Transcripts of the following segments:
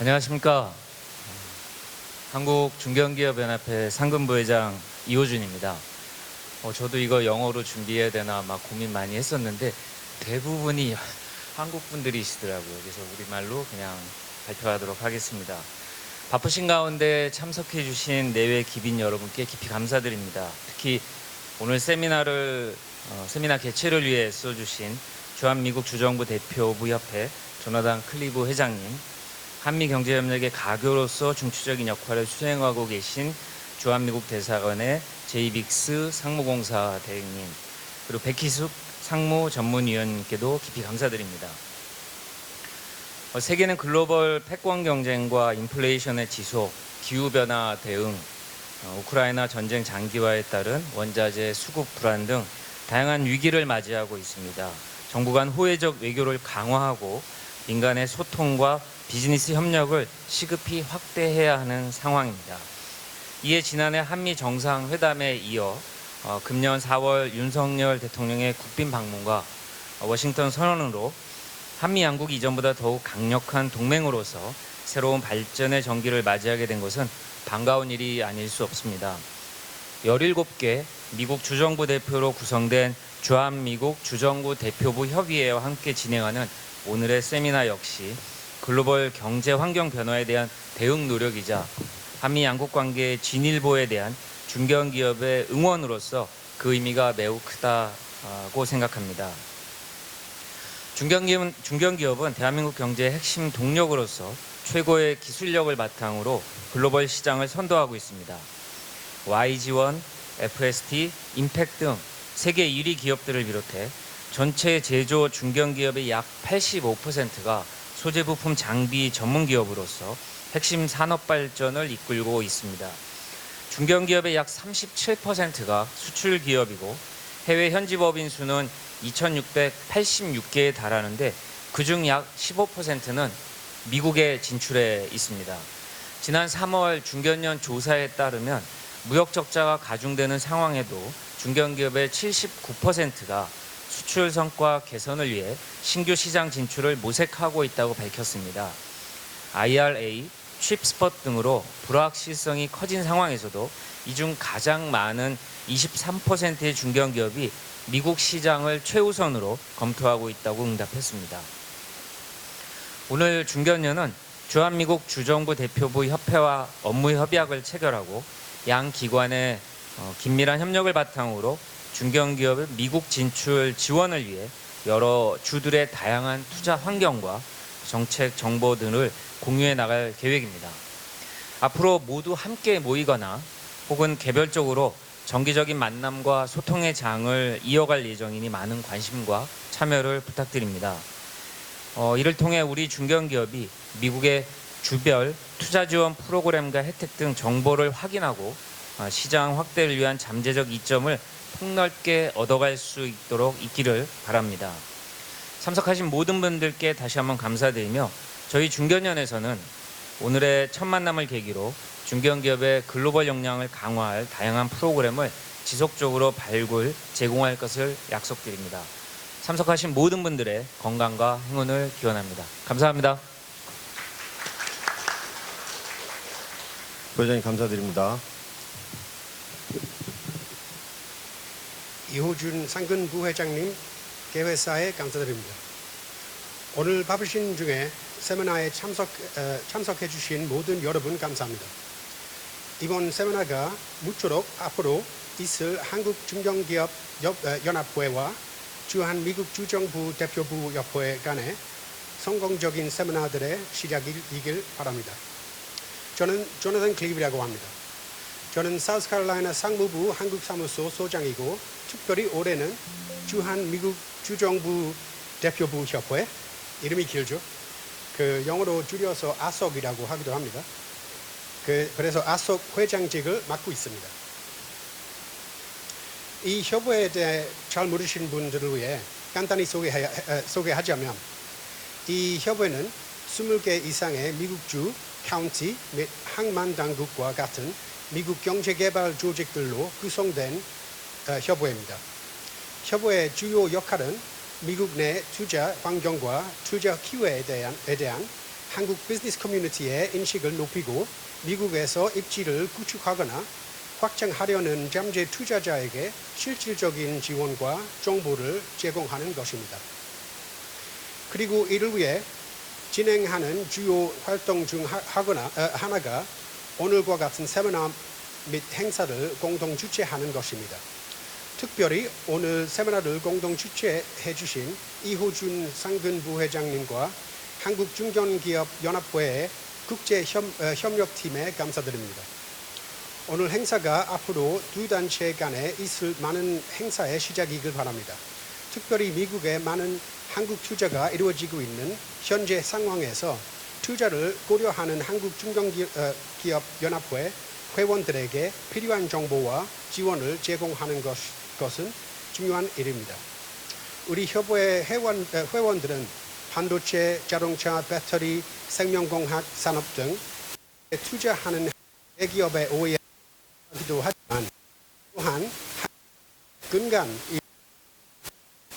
안녕하십니까. 한국중견기업연합회 상근부회장 이호준입니다. 저도 이거 영어로 준비해야 되나 막 고민 많이 했었는데 대부분이 한국 분들이시더라고요. 그래서 우리말로 그냥 발표하도록 하겠습니다. 바쁘신 가운데 참석해 주신 내외 기빈 여러분께 깊이 감사드립니다. 특히 오늘 세미나 개최를 위해 써주신 주한미국 주정부 대표부 협회 조나단 클리브 회장님, 한미경제협력의 가교로서 중추적인 역할을 수행하고 계신 주한미국 대사관의 제이빅스 상무공사 대행님, 그리고 백희숙 상무전문위원님께도 깊이 감사드립니다. 세계는 글로벌 패권 경쟁과 인플레이션의 지속, 기후변화 대응, 우크라이나 전쟁 장기화에 따른 원자재 수급 불안 등 다양한 위기를 맞이하고 있습니다. 정부 간 호혜적 외교를 강화하고 민간의 소통과 비즈니스 협력을 시급히 확대해야 하는 상황입니다. 이에 지난해 한미 정상회담에 이어 금년 4월 윤석열 대통령의 국빈 방문과 워싱턴 선언으로 한미 양국이 이전보다 더욱 강력한 동맹으로서 새로운 발전의 전기를 맞이하게 된 것은 반가운 일이 아닐 수 없습니다. 17개 미국 주정부 대표로 구성된 주한미국 주정부 대표부 협의회와 함께 진행하는 오늘의 세미나 역시 글로벌 경제 환경 변화에 대한 대응 노력이자 한미 양국 관계의 진일보에 대한 중견기업의 응원으로서 그 의미가 매우 크다고 생각합니다. 중견기업은 대한민국 경제의 핵심 동력으로서 최고의 기술력을 바탕으로 글로벌 시장을 선도하고 있습니다. YG1, FST, 임팩 등 세계 1위 기업들을 비롯해 전체 제조 중견기업의 약 85%가 소재부품 장비 전문 기업으로서 핵심 산업 발전을 이끌고 있습니다. 중견기업의 약 37%가 수출 기업이고 해외 현지 법인 수는 2,686개에 달하는데 그중 약 15%는 미국에 진출해 있습니다. 지난 3월 중견년 조사에 따르면 무역 적자가 가중되는 상황에도 중견기업의 79%가 수출 성과 개선을 위해 신규 시장 진출을 모색하고 있다고 밝혔습니다. IRA, 칩스폿 등으로 불확실성이 커진 상황에서도 이 중 가장 많은 23%의 중견기업이 미국 시장을 최우선으로 검토하고 있다고 응답했습니다. 오늘 중견년은 주한미국 주정부 대표부 협회와 업무 협약을 체결하고 양 기관의 긴밀한 협력을 바탕으로 중견기업의 미국 진출 지원을 위해 여러 주들의 다양한 투자 환경과 정책 정보 등을 공유해 나갈 계획입니다. 앞으로 모두 함께 모이거나 혹은 개별적으로 정기적인 만남과 소통의 장을 이어갈 예정이니 많은 관심과 참여를 부탁드립니다. 이를 통해 우리 중견기업이 미국의 주별 투자 지원 프로그램과 혜택 등 정보를 확인하고 시장 확대를 위한 잠재적 이점을 폭넓게 얻어갈 수 있기를 바랍니다. 참석하신 모든 분들께 다시 한번 감사드리며 저희 중견연에서는 오늘의 첫 만남을 계기로 중견기업의 글로벌 역량을 강화할 다양한 프로그램을 지속적으로 제공할 것을 약속드립니다. 참석하신 모든 분들의 건강과 행운을 기원합니다. 감사합니다. 부회장님 감사드립니다. 이호준 상근부회장님 개회사에 감사드립니다. 오늘 바쁘신 중에 세미나에 참석해 주신 모든 여러분 감사합니다. 이번 세미나가 무쪼록 앞으로 있을 한국중견기업연합회와 주한미국 주정부 대표부 협회 간의 성공적인 세미나들의 시작이길 바랍니다. 저는 조나단 클리브라고 합니다. 저는 사우스캐롤라이나 상무부 한국사무소 소장이고 특별히 올해는 주한미국 주정부 대표부 협회, 이름이 길죠. 영어로 줄여서 아속이라고 하기도 합니다. 그래서 아속 회장직을 맡고 있습니다. 이 협회에 대해 잘 모르시는 분들을 위해 간단히 소개하자면 이 협회는 20개 이상의 미국주, 카운티 및 항만 당국과 같은 미국 경제개발 조직들로 구성된 협회입니다. 협회의 주요 역할은 미국 내 투자 환경과 투자 기회에 대한 한국 비즈니스 커뮤니티의 인식을 높이고 미국에서 입지를 구축하거나 확장하려는 잠재 투자자에게 실질적인 지원과 정보를 제공하는 것입니다. 그리고 이를 위해 진행하는 주요 활동 중 하나가 오늘과 같은 세미나 및 행사를 공동 주최하는 것입니다. 특별히 오늘 세미나를 공동 주최해 주신 이호준 상근 부회장님과 한국중견기업연합회의 국제협력팀에 감사드립니다. 오늘 행사가 앞으로 두 단체 간에 있을 많은 행사의 시작이길 바랍니다. 특별히 미국에 많은 한국 투자가 이루어지고 있는 현재 상황에서 투자를 고려하는 한국중견기업연합회 회원들에게 필요한 정보와 지원을 제공하는 것은 중요한 일입니다. 우리 협회 회원들은 반도체, 자동차, 배터리, 생명공학 산업 등 투자하는 대기업의 OEM이기도 하지만 또한 근간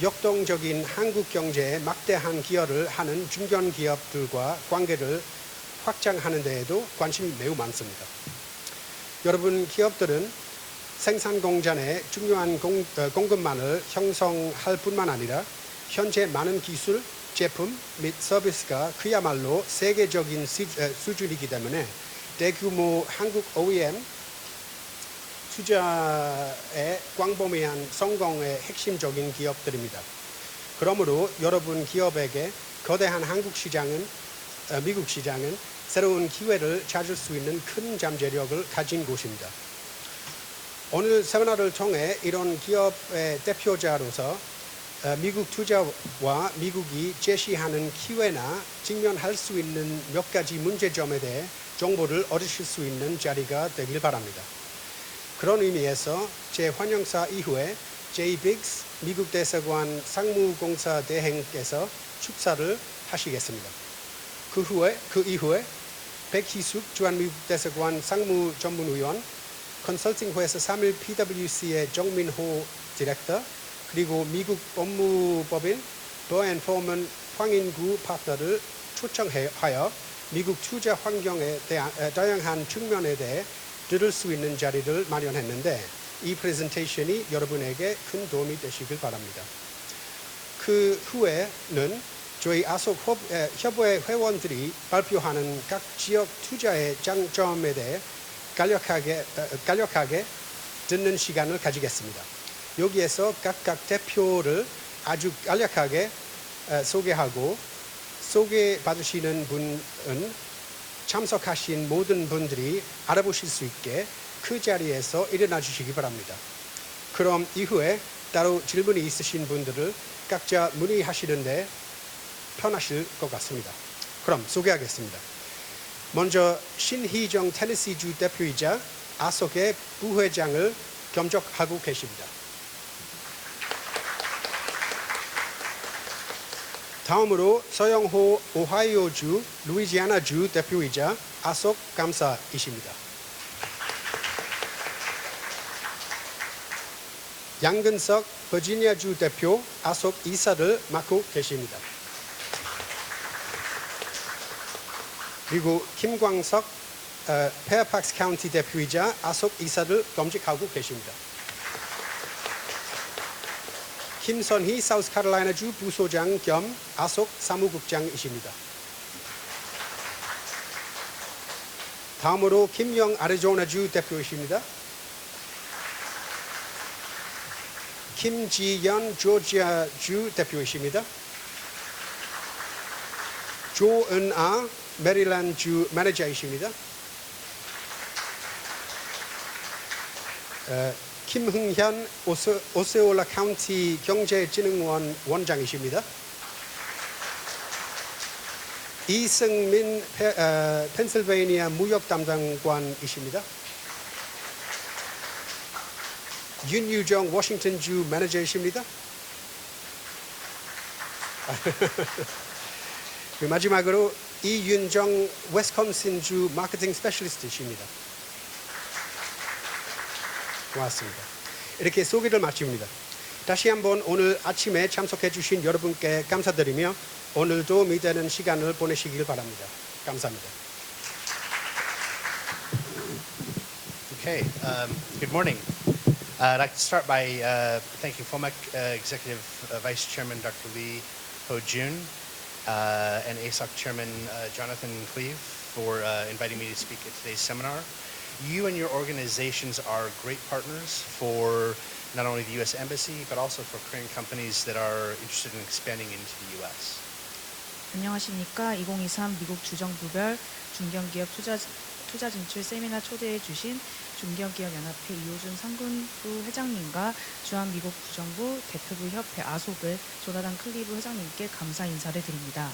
역동적인 한국 경제에 막대한 기여를 하는 중견기업들과 관계를 확장하는 데에도 관심이 매우 많습니다. 여러분 기업들은 생산 공장의 중요한 공급망을 형성할 뿐만 아니라 현재 많은 기술, 제품 및 서비스가 그야말로 세계적인 수준이기 때문에 대규모 한국 OEM 투자의 광범위한 성공의 핵심적인 기업들입니다. 그러므로 여러분 기업에게 거대한 미국 시장은 새로운 기회를 찾을 수 있는 큰 잠재력을 가진 곳입니다. 오늘 세미나를 통해 이런 기업의 대표자로서 미국 투자와 미국이 제시하는 기회나 직면할 수 있는 몇 가지 문제점에 대해 정보를 얻으실 수 있는 자리가 되길 바랍니다. 그런 의미에서 제 환영사 이후에 제이 빅스 미국 대사관 상무공사 대행께서 축사를 하시겠습니다. 그 이후에 백희숙 주한미국 대사관 상무전문위원, 컨설팅 회사 3일 PwC의 정민호 디렉터, 그리고 미국 법무법인 버앤포먼 황인구 파트너를 초청하여 미국 투자 환경에 대한 다양한 측면에 대해 들을 수 있는 자리를 마련했는데 이 프레젠테이션이 여러분에게 큰 도움이 되시길 바랍니다. 그 후에는 저희 아속 협회 회원들이 발표하는 각 지역 투자의 장점에 대해 간략하게 듣는 시간을 가지겠습니다. 여기에서 각각 대표를 아주 간략하게 소개하고 소개받으시는 분은 참석하신 모든 분들이 알아보실 수 있게 그 자리에서 일어나 주시기 바랍니다. 그럼 이후에 따로 질문이 있으신 분들을 각자 문의하시는데 편하실 것 같습니다. 그럼 소개하겠습니다. 먼저 신희정 테네시주 대표이자 아속의 부회장을 겸직하고 계십니다. 다음으로 서영호 오하이오주 루이지아나주 대표이자 아속 감사이십니다. 양근석 버지니아주 대표 아속 이사를 맡고 계십니다. 그리고 김광석 페어팍스 카운티 대표이자 아속 이사를 겸직하고 계십니다. 김선희 사우스캐롤라이나주 부소장 겸 아속 사무국장이십니다. 다음으로 김영 아리조나주 대표이십니다. 김지연 조지아주 대표이십니다. 조은아 메릴랜드주 매니저이십니다. 김흥현 오세올라 카운티 경제진흥원 원장이십니다. 이승민 펜실베이니아 무역 담당관이십니다. 윤유정 워싱턴주 매니저이십니다. 마지막으로 이윤정 웨스콘신주 마케팅 스페셜리스트이십니다. 고맙습니다. 이렇게 소개를 마칩니다. 다시 한번 오늘 아침에 참석해 주신 여러분께 감사드리며 오늘도 믿는 시간을 보내시길 바랍니다. 감사합니다. Okay, good morning. I'd like to start by thanking FOMEC Executive Vice Chairman Dr. Lee Ho-jun and ASOC Chairman Jonathan Cleve for inviting me to speak at today's seminar. You and your organizations are great partners for not only the U.S. Embassy, but also for Korean companies that are interested in expanding into the U.S. 안녕하십니까. 2023 미국 주정부별 중견기업 투자 진출 세미나 초대해 주신 중견기업연합회 이호준 상근부 회장님과 주한미국 부정부 대표부 협회 아속을 조나단 클리브 회장님께 감사 인사를 드립니다.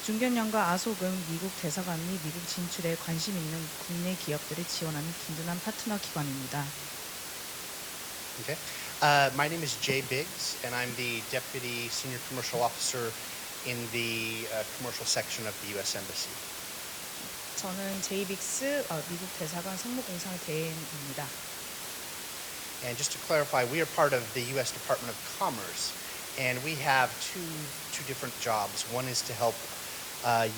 중견연과 아속은 미국 대사관 및 미국 진출에 관심 있는 국내 기업들을 지원하는 든든한 파트너 기관입니다. Okay. My name is Jay Biggs, and I'm the Deputy Senior Commercial Officer in the commercial section of the U.S. Embassy. 저는 제이빅스 미국 대사관 상무공상 대행입니다. And just to clarify, we are part of the U.S. Department of Commerce, and we have two different jobs. One is to help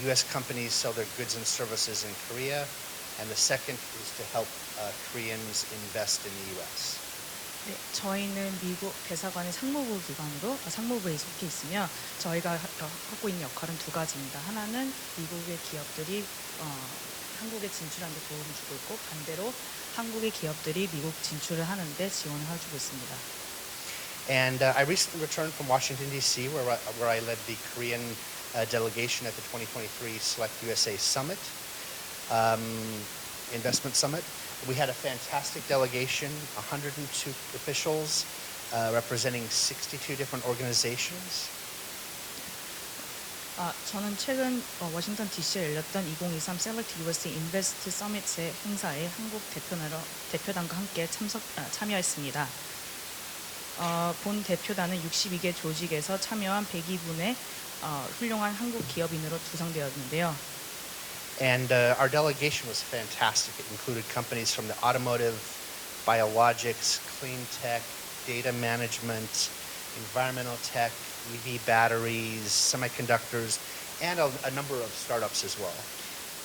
U.S. companies sell their goods and services in Korea, and the second is to help Koreans invest in the U.S. 네, 저희는 미국 대사관의 상무부 기관으로 상무부에 속해 있으며 저희가 하고 있는 역할은 두 가지입니다. 하나는 미국의 기업들이 한국에 진출하는 데 도움을 주고 있고 반대로 한국의 기업들이 미국 진출을 하는데 지원을 해주고 있습니다. And I recently returned from Washington, D.C., where I led the Korean delegation at the 2023 Select USA Summit, Investment Summit. We had a fantastic delegation, 102 officials representing 62 different organizations. 저는 최근 워싱턴 DC에 열렸던 2023 Select USA Invest Summit의 행사에 한국 대표단과 함께 참여했습니다. 본 대표단은 62개 조직에서 참여한 102분의 훌륭한 한국 기업인으로 구성되었는데요. And our delegation was fantastic. It included companies from the automotive, biologics, clean tech, data management, environmental tech, EV batteries, semiconductors, and a number of startups as well.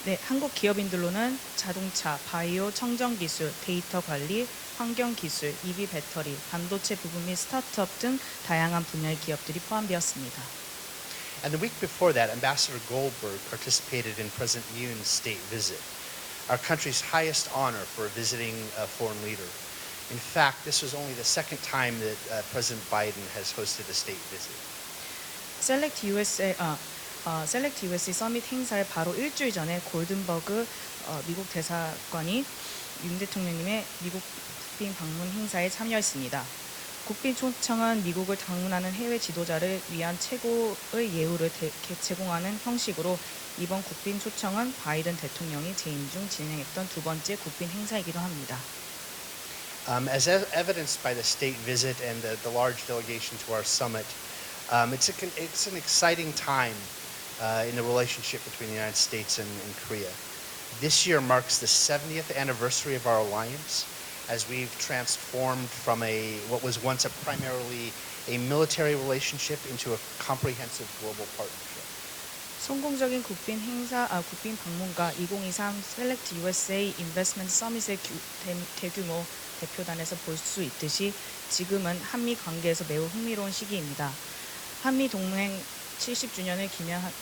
네, 한국 기업인들로는 자동차, 바이오, 청정 기술, 데이터 관리, 환경 기술, EV 배터리, 반도체 부분 및 스타트업 등 다양한 분야의 기업들이 포함되었습니다. And the week before that, Ambassador Goldberg participated in President Yoon's state visit, our country's highest honor for visiting a foreign leader. In fact, this was only the second time that President Biden has hosted a state visit. Select USA 서밋 행사의 바로 일주일 전에 골든버그 미국 대사관이 윤 대통령님의 미국 국빈 방문 행사에 참여했습니다. 국빈 초청은 미국을 방문하는 해외 지도자를 위한 최고의 예우를 제공하는 형식으로 이번 국빈 초청은 바이든 대통령이 재임 중 진행했던 두 번째 국빈 행사이기도 합니다. As evidenced by the state visit and the large delegation to our summit, it's an exciting time in the relationship between the United States and Korea. This year marks the 70th anniversary of our alliance, as we've transformed from what was once primarily a military relationship into a comprehensive global partnership. 성공적인 국빈 방문과 2023 Select USA Investment Summit의 대규모 대표단에서 볼 수 있듯이 지금은 한미 관계에서 매우 흥미로운 시기입니다. 한미 동맹 70주년을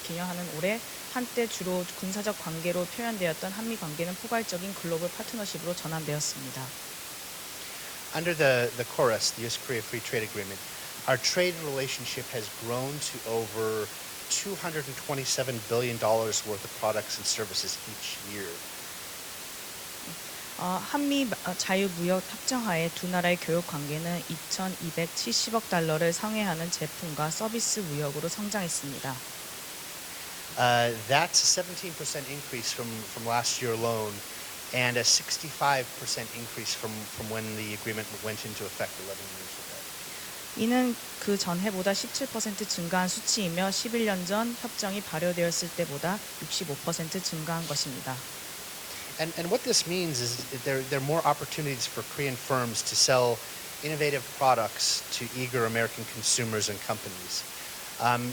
기념하는 올해 한때 주로 군사적 관계로 표현되었던 한미 관계는 포괄적인 글로벌 파트너십으로 전환되었습니다. Under the KORUS, the U.S.-Korea Free Trade Agreement, our trade relationship has grown to over $227 billion worth of products and services each year. 한미 자유무역 협정하에 두 나라의 교역 관계는 2,270억 달러를 상회하는 제품과 서비스 무역으로 성장했습니다. That's a 17% increase from last year alone, and a 65% increase from when the agreement went into effect 11 years ago. 이는 그 전해보다 17% 증가한 수치이며 11년 전 협정이 발효되었을 때보다 65% 증가한 것입니다. And what this means is that there are more opportunities for Korean firms to sell innovative products to eager American consumers and companies.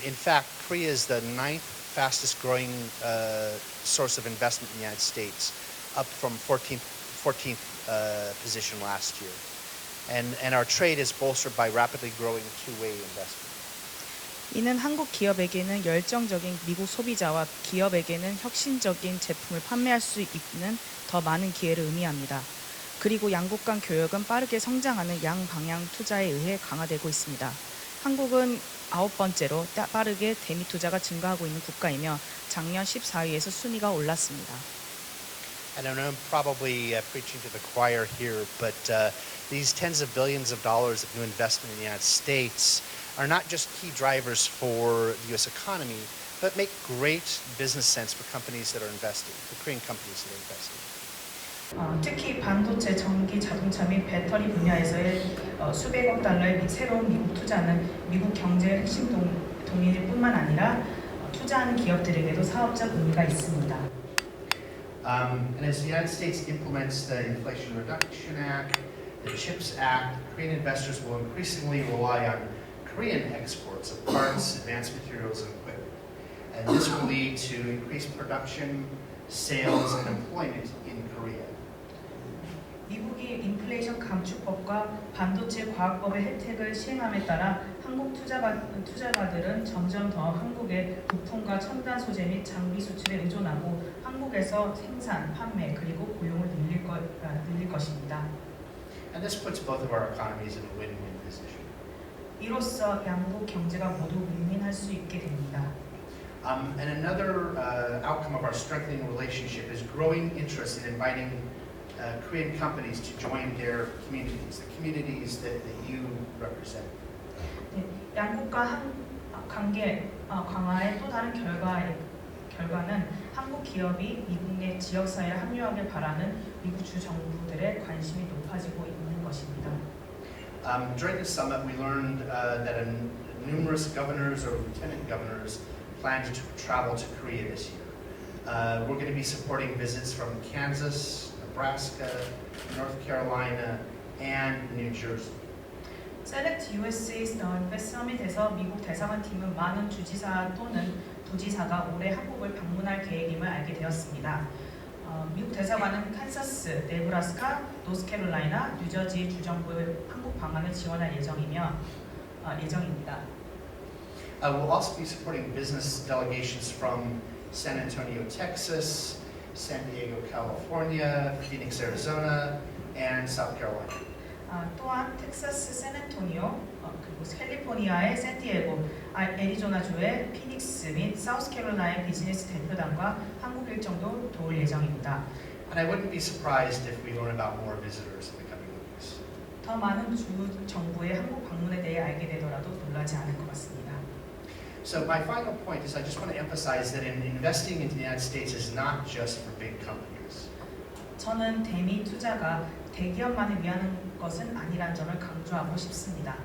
In fact, Korea is the 9th fastest growing source of investment in the United States, up from 14th position last year. And our trade is bolstered by rapidly growing two-way investment. 이는 한국 기업에게는 열정적인 미국 소비자와 기업에게는 혁신적인 제품을 판매할 수 있는 더 많은 기회를 의미합니다. 그리고 양국 간 교역은 빠르게 성장하는 양방향 투자에 의해 강화되고 있습니다. 한국은 9번째로 빠르게 대미 투자가 증가하고 있는 국가이며 작년 14위에서 순위가 올랐습니다. And I know I'm probably preaching to the choir here, but these tens of billions of dollars of new investment in the United States are not just key drivers for the U.S. economy, but make great business sense for companies that are investing, for Korean companies that are investing. 특히 반도체, 전기, 자동차 및 배터리 분야에서의 수백억 달러의 새로운 미국 투자는 미국 경제의 핵심 동인일 뿐만 아니라 투자하는 기업들에게도 사업적 의미가 있습니다. And as the United States implements the Inflation Reduction Act, the CHIPS Act, Korean investors will increasingly rely on Korean exports of parts, advanced materials, and equipment. And this will lead to increased production, sales, and employment in Korea. 미국이 인플레이션 감축법과 반도체 과학법의 혜택을 시행함에 따라 한국 투자가들은 점점 더 한국의 부품과 첨단 소재 및 장비 수출에 의존하고 한국에서 생산, 판매 그리고 고용을 늘릴 것입니다. And this puts both of our economies in a win-win position. 이로써 양국 경제가 모두 윈윈할 수 있게 됩니다. And another outcome of our strengthening relationship is growing interest in inviting Korean companies to join their communities, the communities that you represent. 양국 간 관계 강화의 또 다른 결과는 한국 기업이 미국 내 지역사회에 합류하길 바라는 미국 주 정부들의 관심이 높아지고 있는 것입니다. During the summit, we learned that numerous governors or lieutenant governors plan to travel to Korea this year. We're going to be supporting visits from Kansas, Nebraska, North Carolina, and New Jersey. Select USA Invest Summit에서 미국 대사관 팀은 많은 주지사 또는 부지사가 올해 한국을 방문할 계획임을 알게 되었습니다. 미국 대사관은 칸사스, 네브라스카, 노스캐롤라이나, 뉴저지 주정부의 한국 방문을 지원할 예정입니다. We'll also be supporting business delegations from San Antonio, Texas, San Diego, California, Phoenix, Arizona, and South Carolina. 또한 텍사스 샌안토니오, 그리고 캘리포니아의 샌디에고, 애리조나주의 피닉스 및 사우스캐롤라이나 비즈니스 대표단과 한국 일정도 도울 예정입니다. And I wouldn't be surprised if we learn about more visitors in the coming weeks. 더 많은 주 정부의 한국 방문에 대해 알게 되더라도 놀라지 않을 것 같습니다. So my final point is I just want to emphasize that investing into the United States is not just for big companies. 저는 대미 투자가 대기업만을 위한 것은 아니란 점을 강조하고 싶습니다.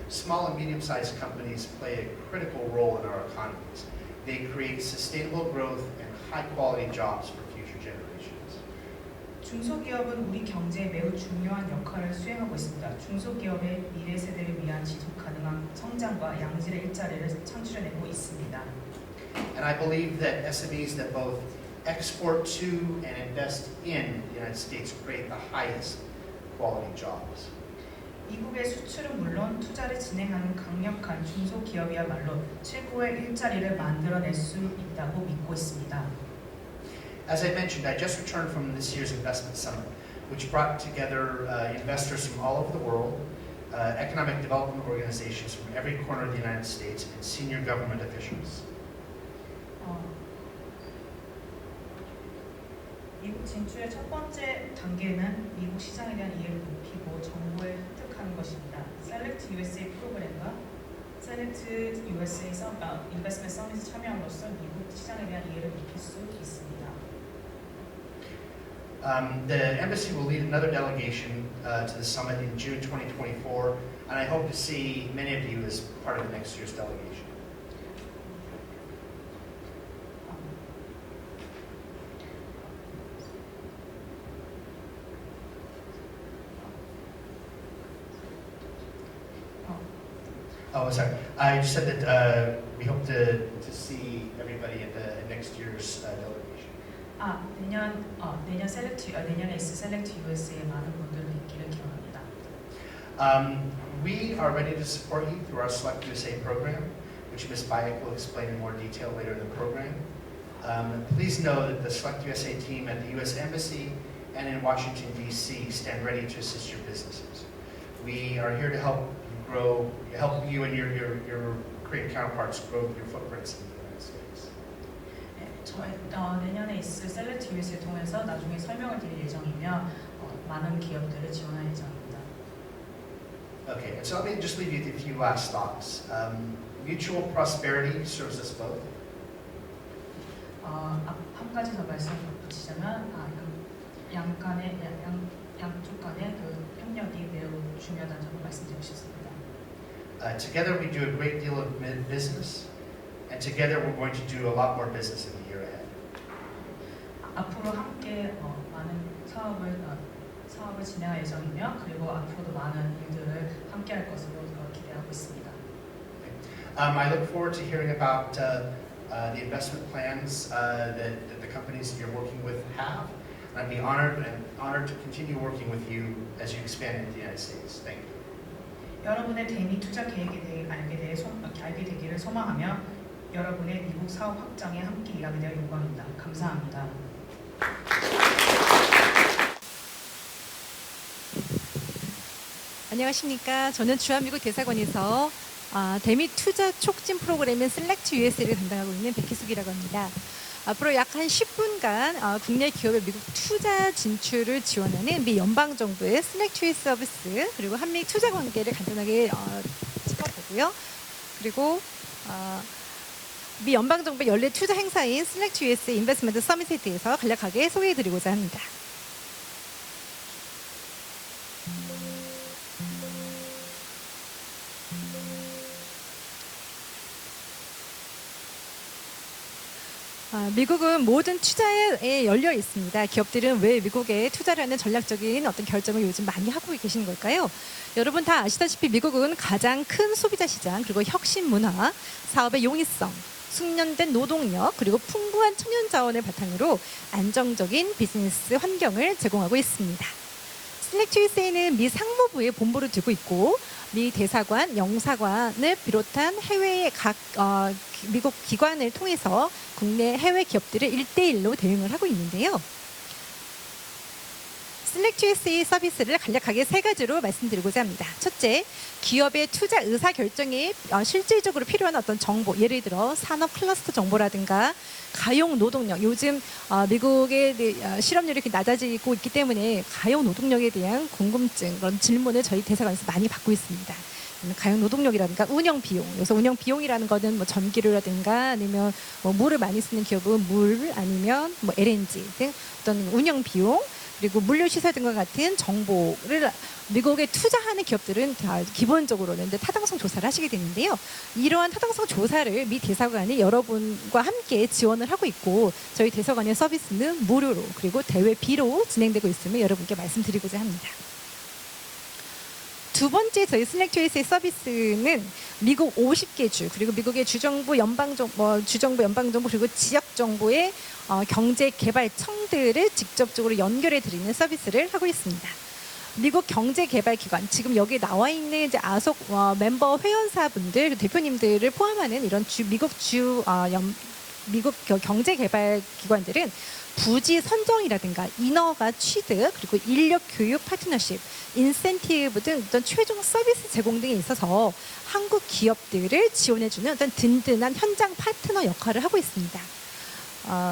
Small and medium-sized companies play a critical role in our economies. They create sustainable growth and high-quality jobs for future generations. 중소기업은 우리 경제에 매우 중요한 역할을 수행하고 있습니다. 중소기업의 미래 세대를 위한 지속 가능한 성장과 양질의 일자리를 창출해내고 있습니다. And I believe that SMEs that both export to and invest in the United States create the highest quality jobs. 미국의 수출은 물론 투자를 진행하는 강력한 중소기업이야말로 최고의 일자리를 만들어낼 수 있다고 믿고 있습니다. As I mentioned, I just returned from this year's investment summit, which brought together investors from all over the world, economic development organizations from every corner of the United States, and senior government officials. 미국 진출의 첫 번째 단계는 미국 시장에 대한 이해를 높이고 정보를 획득하는 것입니다. Select USA 프로그램과 Select USA Investment Summit에 참여함으로써 미국 시장에 대한 이해를 높일 수 있습니다. The embassy will lead another delegation to the summit in June 2024, and I hope to see many of you as part of next year's delegation. Oh, sorry. I just said that we hope hope to see everybody at the next year's delegation. 내년 내년에 있을 셀렉트 USA에 많은 분들을 뵙기를 기원합니다. We are ready to support you through our Select USA program, which Ms. Bayek will explain in more detail later in the program. Please know that the Select USA team at the U.S. Embassy and in Washington, D.C. stand ready to assist your businesses. We are here to help you and your Korean counterparts grow your footprints in the United States. 내년에 있을 셀렉트 US를 통해서 나중에 설명을 드릴 예정이며 많은 기업들을 지원할 예정입니다. Okay, and so let me just leave you with a few last thoughts. Mutual prosperity serves us both. 한 가지 더 말씀 붙이자면 양쪽 간의 그 협력이 매우 중요하다는 점을 말씀드리고 싶습니다. Together we do a great deal of business, and together we're going to do a lot more business in the year ahead. 앞으로 함께 많은 사업을 진행할 예정이며 그리고 앞으로도 많은 일들을 함께 할 것으로 기대하고 있습니다. I look forward to hearing about the investment plans that the companies you're working with have. I'd be honored to continue working with you as you expand into the United States. Thank you. 여러분의 대미 투자 계획에 대해 알게 되기를 소망하며 여러분의 미국 사업 확장에 함께 일하게 되어 영광입니다. 감사합니다. 안녕하십니까. 저는 주한미국 대사관에서 대미 투자 촉진 프로그램인 셀렉트 USA를 담당하고 있는 백희숙이라고 합니다. 앞으로 약 한 10분간 국내 기업의 미국 투자 진출을 지원하는 미 연방정부의 셀렉트 US 서비스 그리고 한미 투자 관계를 간단하게 짚어보고요. 그리고 미 연방정부 연례 투자 행사인 셀렉트 US 인베스트먼트 서밋에 대해서 간략하게 소개해드리고자 합니다. 미국은 모든 투자에 열려 있습니다. 기업들은 왜 미국에 투자를 하는 전략적인 어떤 결정을 요즘 많이 하고 계시는 걸까요? 여러분 다 아시다시피 미국은 가장 큰 소비자 시장, 그리고 혁신 문화, 사업의 용이성, 숙련된 노동력, 그리고 풍부한 천연 자원을 바탕으로 안정적인 비즈니스 환경을 제공하고 있습니다. 셀렉트 USA는 미 상무부에 본부를 두고 있고 미 대사관, 영사관을 비롯한 해외의 각 미국 기관을 통해서 국내 해외 기업들을 1대1로 대응을 하고 있는데요. 셀렉트 USA 서비스를 간략하게 세 가지로 말씀드리고자 합니다. 첫째, 기업의 투자 의사 결정에 실질적으로 필요한 어떤 정보, 예를 들어 산업 클러스터 정보라든가 가용 노동력, 요즘 미국의 실업률이 이렇게 낮아지고 있기 때문에 가용 노동력에 대한 궁금증, 그런 질문을 저희 대사관에서 많이 받고 있습니다. 가용 노동력이라든가 운영 비용, 그래서 운영 비용이라는 거는 뭐 전기료라든가 아니면 뭐 물을 많이 쓰는 기업은 물 아니면 뭐 LNG 등 어떤 운영 비용, 그리고 물류시설 등과 같은 정보를 미국에 투자하는 기업들은 다 기본적으로는 타당성 조사를 하시게 되는데요. 이러한 타당성 조사를 미 대사관이 여러분과 함께 지원을 하고 있고 저희 대사관의 서비스는 무료로 그리고 대외비로 진행되고 있음을 여러분께 말씀드리고자 합니다. 두 번째 저희 셀렉트 USA 서비스는 미국 50개 주 그리고 미국의 주정부, 연방정부 그리고 지역정부의 경제개발청들을 직접적으로 연결해 드리는 서비스를 하고 있습니다. 미국 경제개발기관, 지금 여기 나와 있는 이제 아속 멤버 회원사분들, 대표님들을 포함하는 이런 미국 경제개발기관들은 부지 선정이라든가 인허가 취득 그리고 인력 교육 파트너십, 인센티브 등 어떤 최종 서비스 제공 등에 있어서 한국 기업들을 지원해주는 어떤 든든한 현장 파트너 역할을 하고 있습니다.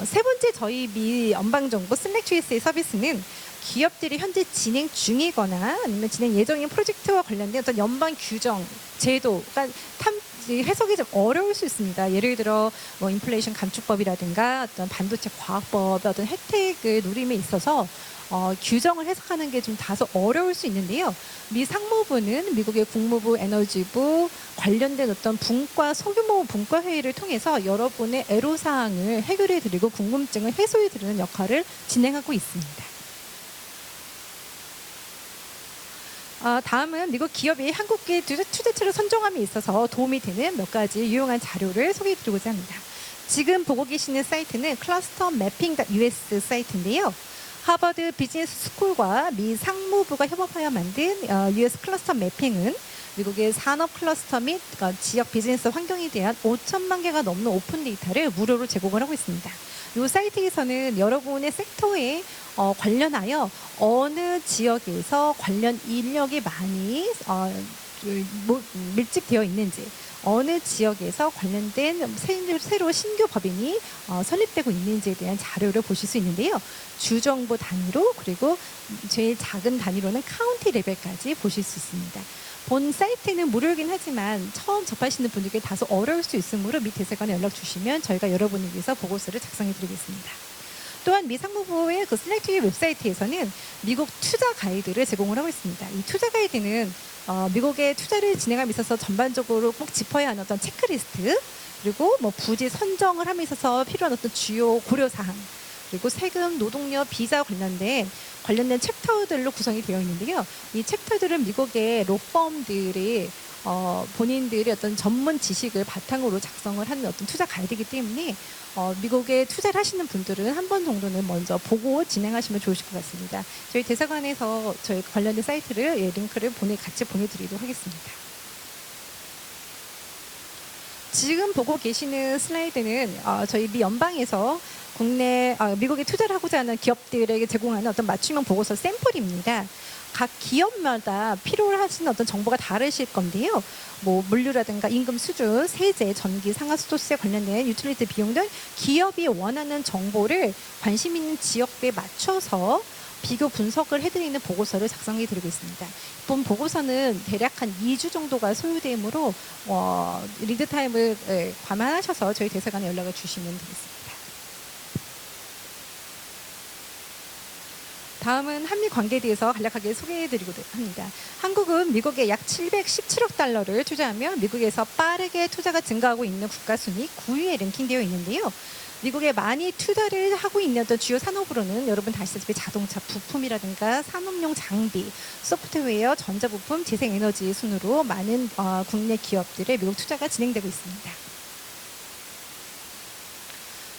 세 번째 저희 미 연방정부 셀렉트 USA 서비스는 기업들이 현재 진행 중이거나 아니면 진행 예정인 프로젝트와 관련된 어떤 연방 규정, 제도가 해석이 좀 어려울 수 있습니다. 예를 들어 뭐 인플레이션 감축법이라든가 어떤 반도체 과학법의 어떤 혜택을 누림에 있어서 규정을 해석하는 게 좀 다소 어려울 수 있는데요. 미 상무부는 미국의 국무부, 에너지부 관련된 어떤 분과 소규모 분과 회의를 통해서 여러분의 애로사항을 해결해드리고 궁금증을 해소해드리는 역할을 진행하고 있습니다. 다음은 미국 기업이 한국계 투자처를 선정함에 있어서 도움이 되는 몇 가지 유용한 자료를 소개해드리고자 합니다. 지금 보고 계시는 사이트는 클러스터 매핑.us 사이트인데요. 하버드 비즈니스 스쿨과 미 상무부가 협업하여 만든 US 클러스터 매핑은 미국의 산업 클러스터 및 지역 비즈니스 환경에 대한 5천만 개가 넘는 오픈 데이터를 무료로 제공을 하고 있습니다. 이 사이트에서는 여러분의 섹터에 관련하여 어느 지역에서 관련 인력이 많이 밀집되어 있는지, 어느 지역에서 관련된 새로 신규 법인이 설립되고 있는지에 대한 자료를 보실 수 있는데요. 주정부 단위로, 그리고 제일 작은 단위로는 카운티 레벨까지 보실 수 있습니다. 본 사이트는 무료이긴 하지만 처음 접하시는 분들께 다소 어려울 수 있으므로 미 대사관에 연락 주시면 저희가 여러분을 위해서 보고서를 작성해 드리겠습니다. 또한 미 상무부의 그 슬랙트의 웹사이트에서는 미국 투자 가이드를 제공을 하고 있습니다. 이 투자 가이드는 미국의 투자를 진행함에 있어서 전반적으로 꼭 짚어야 하는 어떤 체크리스트, 그리고 뭐 부지 선정을 함에 있어서 필요한 어떤 주요 고려사항, 그리고 세금, 노동력, 비자 관련된 챕터들로 구성이 되어 있는데요. 이 챕터들은 미국의 로펌들이 본인들의 어떤 전문 지식을 바탕으로 작성을 하는 어떤 투자 가이드이기 때문에 미국에 투자를 하시는 분들은 한 번 정도는 먼저 보고 진행하시면 좋으실 것 같습니다. 저희 대사관에서 저희 관련된 사이트를 링크를 같이 보내드리도록 하겠습니다. 지금 보고 계시는 슬라이드는 저희 미 연방에서 미국에 투자를 하고자 하는 기업들에게 제공하는 어떤 맞춤형 보고서 샘플입니다. 각 기업마다 필요로 하시는 어떤 정보가 다르실 건데요. 뭐 물류라든가 임금 수준, 세제, 전기, 상하수도세 관련된 유틸리티 비용 등 기업이 원하는 정보를 관심 있는 지역에 맞춰서 비교 분석을 해드리는 보고서를 작성해 드리고 있습니다. 본 보고서는 대략 한 2주 정도가 소요되므로 리드 타임을 감안하셔서 저희 대사관에 연락을 주시면 되겠습니다. 다음은 한미 관계에 대해서 간략하게 소개해드리고 합니다. 한국은 미국에 약 717억 달러를 투자하며 미국에서 빠르게 투자가 증가하고 있는 국가 순위 9위에 랭킹되어 있는데요. 미국에 많이 투자를 하고 있는 어떤 주요 산업으로는 여러분 다 아시다시피 자동차 부품이라든가 산업용 장비, 소프트웨어, 전자부품, 재생에너지 순으로 많은 국내 기업들의 미국 투자가 진행되고 있습니다.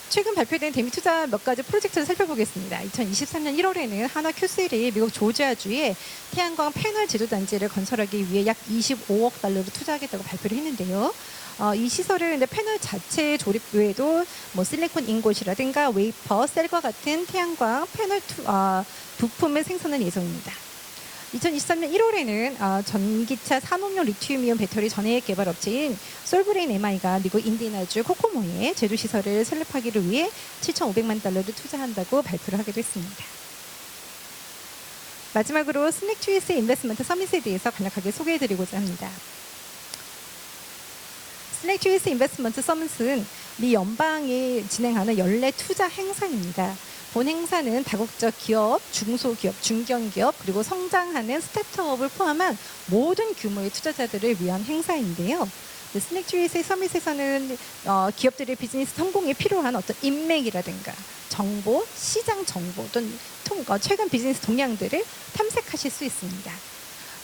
최근 발표된 대미 투자 몇 가지 프로젝트를 살펴보겠습니다. 2023년 1월에는 한화 Q3이 미국 조지아주에 태양광 패널 제조 단지를 건설하기 위해 약 25억 달러를 투자하겠다고 발표를 했는데요. 이 시설을 패널 자체 조립 외에도 뭐 실리콘 인곳이라든가 웨이퍼, 셀과 같은 태양광 패널 부품을 생산할 예정입니다. 2023년 1월에는 전기차 산업용 리튬이온 배터리 전해액 개발 업체인 솔브레인 MI가 미국 인디애나주 코코모에 제조 시설을 설립하기를 위해 7,500만 달러를 투자한다고 발표를 하기도 했습니다. 마지막으로 스낵 USA 인베스트먼트 서밋에 대해서 간략하게 소개해드리고자 합니다. 스낵 USA 인베스트먼트 서밋은 미 연방이 진행하는 연례 투자 행사입니다. 본 행사는 다국적 기업, 중소기업, 중견기업, 그리고 성장하는 스타트업을 포함한 모든 규모의 투자자들을 위한 행사인데요. 스낵 USA 서밋에서는 기업들의 비즈니스 성공에 필요한 어떤 인맥이라든가 정보, 시장 정보 또는 최근 비즈니스 동향들을 탐색하실 수 있습니다.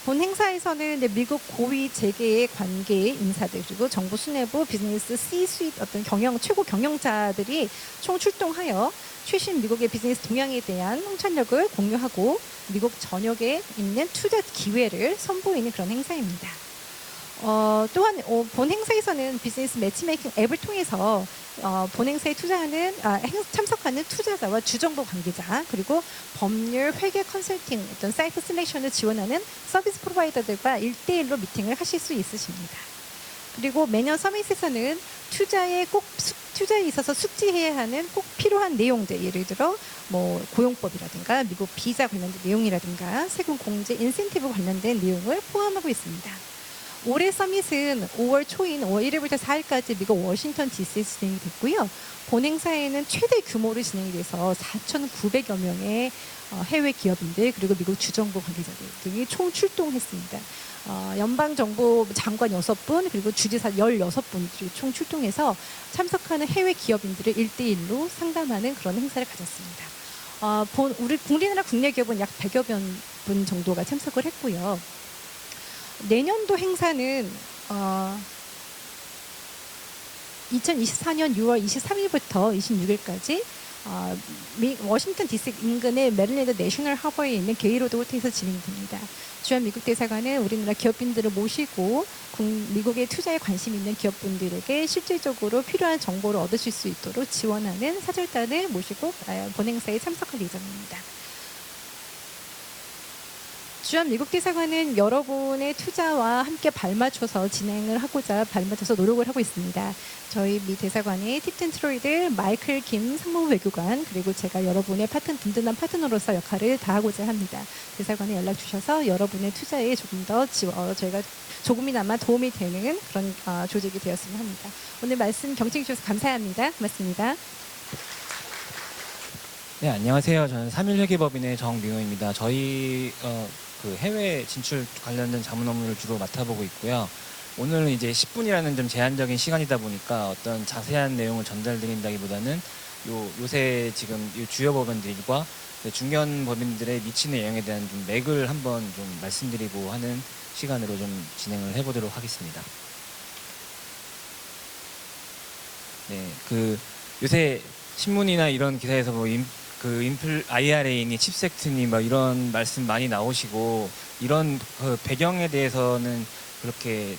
본 행사에서는 미국 고위 재계의 관계 인사들, 그리고 정부 수뇌부, 비즈니스 C-수입 어떤 최고 경영자들이 총 출동하여 최신 미국의 비즈니스 동향에 대한 통찰력을 공유하고 미국 전역에 있는 투자 기회를 선보이는 그런 행사입니다. 또한 본 행사에서는 비즈니스 매치메이킹 앱을 통해서 본 행사에 참석하는 투자자와 주정부 관계자, 그리고 법률, 회계, 컨설팅, 어떤 사이트 셀렉션을 지원하는 서비스 프로바이더들과 1대1로 미팅을 하실 수 있으십니다. 그리고 매년 서밋에서는 투자에 있어서 숙지해야 하는 꼭 필요한 내용들, 예를 들어 뭐 고용법이라든가 미국 비자 관련된 내용이라든가 세금 공제 인센티브 관련된 내용을 포함하고 있습니다. 올해 서밋은 5월 초인 5월 1일부터 4일까지 미국 워싱턴 DC에서 진행이 됐고요. 본 행사에는 최대 규모로 진행이 돼서 4,900여 명의 해외 기업인들, 그리고 미국 주정부 관계자들 등이 총 출동했습니다. 연방정부 장관 6분, 그리고 주지사 16분들이 총 출동해서 참석하는 해외 기업인들을 1대1로 상담하는 그런 행사를 가졌습니다. 우리 국내나 국내 기업은 약 100여 분 정도가 참석을 했고요. 내년도 행사는 2024년 6월 23일부터 26일까지 워싱턴 DC 인근의 메릴랜드 내셔널 하버에 있는 게이로드 호텔에서 진행됩니다. 주한 미국 대사관은 우리나라 기업인들을 모시고 미국의 투자에 관심 있는 기업분들에게 실질적으로 필요한 정보를 얻으실 수 있도록 지원하는 사절단을 모시고 본행사에 참석할 예정입니다. 주한 미국 대사관은 여러분의 투자와 함께 발맞춰서 진행을 하고자 발맞춰서 노력을 하고 있습니다. 저희 미 대사관의 팁튼 트로이드, 마이클 김 상무부 외교관, 그리고 제가 여러분의 든든한 파트너로서 역할을 다하고자 합니다. 대사관에 연락 주셔서 여러분의 투자에 조금 더 저희가 조금이나마 도움이 되는 그런 조직이 되었으면 합니다. 오늘 말씀 경청해 주셔서 감사합니다. 고맙습니다. 네, 안녕하세요. 저는 3.1회계법인의 정민호입니다. 저희 그 해외 진출 관련된 자문 업무를 주로 맡아보고 있고요. 오늘은 이제 10분이라는 좀 제한적인 시간이다 보니까 어떤 자세한 내용을 전달드린다기보다는 요새 지금 이 주요 법인들과 중견 법인들의 미치는 영향에 대한 좀 맥을 한번 좀 말씀드리고 하는 시간으로 좀 진행을 해보도록 하겠습니다. 네, 그 요새 신문이나 이런 기사에서 뭐 IRA니 칩섹트니 뭐 이런 말씀 많이 나오시고 이런 그 배경에 대해서는 그렇게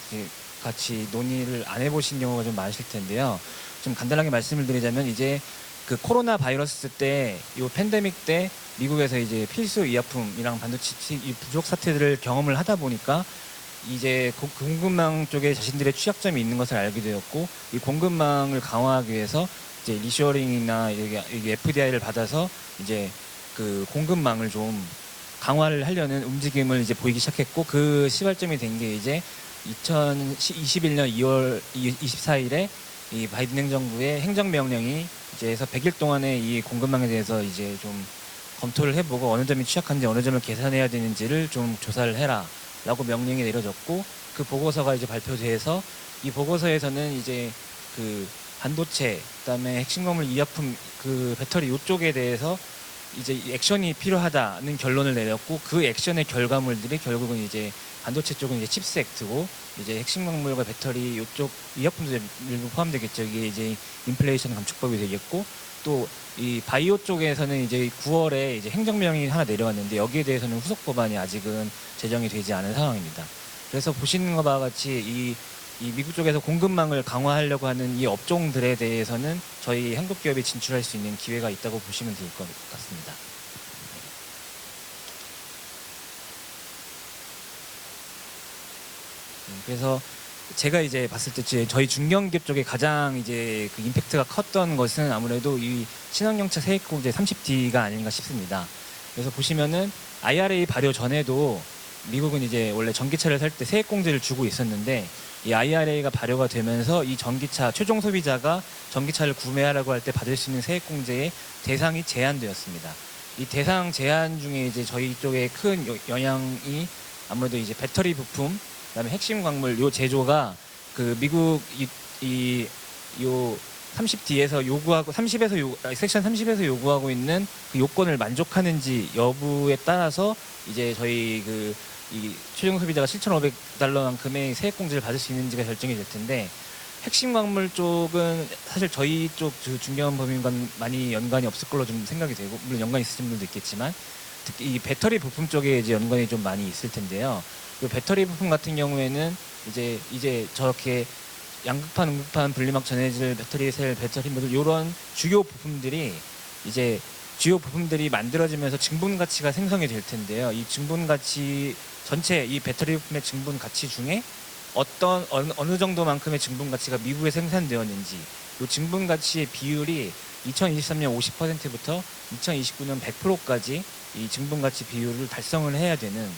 같이 논의를 안 해보신 경우가 좀 많으실 텐데요. 좀 간단하게 말씀을 드리자면 이제 그 코로나 바이러스 때, 이 팬데믹 때 미국에서 이제 필수 의약품이랑 반도체 부족 사태들을 경험을 하다 보니까 이제 공급망 쪽에 자신들의 취약점이 있는 것을 알게 되었고 이 공급망을 강화하기 위해서 이제 리쇼어링이나 이게 FDI를 받아서 이제 그 공급망을 좀 강화를 하려는 움직임을 이제 보이기 시작했고 그 시발점이 된 게 이제 2021년 2월 24일에 이 바이든 행정부의 행정명령이 이제 해서 100일 동안의 이 공급망에 대해서 이제 좀 검토를 해보고 어느 점이 취약한지 어느 점을 개선해야 되는지를 좀 조사를 해라라고 명령이 내려졌고 그 보고서가 이제 발표돼서 이 보고서에서는 이제 그 반도체, 그다음에 핵심 건물 의약품, 그 배터리 이쪽에 대해서 이제 액션이 필요하다는 결론을 내렸고 그 액션의 결과물들이 결국은 이제 반도체 쪽은 이제 칩스 액트고 이제 핵심 광물과 배터리 이쪽 의약품도 일부 포함되겠죠. 이게 이제 인플레이션 감축법이 되겠고 또 이 바이오 쪽에서는 이제 9월에 이제 행정명령이 하나 내려왔는데 여기에 대해서는 후속 법안이 아직은 제정이 되지 않은 상황입니다. 그래서 보시는 것과 같이 이 미국 쪽에서 공급망을 강화하려고 하는 이 업종들에 대해서는 저희 한국 기업이 진출할 수 있는 기회가 있다고 보시면 될 것 같습니다. 그래서 제가 이제 봤을 때 저희 중견기업 쪽에 가장 이제 그 임팩트가 컸던 것은 아무래도 이 친환경차 세액공제 30D가 아닌가 싶습니다. 그래서 보시면은 IRA 발효 전에도 미국은 이제 원래 전기차를 살 때 세액공제를 주고 있었는데 이 IRA가 발효가 되면서 이 전기차 최종 소비자가 전기차를 구매하라고 할 때 받을 수 있는 세액공제의 대상이 제한되었습니다. 이 대상 제한 중에 이제 저희 쪽에 큰 영향이 아무래도 이제 배터리 부품, 그다음에 핵심 광물 요 제조가 그 미국 요 30D에서 요구하고 섹션 30에서 요구하고 있는 그 요건을 만족하는지 여부에 따라서 이제 저희 이 최종 소비자가 7,500달러만큼의 세액공제를 받을 수 있는지가 결정이 될 텐데 핵심 광물 쪽은 사실 저희 쪽 중견 법인과는 많이 연관이 없을 걸로 좀 생각이 되고 물론 연관이 있으신 분도 있겠지만 특히 이 배터리 부품 쪽에 이제 연관이 좀 많이 있을 텐데요. 이 배터리 부품 같은 경우에는 이제 저렇게 양극판, 음극판, 분리막, 전해질, 배터리 셀, 배터리 모듈 이런 주요 부품들이 이제 주요 부품들이 만들어지면서 증분 가치가 생성이 될 텐데요. 이 증분 가치 전체 이 배터리 부품의 증분 가치 중에 어느 정도만큼의 증분 가치가 미국에 생산되었는지 이 증분 가치의 비율이 2023년 50%부터 2029년 100%까지 이 증분 가치 비율을 달성을 해야 되는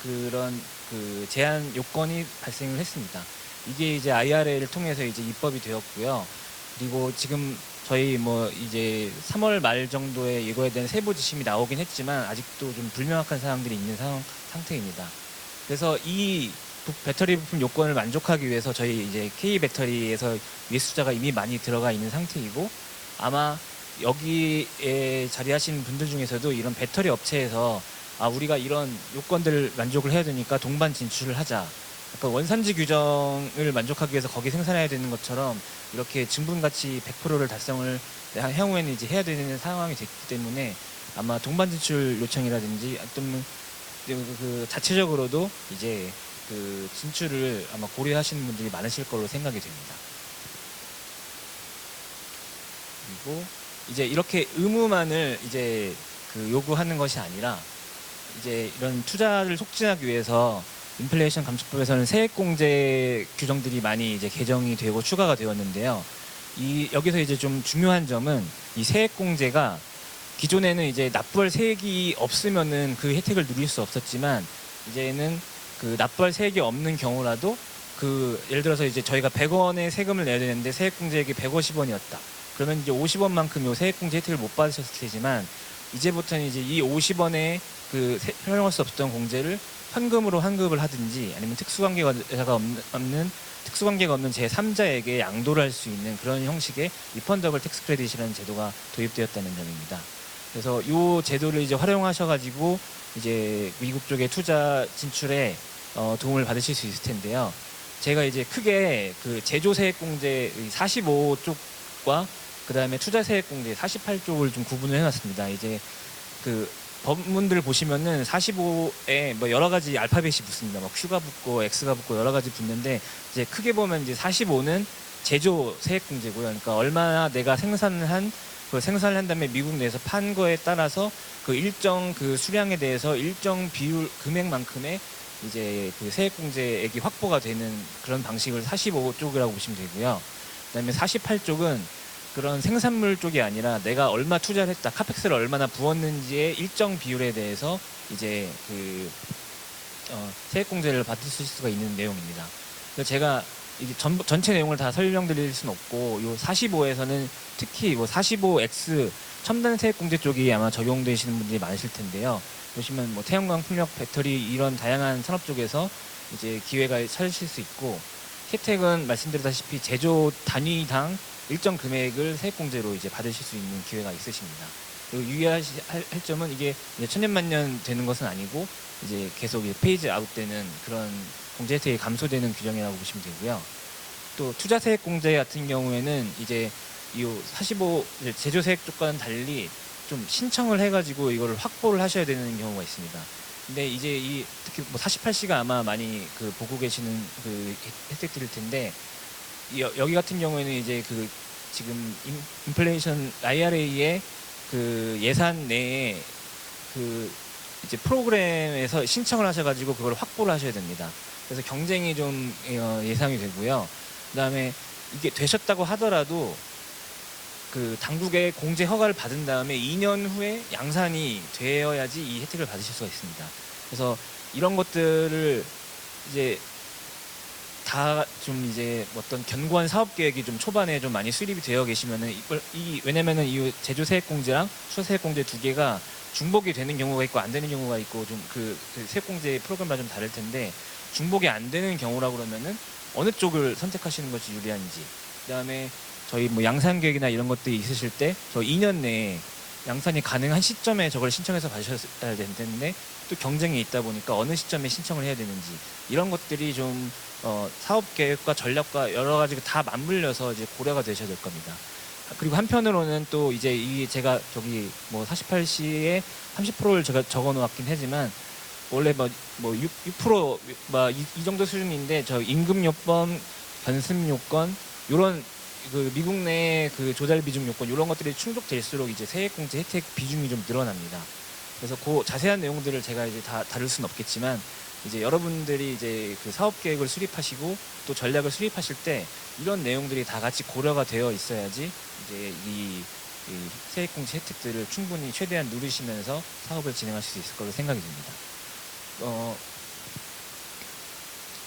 그런 그 제한 요건이 발생을 했습니다. 이게 이제 IRA를 통해서 이제 입법이 되었고요. 그리고 지금 저희 뭐 이제 3월 말 정도에 이거에 대한 세부 지침이 나오긴 했지만 아직도 좀 불명확한 사항들이 있는 상태입니다. 그래서 이 배터리 부품 요건을 만족하기 위해서 저희 이제 K 배터리에서 예수자가 이미 많이 들어가 있는 상태이고 아마 여기에 자리하신 분들 중에서도 이런 배터리 업체에서 우리가 이런 요건들을 만족을 해야 되니까 동반 진출을 하자. 약간 원산지 규정을 만족하기 위해서 거기 생산해야 되는 것처럼 이렇게 증분가치 100%를 달성을 향후에는 이제 해야 되는 상황이 됐기 때문에 아마 동반 진출 요청이라든지 또는 그 자체적으로도 이제 그 진출을 아마 고려하시는 분들이 많으실 걸로 생각이 됩니다. 그리고 이제 이렇게 의무만을 이제 그 요구하는 것이 아니라 이제 이런 투자를 촉진하기 위해서 인플레이션 감축법에서는 세액공제 규정들이 많이 이제 개정이 되고 추가가 되었는데요. 여기서 이제 좀 중요한 점은 이 세액공제가 기존에는 이제 납부할 세액이 없으면은 그 혜택을 누릴 수 없었지만 이제는 그 납부할 세액이 없는 경우라도 그 예를 들어서 이제 저희가 100원의 세금을 내야 되는데 세액공제액이 150원이었다. 그러면 이제 50원만큼 요 세액공제 혜택을 못 받으셨을 테지만 이제부터는 이제 이 50원의 그 활용할 수 없었던 공제를 현금으로 환급을 하든지 아니면 특수관계가 없는 제3자에게 양도를 할 수 있는 그런 형식의 리펀더블 텍스 크레딧이라는 제도가 도입되었다는 점입니다. 그래서 이 제도를 이제 활용하셔가지고 이제 미국 쪽의 투자 진출에 도움을 받으실 수 있을 텐데요. 제가 이제 크게 그 제조세액공제 45쪽과 그 다음에 투자세액공제 48쪽을 좀 구분을 해놨습니다. 이제 그 법문들 보시면은 45에 뭐 여러 가지 알파벳이 붙습니다. 뭐 Q가 붙고 X가 붙고 여러 가지 붙는데 이제 크게 보면 이제 45는 제조 세액공제고요. 그러니까 얼마나 내가 생산을 한 다음에 미국 내에서 판 거에 따라서 그 일정 그 수량에 대해서 일정 비율 금액만큼의 이제 그 세액공제액이 확보가 되는 그런 방식을 45쪽이라고 보시면 되고요. 그다음에 48쪽은 그런 생산물 쪽이 아니라 내가 얼마 투자를 했다, 카펙스를 얼마나 부었는지의 일정 비율에 대해서 이제 그 세액공제를 받을 수가 있는 내용입니다. 그래서 제가 이게 전체 내용을 다 설명드릴 수는 없고 요 45에서는 특히 뭐 45X 첨단 세액공제 쪽이 아마 적용되시는 분들이 많으실 텐데요. 보시면 뭐 태양광, 풍력, 배터리 이런 다양한 산업 쪽에서 이제 기회가 찾으실 수 있고 혜택은 말씀드렸다시피 제조 단위당 일정 금액을 세액공제로 이제 받으실 수 있는 기회가 있으십니다. 그리고 유의할 점은 이게 이제 천년만년 되는 것은 아니고 이제 계속 페이즈 아웃되는 그런 공제 혜택이 감소되는 규정이라고 보시면 되고요. 또 투자세액공제 같은 경우에는 이제 이 45 제조세액 쪽과는 달리 좀 신청을 해가지고 이거를 확보를 하셔야 되는 경우가 있습니다. 근데 이제 이 특히 뭐 48C가 아마 많이 그 보고 계시는 그 혜택들일 텐데 여기 같은 경우에는 이제 그 지금 인플레이션 IRA의 그 예산 내에 그 이제 프로그램에서 신청을 하셔가지고 그걸 확보를 하셔야 됩니다. 그래서 경쟁이 좀 예상이 되고요. 그다음에 이게 되셨다고 하더라도 그 당국의 공제 허가를 받은 다음에 2년 후에 양산이 되어야지 이 혜택을 받으실 수가 있습니다. 그래서 이런 것들을 이제 다 좀 이제 어떤 견고한 사업 계획이 좀 초반에 좀 많이 수립이 되어 계시면은 왜냐면은 이 제조세액공제랑 수소세액공제 두 개가 중복이 되는 경우가 있고 안 되는 경우가 있고 좀 그 세액공제 프로그램과 좀 다를 텐데 중복이 안 되는 경우라고 그러면은 어느 쪽을 선택하시는 것이 유리한지 그다음에 저희 뭐 양산 계획이나 이런 것들이 있으실 때 저 2년 내에 양산이 가능한 시점에 저걸 신청해서 받으셔야 되는데 또 경쟁이 있다 보니까 어느 시점에 신청을 해야 되는지 이런 것들이 좀 사업 계획과 전략과 여러 가지가 다 맞물려서 이제 고려가 되셔야 될 겁니다. 그리고 한편으로는 또 이제 이 제가 저기 뭐 48C에 30%를 제가 적어 놓았긴 하지만 원래 뭐 6% 이 정도 수준인데 저 임금 요건, 변습 요건 요런 그 미국 내 그 조달 비중 요건 이런 것들이 충족될수록 이제 세액공제 혜택 비중이 좀 늘어납니다. 그래서 그 자세한 내용들을 제가 이제 다 다룰 수는 없겠지만 이제 여러분들이 이제 그 사업 계획을 수립하시고 또 전략을 수립하실 때 이런 내용들이 다 같이 고려가 되어 있어야지 이제 이 세액공제 혜택들을 충분히 최대한 누리시면서 사업을 진행하실 수 있을 거로 생각이 듭니다.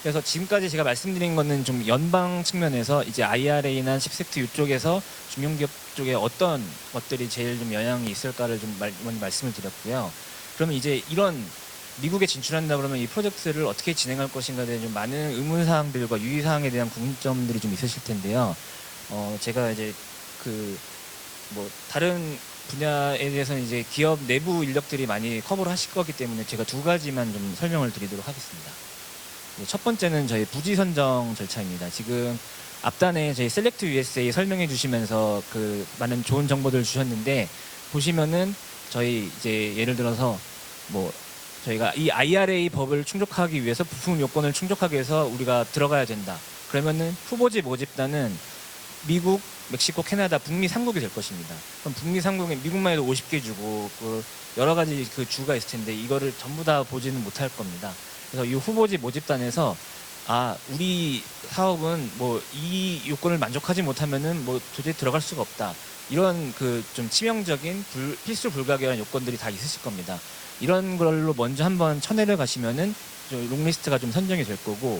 그래서 지금까지 제가 말씀드린 거는 좀 연방 측면에서 이제 IRA나 10세트 이쪽에서 중견기업 쪽에 어떤 것들이 제일 좀 영향이 있을까를 좀 먼저 말씀을 드렸고요. 그러면 이제 이런 미국에 진출한다 그러면 이 프로젝트를 어떻게 진행할 것인가에 대한 좀 많은 의문사항들과 유의사항에 대한 궁금점들이 좀 있으실 텐데요. 제가 이제 그 뭐 다른 분야에 대해서는 이제 기업 내부 인력들이 많이 커버를 하실 거기 때문에 제가 두 가지만 좀 설명을 드리도록 하겠습니다. 네, 첫 번째는 저희 부지 선정 절차입니다. 지금 앞단에 저희 셀렉트 USA 설명해 주시면서 그 많은 좋은 정보들 주셨는데 보시면은 저희 이제 예를 들어서 뭐 저희가 이 IRA 법을 충족하기 위해서 부품 요건을 충족하기 위해서 우리가 들어가야 된다. 그러면은 후보지 모집단은 미국, 멕시코, 캐나다, 북미 3국이 될 것입니다. 그럼 북미 3국에 미국만 해도 50개 주고 그 여러 가지 그 주가 있을 텐데 이거를 전부 다 보지는 못할 겁니다. 그래서 이 후보지 모집단에서 우리 사업은 뭐 이 요건을 만족하지 못하면은 뭐 도저히 들어갈 수가 없다. 이런 그 좀 치명적인 필수 불가결한 요건들이 다 있으실 겁니다. 이런 걸로 먼저 한번 쳐내려 가시면은 롱리스트가 좀 선정이 될 거고,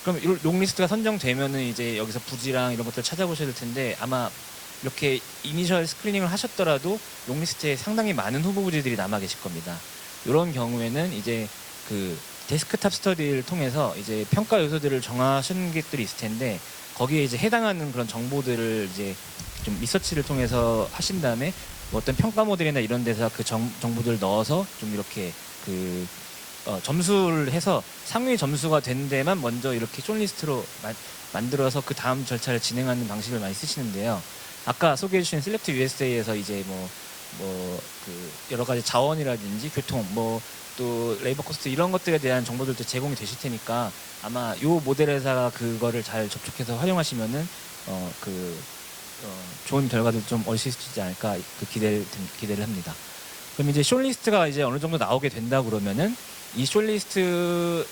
그럼 이 롱리스트가 선정되면은 이제 여기서 부지랑 이런 것들 찾아보셔야 될 텐데 아마 이렇게 이니셜 스크리닝을 하셨더라도 롱리스트에 상당히 많은 후보 부지들이 남아 계실 겁니다. 이런 경우에는 이제 그 데스크탑 스터디를 통해서 이제 평가 요소들을 정하시는 것들이 있을 텐데 거기에 이제 해당하는 그런 정보들을 이제 좀 리서치를 통해서 하신 다음에 뭐 어떤 평가 모델이나 이런 데서 그 정보들을 넣어서 좀 이렇게 그 점수를 해서 상위 점수가 된 데만 먼저 이렇게 숏리스트로 만들어서 그 다음 절차를 진행하는 방식을 많이 쓰시는데요. 아까 소개해 주신 셀렉트 USA에서 이제 그 여러 가지 자원이라든지 교통 또 레이버 코스트 이런 것들에 대한 정보들도 제공이 되실 테니까 아마 이 모델 회사가 그거를 잘 접촉해서 활용하시면은 좋은 결과들 좀 얻으실 수 있지 않을까 그 기대를 합니다. 그럼 이제 숏리스트가 이제 어느 정도 나오게 된다 그러면은 이 숏리스트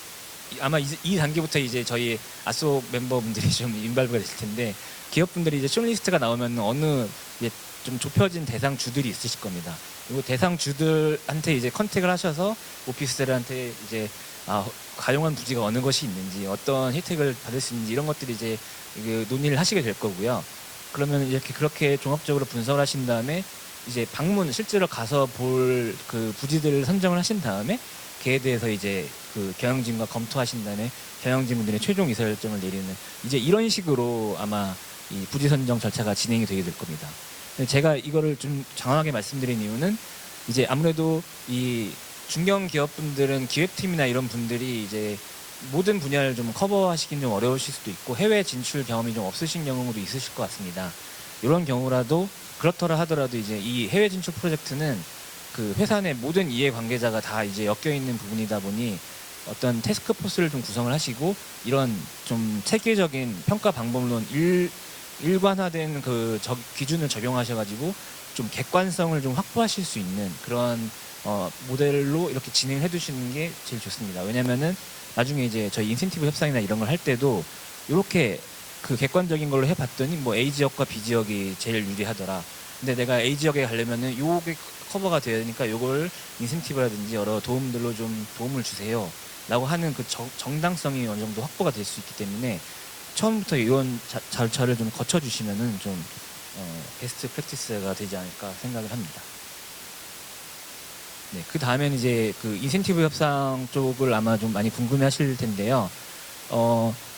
아마 이 단계부터 이제 저희 아속 멤버분들이 좀 인발부가 되실 텐데 기업분들이 이제 숏리스트가 나오면 어느 이제 좀 좁혀진 대상 주들이 있으실 겁니다. 그리고 대상 주들한테 이제 컨택을 하셔서 오피스들한테 이제 가용한 부지가 어느 것이 있는지 어떤 혜택을 받을 수 있는지 이런 것들이 이제 논의를 하시게 될 거고요. 그러면 이렇게 그렇게 종합적으로 분석을 하신 다음에 이제 실제로 가서 볼 그 부지들을 선정을 하신 다음에 걔에 대해서 이제 그 경영진과 검토하신 다음에 경영진분들의 최종 의사결정을 내리는 이제 이런 식으로 아마 이 부지 선정 절차가 진행이 되게 될 겁니다. 제가 이거를 좀 장황하게 말씀드린 이유는 이제 아무래도 이 중견 기업분들은 기획팀이나 이런 분들이 이제 모든 분야를 좀 커버하시긴 좀 어려우실 수도 있고 해외 진출 경험이 좀 없으신 경우도 있으실 것 같습니다. 이런 경우라도 그렇더라 하더라도 이제 이 해외 진출 프로젝트는 그 회사 내 모든 이해 관계자가 다 이제 엮여 있는 부분이다 보니 어떤 태스크포스를 좀 구성을 하시고 이런 좀 체계적인 평가 방법론 일관화된 그 기준을 적용하셔가지고 좀 객관성을 좀 확보하실 수 있는 그런 모델로 이렇게 진행을 해두시는 게 제일 좋습니다. 왜냐면은 나중에 이제 저희 인센티브 협상이나 이런 걸 할 때도 이렇게 그 객관적인 걸로 해봤더니 뭐 A 지역과 B 지역이 제일 유리하더라. 근데 내가 A 지역에 가려면은 요게 커버가 돼야 되니까 요걸 인센티브라든지 여러 도움들로 좀 도움을 주세요. 라고 하는 그 정당성이 어느 정도 확보가 될 수 있기 때문에 처음부터 이런 절차를 좀 거쳐주시면은 좀 베스트 프랙티스가 되지 않을까 생각을 합니다. 네, 그 다음에는 이제 그 인센티브 협상 쪽을 아마 좀 많이 궁금해하실 텐데요.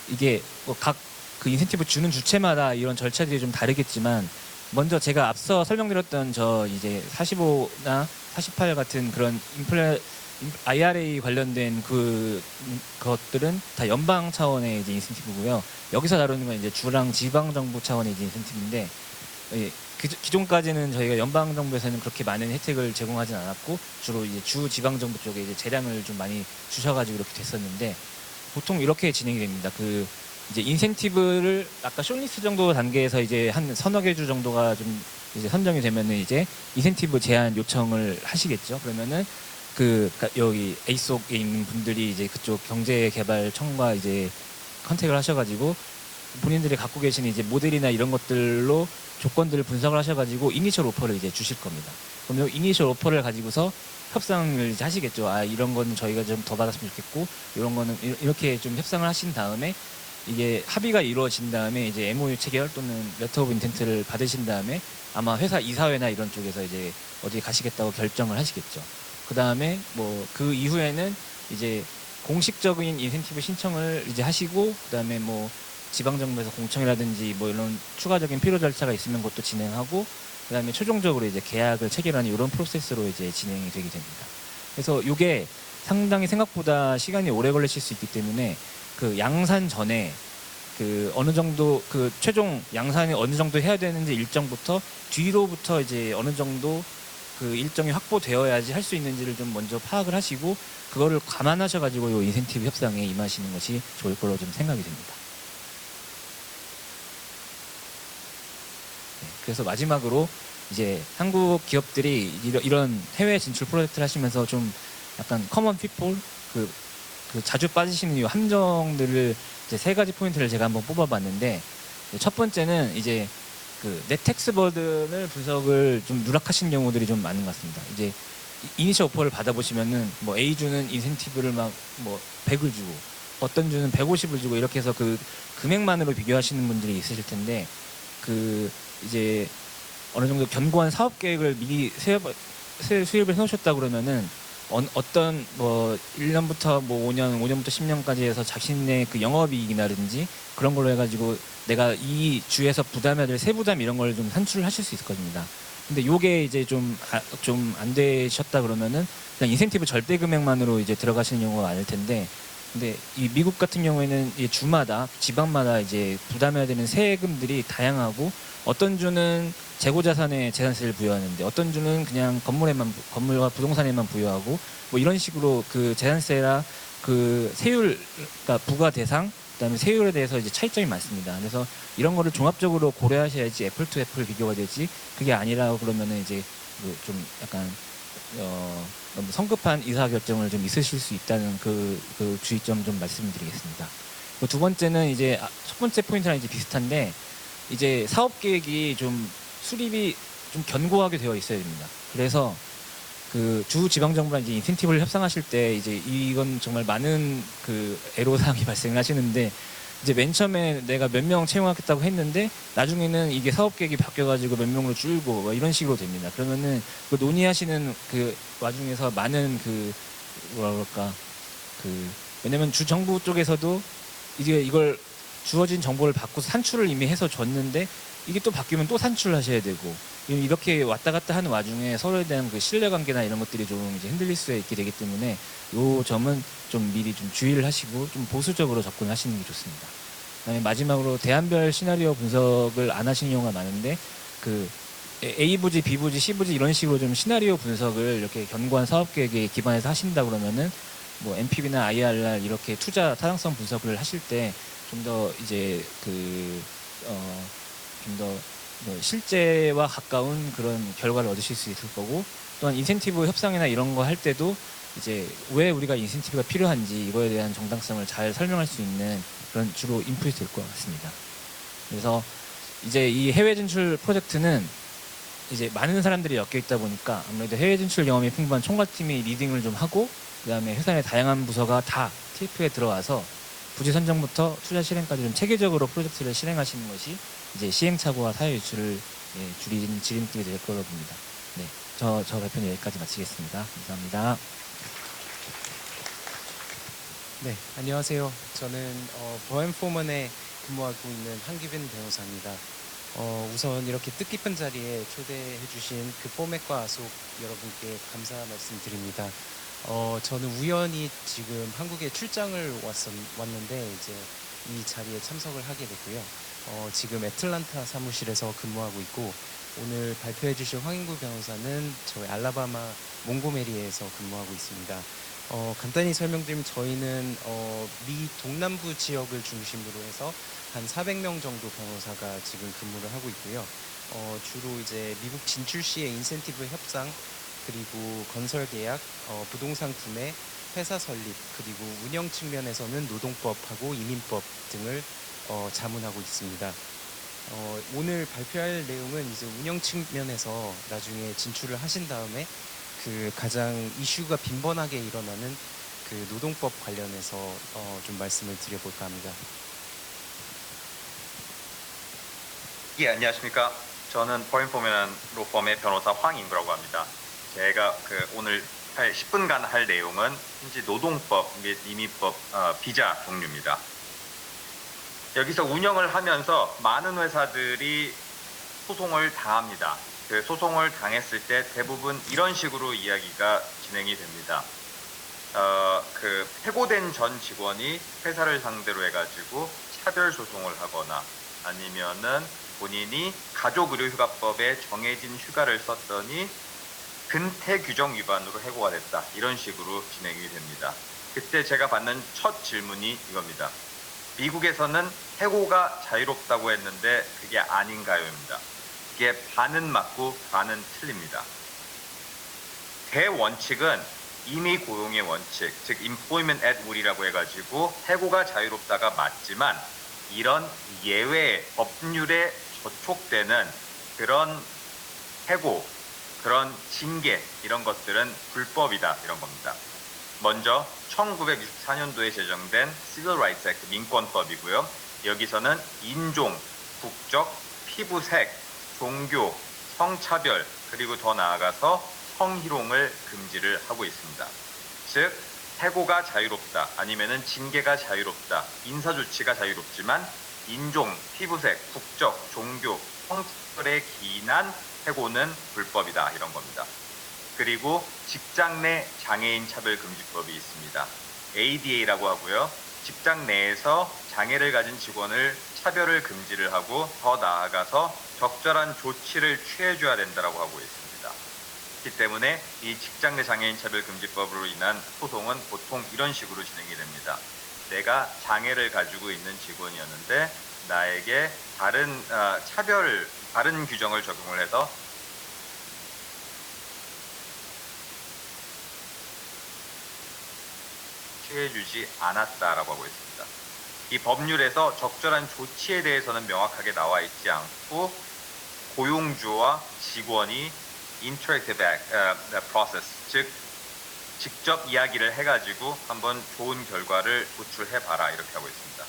이게 각 그 인센티브 주는 주체마다 이런 절차들이 좀 다르겠지만 먼저 제가 앞서 설명드렸던 저 이제 45나 48 같은 그런 IRA 관련된 그것들은 다 연방 차원의 이제 인센티브고요. 여기서 다루는 건 이제 주랑 지방 정부 차원의 이제 인센티브인데 기존까지는 저희가 연방 정부에서는 그렇게 많은 혜택을 제공하진 않았고 주로 이제 주 지방 정부 쪽에 이제 재량을 좀 많이 주셔가지고 이렇게 됐었는데 보통 이렇게 진행이 됩니다. 그 이제 인센티브를 아까 숏리스트 정도 단계에서 이제 한 서너 개 주 정도가 좀 이제 선정이 되면은 이제 인센티브 제한 요청을 하시겠죠. 그러면은 여기 에이속에 있는 분들이 이제 그쪽 경제개발청과 이제 컨택을 하셔가지고 본인들이 갖고 계신 이제 모델이나 이런 것들로 조건들을 분석을 하셔가지고 이니셜 오퍼를 이제 주실 겁니다. 그럼 이 이니셜 오퍼를 가지고서 협상을 이제 하시겠죠. 이런 거는 저희가 좀 더 받았으면 좋겠고 이런 거는 이렇게 좀 협상을 하신 다음에 이게 합의가 이루어진 다음에 이제 MOU 체결 또는 레터 오브 인텐트를 받으신 다음에 아마 회사 이사회나 이런 쪽에서 이제 어디 가시겠다고 결정을 하시겠죠. 그 다음에 그 이후에는 이제 공식적인 인센티브 신청을 이제 하시고 그 다음에 지방 정부에서 공청이라든지 뭐 이런 추가적인 필요 절차가 있으면 그것도 진행하고 그다음에 최종적으로 이제 계약을 체결하는 이런 프로세스로 이제 진행이 되게 됩니다. 그래서 이게 상당히 생각보다 시간이 오래 걸리실 수 있기 때문에 그 양산 전에 그 어느 정도 그 최종 양산이 어느 정도 해야 되는지 일정부터 뒤로부터 이제 어느 정도 그 일정이 확보되어야지 할 수 있는지를 좀 먼저 파악을 하시고 그거를 감안하셔가지고 이 인센티브 협상에 임하시는 것이 좋을 걸로 좀 생각이 됩니다. 네, 그래서 마지막으로 이제 한국 기업들이 이런 해외 진출 프로젝트를 하시면서 좀 약간 커먼 피플 그 자주 빠지시는 이 함정들을 이제 세 가지 포인트를 제가 한번 뽑아봤는데 첫 번째는 이제 그 넷텍스 버든을 분석을 좀 누락하신 경우들이 좀 많은 것 같습니다. 이제 이니셜 오퍼를 받아보시면은 뭐 A 주는 인센티브를 막 뭐 100을 주고 어떤 주는 150을 주고 이렇게 해서 그 금액만으로 비교하시는 분들이 있으실 텐데 그 이제 어느 정도 견고한 사업 계획을 미리 수립을 해놓으셨다 그러면은 어떤 뭐 1년부터 뭐 5년, 5년부터 10년까지 해서 자신의 그 영업이익이라든지 그런 걸로 해가지고 내가 이 주에서 부담해야 될 세부담 이런 걸 좀 산출을 하실 수 있을 겁니다. 근데 요게 이제 좀 안 되셨다 그러면은 그냥 인센티브 절대 금액만으로 이제 들어가시는 경우가 많을 텐데 근데 이 미국 같은 경우에는 이 주마다 지방마다 이제 부담해야 되는 세금들이 다양하고 어떤 주는 재고 자산에 재산세를 부여하는데 어떤 주는 그냥 건물과 부동산에만 부여하고 뭐 이런 식으로 그 재산세라 그 세율 그러니까 부과 대상 그다음에 세율에 대해서 이제 차이점이 많습니다. 그래서 이런 거를 종합적으로 고려하셔야지 애플 투 애플 비교가 되지 그게 아니라 그러면은 이제 좀 약간 너무 성급한 의사결정을 좀 있으실 수 있다는 그 주의점 좀 말씀드리겠습니다. 두 번째는 이제 첫 번째 포인트랑 이제 비슷한데 이제 사업 계획이 좀 수립이 좀 견고하게 되어 있어야 됩니다. 그래서 그 주 지방 정부랑 이제 인센티브를 협상하실 때 이제 이건 정말 많은 그 애로사항이 발생하시는데 이제 맨 처음에 내가 몇 명 채용하겠다고 했는데 나중에는 이게 사업 계획이 바뀌어가지고 몇 명으로 줄고 뭐 이런 식으로 됩니다. 그러면은 그 논의하시는 그 와중에서 많은 그 뭐라 그럴까 그 왜냐면 주 정부 쪽에서도 이제 이걸 주어진 정보를 받고 산출을 이미 해서 줬는데 이게 또 바뀌면 또 산출을 하셔야 되고 이렇게 왔다 갔다 하는 와중에 서로에 대한 그 신뢰관계나 이런 것들이 좀 이제 흔들릴 수 있게 되기 때문에 이 점은 좀 미리 좀 주의를 하시고 좀 보수적으로 접근하시는 게 좋습니다. 그다음에 마지막으로 대안별 시나리오 분석을 안 하시는 경우가 많은데 그 A 부지, B 부지, C 부지 이런 식으로 좀 시나리오 분석을 이렇게 견고한 사업 계획에 기반해서 하신다 그러면은 뭐 NPV나 IRR 이렇게 투자 타당성 분석을 하실 때 좀 더 이제 좀 더 실제와 가까운 그런 결과를 얻으실 수 있을 거고 또한 인센티브 협상이나 이런 거 할 때도 이제 왜 우리가 인센티브가 필요한지 이거에 대한 정당성을 잘 설명할 수 있는 그런 주로 인풋이 될 것 같습니다. 그래서 이제 이 해외 진출 프로젝트는 이제 많은 사람들이 엮여 있다 보니까 아무래도 해외 진출 경험이 풍부한 총괄팀이 리딩을 좀 하고 그다음에 회사의 다양한 부서가 다 TF에 들어와서 부지 선정부터 투자 실행까지 좀 체계적으로 프로젝트를 실행하시는 것이 이제 시행착오와 사회 유출을 줄이는 지름길이 될 거라고 봅니다. 네, 저 발표는 여기까지 마치겠습니다. 감사합니다. 네, 안녕하세요. 저는 버햄 포먼에 근무하고 있는 한기빈 변호사입니다. 우선 이렇게 뜻깊은 자리에 초대해 주신 그 포맷과 아속 여러분께 감사 말씀드립니다. 저는 우연히 지금 한국에 출장을 왔는데 이제 이 자리에 참석을 하게 됐고요. 지금 애틀란타 사무실에서 근무하고 있고 오늘 발표해 주실 황인구 변호사는 저희 알라바마 몽고메리에서 근무하고 있습니다. 간단히 설명드리면 저희는 미 동남부 지역을 중심으로 해서 한 400명 정도 변호사가 지금 근무를 하고 있고요. 주로 이제 미국 진출 시의 인센티브 협상 그리고 건설 계약, 부동산 구매, 회사 설립 그리고 운영 측면에서는 노동법하고 이민법 등을 자문하고 있습니다. 오늘 발표할 내용은 이제 운영 측면에서 나중에 진출을 하신 다음에 그 가장 이슈가 빈번하게 일어나는 그 노동법 관련해서 좀 말씀을 드려볼까 합니다. 예, 안녕하십니까. 저는 버햄포먼 로펌의 변호사 황인구라고 합니다. 제가 오늘 10분간 할 내용은 현재 노동법 및 이민법 비자 종류입니다. 여기서 운영을 하면서 많은 회사들이 소송을 당합니다. 그 소송을 당했을 때 대부분 이런 식으로 이야기가 진행이 됩니다. 그 해고된 전 직원이 회사를 상대로 해가지고 차별 소송을 하거나 아니면은 본인이 가족의료휴가법에 정해진 휴가를 썼더니 근태 규정 위반으로 해고가 됐다. 이런 식으로 진행이 됩니다. 그때 제가 받는 첫 질문이 이겁니다. 미국에서는 해고가 자유롭다고 했는데 그게 아닌가요입니다. 이게 반은 맞고 반은 틀립니다. 대원칙은 임의 고용의 원칙, 즉 employment at will이라고 해가지고 해고가 자유롭다가 맞지만 이런 예외 법률에 저촉되는 그런 해고, 그런 징계 이런 것들은 불법이다 이런 겁니다. 먼저 1964년도에 제정된 Civil Rights Act 민권법이고요. 여기서는 인종, 국적, 피부색, 종교, 성차별 그리고 더 나아가서 성희롱을 금지를 하고 있습니다. 즉 해고가 자유롭다 아니면은 징계가 자유롭다 인사조치가 자유롭지만 인종, 피부색, 국적, 종교, 성차별에 기인한 해고는 불법이다 이런 겁니다. 그리고 직장 내 장애인 차별금지법이 있습니다. ADA라고 하고요. 직장 내에서 장애를 가진 직원을 차별을 금지를 하고 더 나아가서 적절한 조치를 취해줘야 된다고 하고 있습니다. 그렇기 때문에 이 직장 내 장애인 차별금지법으로 인한 소송은 보통 이런 식으로 진행이 됩니다. 내가 장애를 가지고 있는 직원이었는데 나에게 다른 규정을 적용을 해서 취해주지 않았다라고 하고 있습니다. 이 법률에서 적절한 조치에 대해서는 명확하게 나와 있지 않고 고용주와 직원이 interactive process, 즉 직접 이야기를 해가지고 한번 좋은 결과를 도출해봐라 이렇게 하고 있습니다.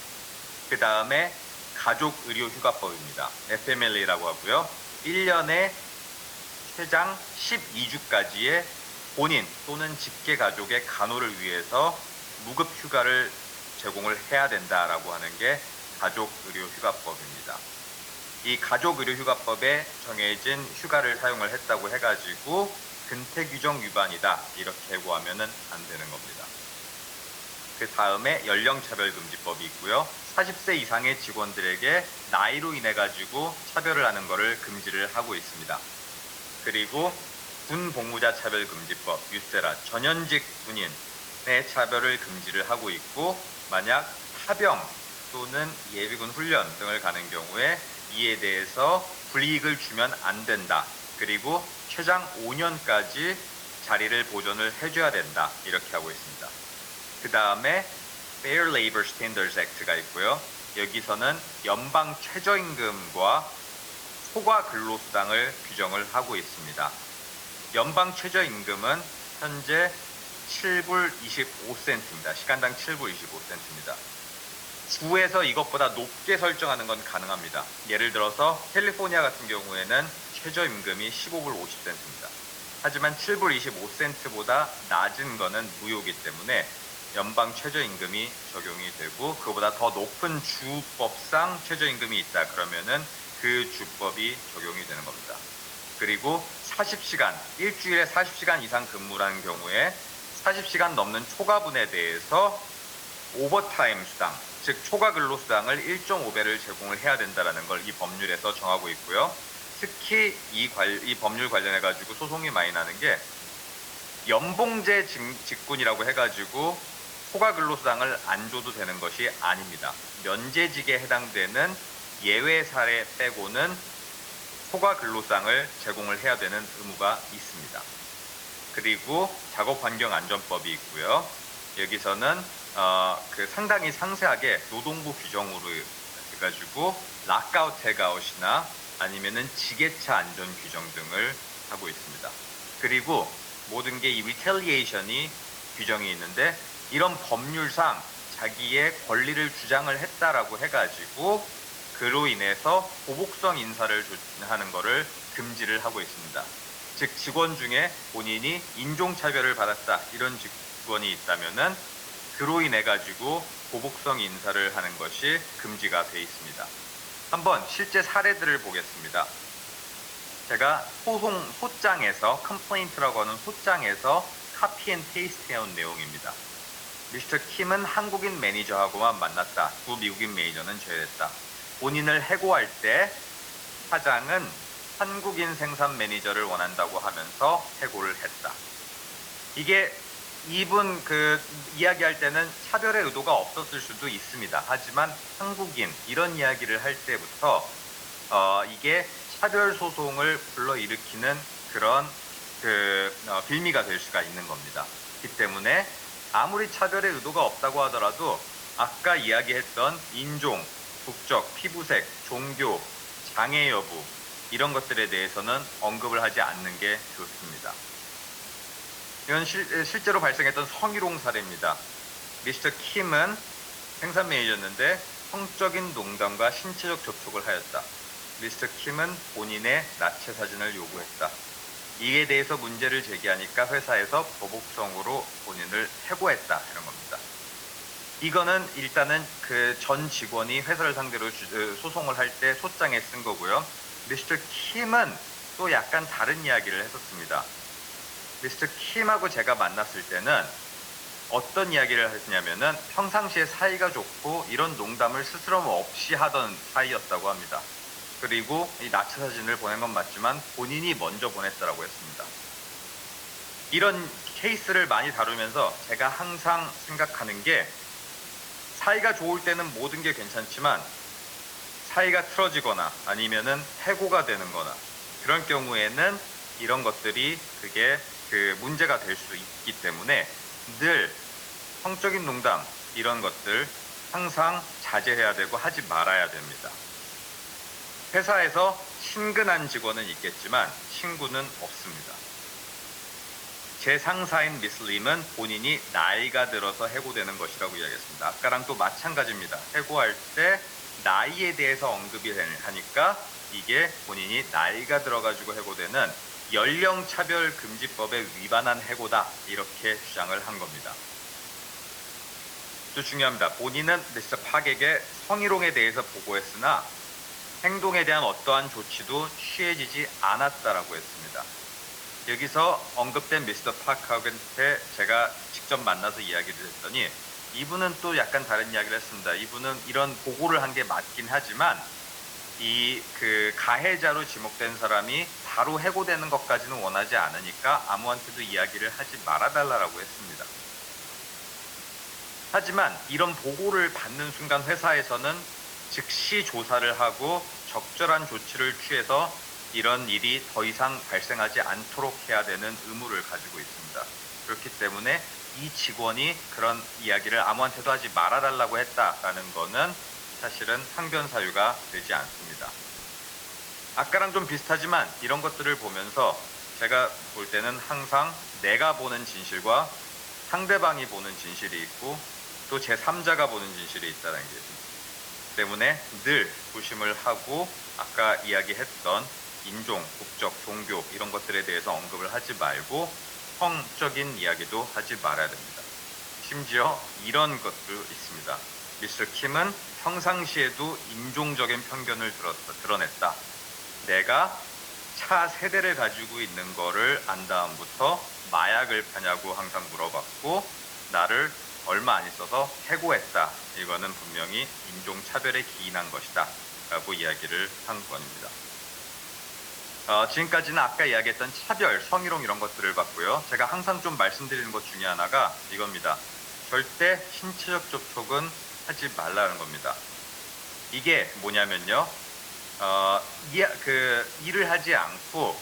그 다음에 가족의료휴가법입니다. FMLA라고 하고요. 1년에 최장 12주까지의 본인 또는 직계가족의 간호를 위해서 무급 휴가를 제공을 해야 된다라고 하는 게 가족의료휴가법입니다. 이 가족의료휴가법에 정해진 휴가를 사용을 했다고 해가지고 근태규정 위반이다 이렇게 해고하면은 안 되는 겁니다. 그 다음에 연령차별금지법이 있고요. 40세 이상의 직원들에게 나이로 인해 가지고 차별을 하는 것을 금지를 하고 있습니다. 그리고 군복무자 차별금지법 유세라 전현직 군인의 차별을 금지를 하고 있고 만약 파병 또는 예비군 훈련 등을 가는 경우에 이에 대해서 불이익을 주면 안 된다. 그리고 최장 5년까지 자리를 보존을 해줘야 된다. 이렇게 하고 있습니다. 그 다음에 Fair Labor Standards Act가 있고요. 여기서는 연방 최저임금과 초과 근로수당을 규정을 하고 있습니다. 연방 최저임금은 현재 7불 25센트입니다. 시간당 7불 25센트입니다. 주에서 이것보다 높게 설정하는 건 가능합니다. 예를 들어서 캘리포니아 같은 경우에는 최저임금이 15불 50센트입니다. 하지만 7불 25센트보다 낮은 거는 무효이기 때문에 연방 최저임금이 적용이 되고 그보다 더 높은 주법상 최저임금이 있다 그러면은 그 주법이 적용이 되는 겁니다. 그리고 40시간, 일주일에 40시간 이상 근무라는 경우에 40시간 넘는 초과분에 대해서 오버타임 수당, 즉 초과 근로수당을 1.5배를 제공을 해야 된다는 걸 이 법률에서 정하고 있고요. 특히 이 법률 관련해 가지고 소송이 많이 나는 게 연봉제 직군이라고 해가지고 초과 근로수당을 안 줘도 되는 것이 아닙니다. 면제직에 해당되는 예외 사례 빼고는 초과 근로수당을 제공을 해야 되는 의무가 있습니다. 그리고 작업환경안전법이 있고요. 여기서는 상당히 상세하게 노동부 규정으로 해가지고 락아웃, 태그아웃이나 아니면은 지게차 안전 규정 등을 하고 있습니다. 그리고 모든 게 이 리텔리에이션이 규정이 있는데 이런 법률상 자기의 권리를 주장을 했다라고 해가지고 그로 인해서 보복성 인사를 하는 것을 금지를 하고 있습니다. 즉 직원 중에 본인이 인종차별을 받았다 이런 직원이 있다면은 드로 인해 가지고 보복성 인사를 하는 것이 금지가 되어 있습니다. 한번 실제 사례들을 보겠습니다. 제가 소장에서 complaint라고 하는 소장에서 카피 앤 페이스트 해온 내용입니다. 미스터 킴은 한국인 매니저하고만 만났다. 두 미국인 매니저는 제외했다. 본인을 해고할 때 사장은 한국인 생산 매니저를 원한다고 하면서 해고를 했다. 이게 이분 이야기할 때는 차별의 의도가 없었을 수도 있습니다. 하지만 한국인 이런 이야기를 할 때부터 이게 차별 소송을 불러일으키는 그런 빌미가 될 수가 있는 겁니다. 그렇기 때문에 아무리 차별의 의도가 없다고 하더라도 아까 이야기했던 인종, 국적, 피부색, 종교, 장애 여부 이런 것들에 대해서는 언급을 하지 않는 게 좋습니다. 이건 실제로 발생했던 성희롱 사례입니다. 미스터 킴은 생산 매니저였는데 성적인 농담과 신체적 접촉을 하였다. 미스터 킴은 본인의 나체 사진을 요구했다. 이에 대해서 문제를 제기하니까 회사에서 보복성으로 본인을 해고했다 이런 겁니다. 이거는 일단은 그 전 직원이 회사를 상대로 소송을 할 때 소장에 쓴 거고요. 미스터 킴은 또 약간 다른 이야기를 했었습니다. 미스터 킴하고 제가 만났을 때는 어떤 이야기를 했냐면은 평상시에 사이가 좋고 이런 농담을 스스럼 없이 하던 사이였다고 합니다. 그리고 이 나체 사진을 보낸 건 맞지만 본인이 먼저 보냈다라고 했습니다. 이런 케이스를 많이 다루면서 제가 항상 생각하는 게 사이가 좋을 때는 모든 게 괜찮지만 사이가 틀어지거나 아니면은 해고가 되는 거나 그런 경우에는 이런 것들이 그게 문제가 될 수 있기 때문에 늘 성적인 농담 이런 것들 항상 자제해야 되고 하지 말아야 됩니다. 회사에서 친근한 직원은 있겠지만 친구는 없습니다. 제 상사인 미스 림은 본인이 나이가 들어서 해고되는 것이라고 이야기했습니다. 아까랑 또 마찬가지입니다. 해고할 때 나이에 대해서 언급이 하니까 이게 본인이 나이가 들어가지고 해고되는 연령차별금지법에 위반한 해고다 이렇게 주장을 한 겁니다. 또 중요합니다. 본인은 미스터 팍에게 성희롱에 대해서 보고했으나 행동에 대한 어떠한 조치도 취해지지 않았다라고 했습니다. 여기서 언급된 미스터 팍한테 제가 직접 만나서 이야기를 했더니 이분은 또 약간 다른 이야기를 했습니다. 이분은 이런 보고를 한 게 맞긴 하지만 가해자로 지목된 사람이 바로 해고되는 것까지는 원하지 않으니까 아무한테도 이야기를 하지 말아달라고 했습니다. 하지만 이런 보고를 받는 순간 회사에서는 즉시 조사를 하고 적절한 조치를 취해서 이런 일이 더 이상 발생하지 않도록 해야 되는 의무를 가지고 있습니다. 그렇기 때문에 이 직원이 그런 이야기를 아무한테도 하지 말아달라고 했다라는 거는 사실은 항변 사유가 되지 않습니다. 아까랑 좀 비슷하지만 이런 것들을 보면서 제가 볼 때는 항상 내가 보는 진실과 상대방이 보는 진실이 있고 또 제3자가 보는 진실이 있다는 게 있습니다. 때문에 늘 조심을 하고 아까 이야기했던 인종, 국적, 종교 이런 것들에 대해서 언급을 하지 말고 성적인 이야기도 하지 말아야 됩니다. 심지어 이런 것도 있습니다. 미스터 킴은 평상시에도 인종적인 편견을 드러냈다. 내가 차 세대를 가지고 있는 거를 안 다음부터 마약을 파냐고 항상 물어봤고 나를 얼마 안 있어서 해고했다. 이거는 분명히 인종차별에 기인한 것이다 라고 이야기를 한 건입니다. 지금까지는 아까 이야기했던 차별, 성희롱 이런 것들을 봤고요. 제가 항상 좀 말씀드리는 것 중에 하나가 이겁니다. 절대 신체적 접촉은 하지 말라는 겁니다. 이게 뭐냐면요. 일을 하지 않고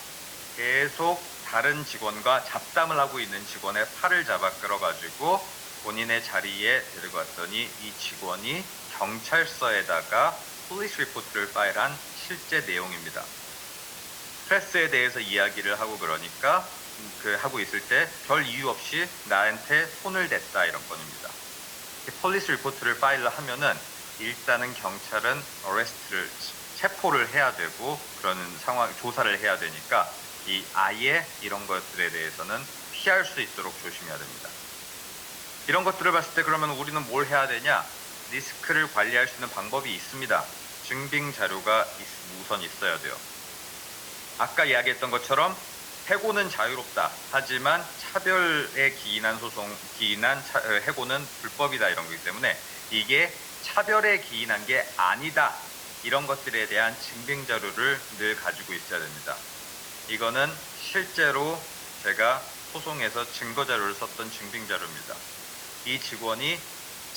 계속 다른 직원과 잡담을 하고 있는 직원의 팔을 잡아 끌어가지고 본인의 자리에 데리고 왔더니 이 직원이 경찰서에다가 폴리스 리포트를 파일한 실제 내용입니다. 프레스에 대해서 이야기를 하고 그러니까 하고 있을 때 별 이유 없이 나한테 손을 댔다 이런 건입니다. 폴리스 리포트를 파일을 하면은 일단은 경찰은 어레스트를 체포를 해야 되고 그러는 상황 조사를 해야 되니까 아예 이런 것들에 대해서는 피할 수 있도록 조심해야 됩니다. 이런 것들을 봤을 때 그러면 우리는 뭘 해야 되냐? 리스크를 관리할 수 있는 방법이 있습니다. 증빙 자료가 우선 있어야 돼요. 아까 이야기했던 것처럼 해고는 자유롭다. 하지만 차별에 기인한 해고는 불법이다 이런 거기 때문에 이게 차별에 기인한 게 아니다. 이런 것들에 대한 증빙 자료를 늘 가지고 있어야 됩니다. 이거는 실제로 제가 소송에서 증거 자료를 썼던 증빙 자료입니다. 이 직원이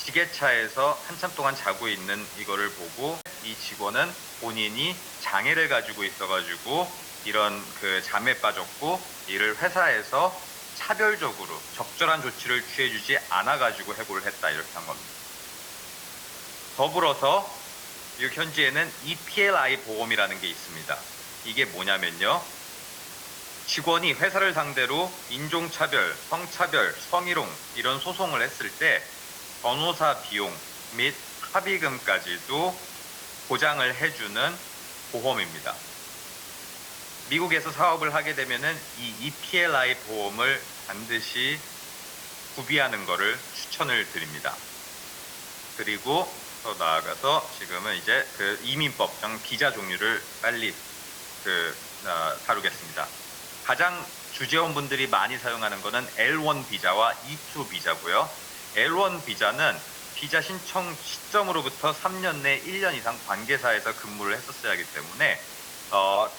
지게차에서 한참 동안 자고 있는 이거를 보고 이 직원은 본인이 장애를 가지고 있어가지고 이런 그 잠에 빠졌고 이를 회사에서 차별적으로 적절한 조치를 취해주지 않아가지고 해고를 했다 이렇게 한 겁니다. 더불어서 미국 현지에는 EPLI 보험이라는 게 있습니다. 이게 뭐냐면요. 직원이 회사를 상대로 인종차별, 성차별, 성희롱 이런 소송을 했을 때 변호사 비용 및 합의금까지도 보장을 해주는 보험입니다. 미국에서 사업을 하게 되면은 이 EPLI 보험을 반드시 구비하는 것을 추천을 드립니다. 그리고 더 나아가서 지금은 이제 그 이민법상 비자 종류를 빨리 다루겠습니다. 가장 주재원분들이 많이 사용하는 것은 L1 비자와 E2 비자고요. L1 비자는 비자 신청 시점으로부터 3년 내 1년 이상 관계사에서 근무를 했었어야 하기 때문에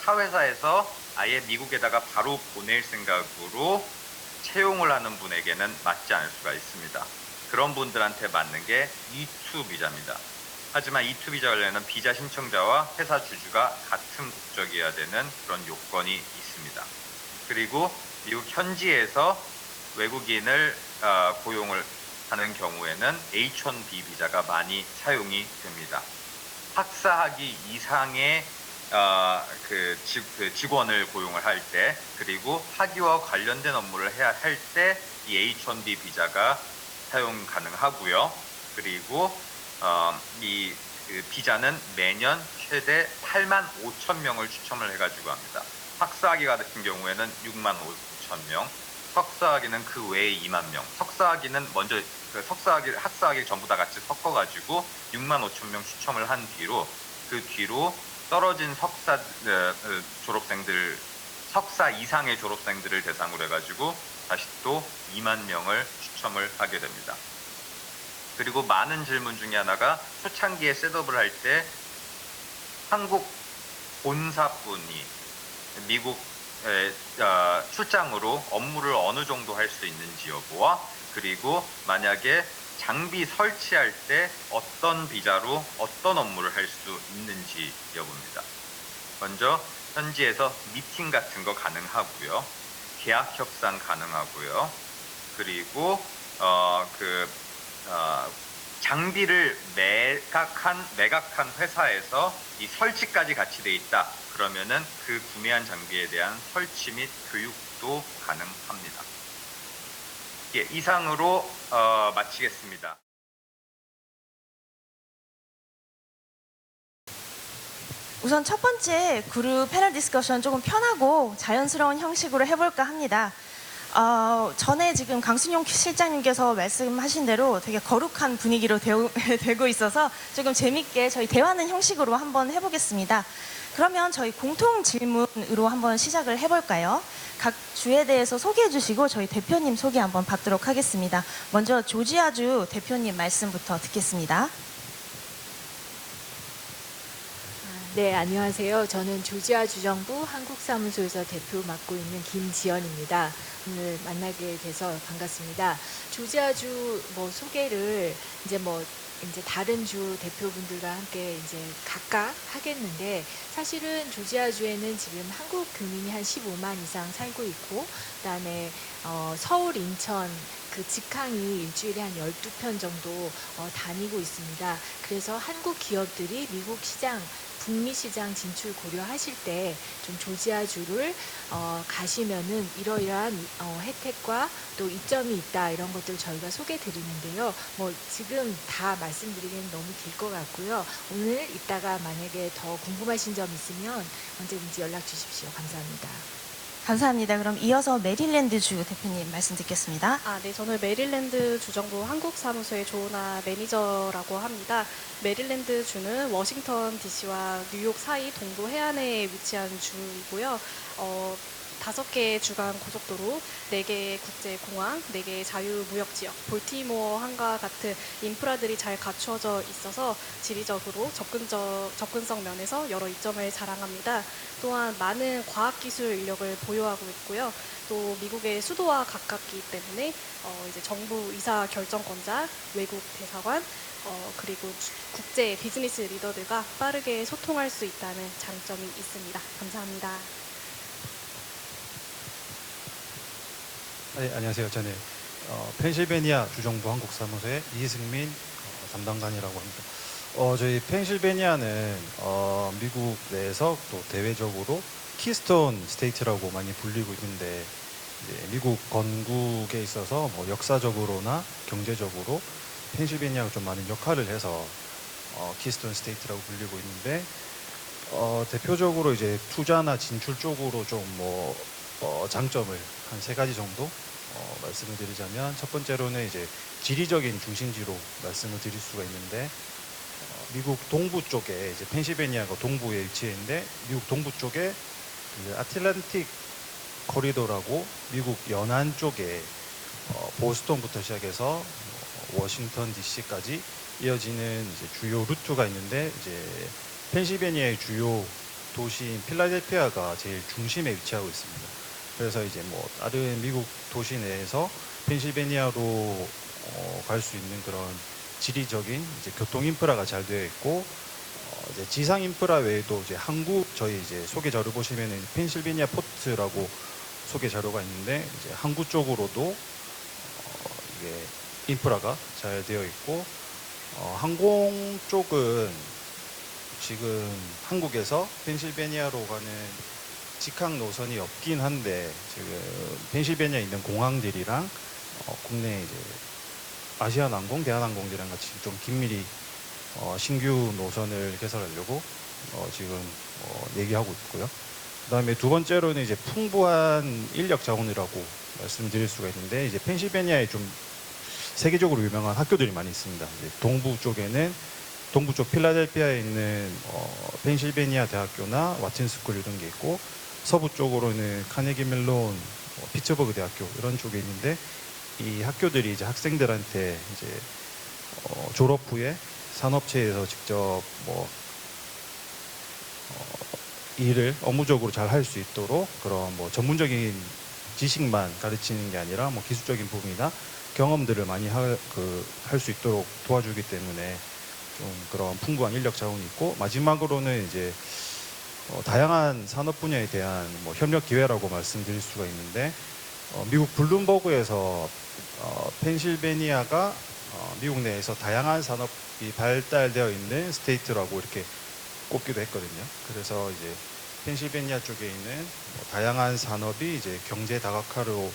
타 회사에서 아예 미국에다가 바로 보낼 생각으로 채용을 하는 분에게는 맞지 않을 수가 있습니다. 그런 분들한테 맞는 게 E2 비자입니다. 하지만 E2 비자 관련해서는 비자 신청자와 회사 주주가 같은 국적이어야 되는 그런 요건이 있습니다. 그리고 미국 현지에서 외국인을 고용을 하는 경우에는 H-1B 비자가 많이 사용이 됩니다. 학사학위 이상의 직원을 고용을 할 때, 그리고 학위와 관련된 업무를 해야 할 때 이 H-1B 비자가 사용 가능하고요. 그리고 이 비자는 매년 최대 8만 5천 명을 추첨을 해가지고 합니다. 학사학위 같은 경우에는 6만 5천 명, 석사학위는 그 외에 2만 명. 석사학위는 먼저 학사학위 전부 다 같이 섞어가지고 6만 5천 명 추첨을 한 뒤로 그 뒤로 떨어진 석사 이상의 졸업생들을 대상으로 해가지고 다시 또 2만 명을 추첨을 하게 됩니다. 그리고 많은 질문 중에 하나가 초창기에 셋업을 할 때 한국 본사분이 미국 출장으로 업무를 어느 정도 할 수 있는지 여부와 그리고 만약에 장비 설치할 때 어떤 비자로 어떤 업무를 할 수 있는지 여부입니다. 먼저 현지에서 미팅 같은 거 가능하고요. 계약 협상 가능하고요. 그리고 장비를 매각한 회사에서 이 설치까지 같이 돼 있다. 그러면은 그 구매한 장비에 대한 설치 및 교육도 가능합니다. 예, 이상으로 마치겠습니다. 우선 첫 번째 그룹 패널 디스커션 조금 편하고 자연스러운 형식으로 해볼까 합니다. 전에 지금 강순용 실장님께서 말씀하신 대로 되게 거룩한 분위기로 되고 있어서 조금 재밌게 저희 대화하는 형식으로 한번 해보겠습니다. 그러면 저희 공통 질문으로 한번 시작을 해볼까요? 각 주에 대해서 소개해 주시고 저희 대표님 소개 한번 받도록 하겠습니다. 먼저 조지아주 대표님 말씀부터 듣겠습니다. 네, 안녕하세요. 저는 조지아 주정부 한국사무소에서 대표 맡고 있는 김지연입니다. 오늘 만나게 돼서 반갑습니다. 조지아주 소개를 이제 다른 주 대표분들과 함께 이제 각각 하겠는데, 사실은 조지아주에는 지금 한국 교민이 한 15만 이상 살고 있고, 그다음에 서울, 인천 그 직항이 일주일에 한 12편 정도 다니고 있습니다. 그래서 한국 기업들이 미국 시장, 북미 시장 진출 고려하실 때 좀 조지아주를 가시면은 이러이러한 혜택과 또 이점이 있다, 이런 것들 저희가 소개해 드리는데요. 지금 다 말씀드리기는 너무 길 것 같고요. 오늘 이따가 만약에 더 궁금하신 점 있으면 언제든지 연락 주십시오. 감사합니다. 감사합니다. 그럼 이어서 메릴랜드 주 대표님 말씀 듣겠습니다. 네, 저는 메릴랜드 주정부 한국 사무소의 조은아 매니저라고 합니다. 메릴랜드 주는 워싱턴 DC와 뉴욕 사이 동부 해안에 위치한 주이고요. 5개의 주간 고속도로, 4개의 국제공항, 4개의 자유무역지역, 볼티모어항과 같은 인프라들이 잘 갖추어져 있어서 지리적으로 접근성 면에서 여러 이점을 자랑합니다. 또한 많은 과학기술 인력을 보유하고 있고요. 또 미국의 수도와 가깝기 때문에 이제 정부 이사 결정권자, 외국 대사관, 그리고 국제 비즈니스 리더들과 빠르게 소통할 수 있다는 장점이 있습니다. 감사합니다. 네, 안녕하세요. 저는 펜실베니아 주정부 한국사무소의 이승민 담당관이라고 합니다. 저희 펜실베니아는 미국 내에서 또 대외적으로 키스톤 스테이트라고 많이 불리고 있는데 이제 미국 건국에 있어서 뭐 역사적으로나 경제적으로 펜실베니아가 좀 많은 역할을 해서 키스톤 스테이트라고 불리고 있는데 대표적으로 이제 투자나 진출 쪽으로 좀 장점을 한 3가지 정도 말씀을 드리자면 첫 번째로는 이제 지리적인 중심지로 말씀을 드릴 수가 있는데 미국 동부 쪽에 이제 펜실베니아가 동부에 위치해 있는데 미국 동부 쪽에 이제 아틀란틱 코리도라고 미국 연안 쪽에 보스턴부터 시작해서 워싱턴 DC까지 이어지는 이제 주요 루트가 있는데 이제 펜실베니아의 주요 도시인 필라델피아가 제일 중심에 위치하고 있습니다. 그래서 이제 뭐 다른 미국 도시 내에서 펜실베니아로 갈 수 있는 그런 지리적인 이제 교통 인프라가 잘 되어 있고 이제 지상 인프라 외에도 이제 저희 이제 소개 자료 보시면은 펜실베니아 포트라고 소개 자료가 있는데 이제 항구 쪽으로도 이게 인프라가 잘 되어 있고 항공 쪽은 지금 한국에서 펜실베니아로 가는 직항 노선이 없긴 한데 지금 펜실베니아에 있는 공항들이랑 국내 이제 아시아나항공, 대한항공들이랑 같이 좀 긴밀히 신규 노선을 개설하려고 지금 얘기하고 있고요. 그다음에 두 번째로는 이제 풍부한 인력 자원이라고 말씀드릴 수가 있는데 이제 펜실베니아에 좀 세계적으로 유명한 학교들이 많이 있습니다. 이제 동부 쪽 필라델피아에 있는 펜실베니아 대학교나 와튼스쿨 이런 게 있고 서부 쪽으로는 카네기 멜론, 피츠버그 대학교 이런 쪽에 있는데 이 학교들이 이제 학생들한테 이제 졸업 후에 산업체에서 직접 일을 업무적으로 잘 할 수 있도록 그런 전문적인 지식만 가르치는 게 아니라 기술적인 부분이나 경험들을 많이 할 수 있도록 도와주기 때문에 좀 그런 풍부한 인력 자원이 있고 마지막으로는 이제 다양한 산업 분야에 대한 협력 기회라고 말씀드릴 수가 있는데 미국 블룸버그에서 펜실베니아가 미국 내에서 다양한 산업이 발달되어 있는 스테이트라고 이렇게 꼽기도 했거든요. 그래서 이제 펜실베니아 쪽에 있는 다양한 산업이 이제 경제 다각화로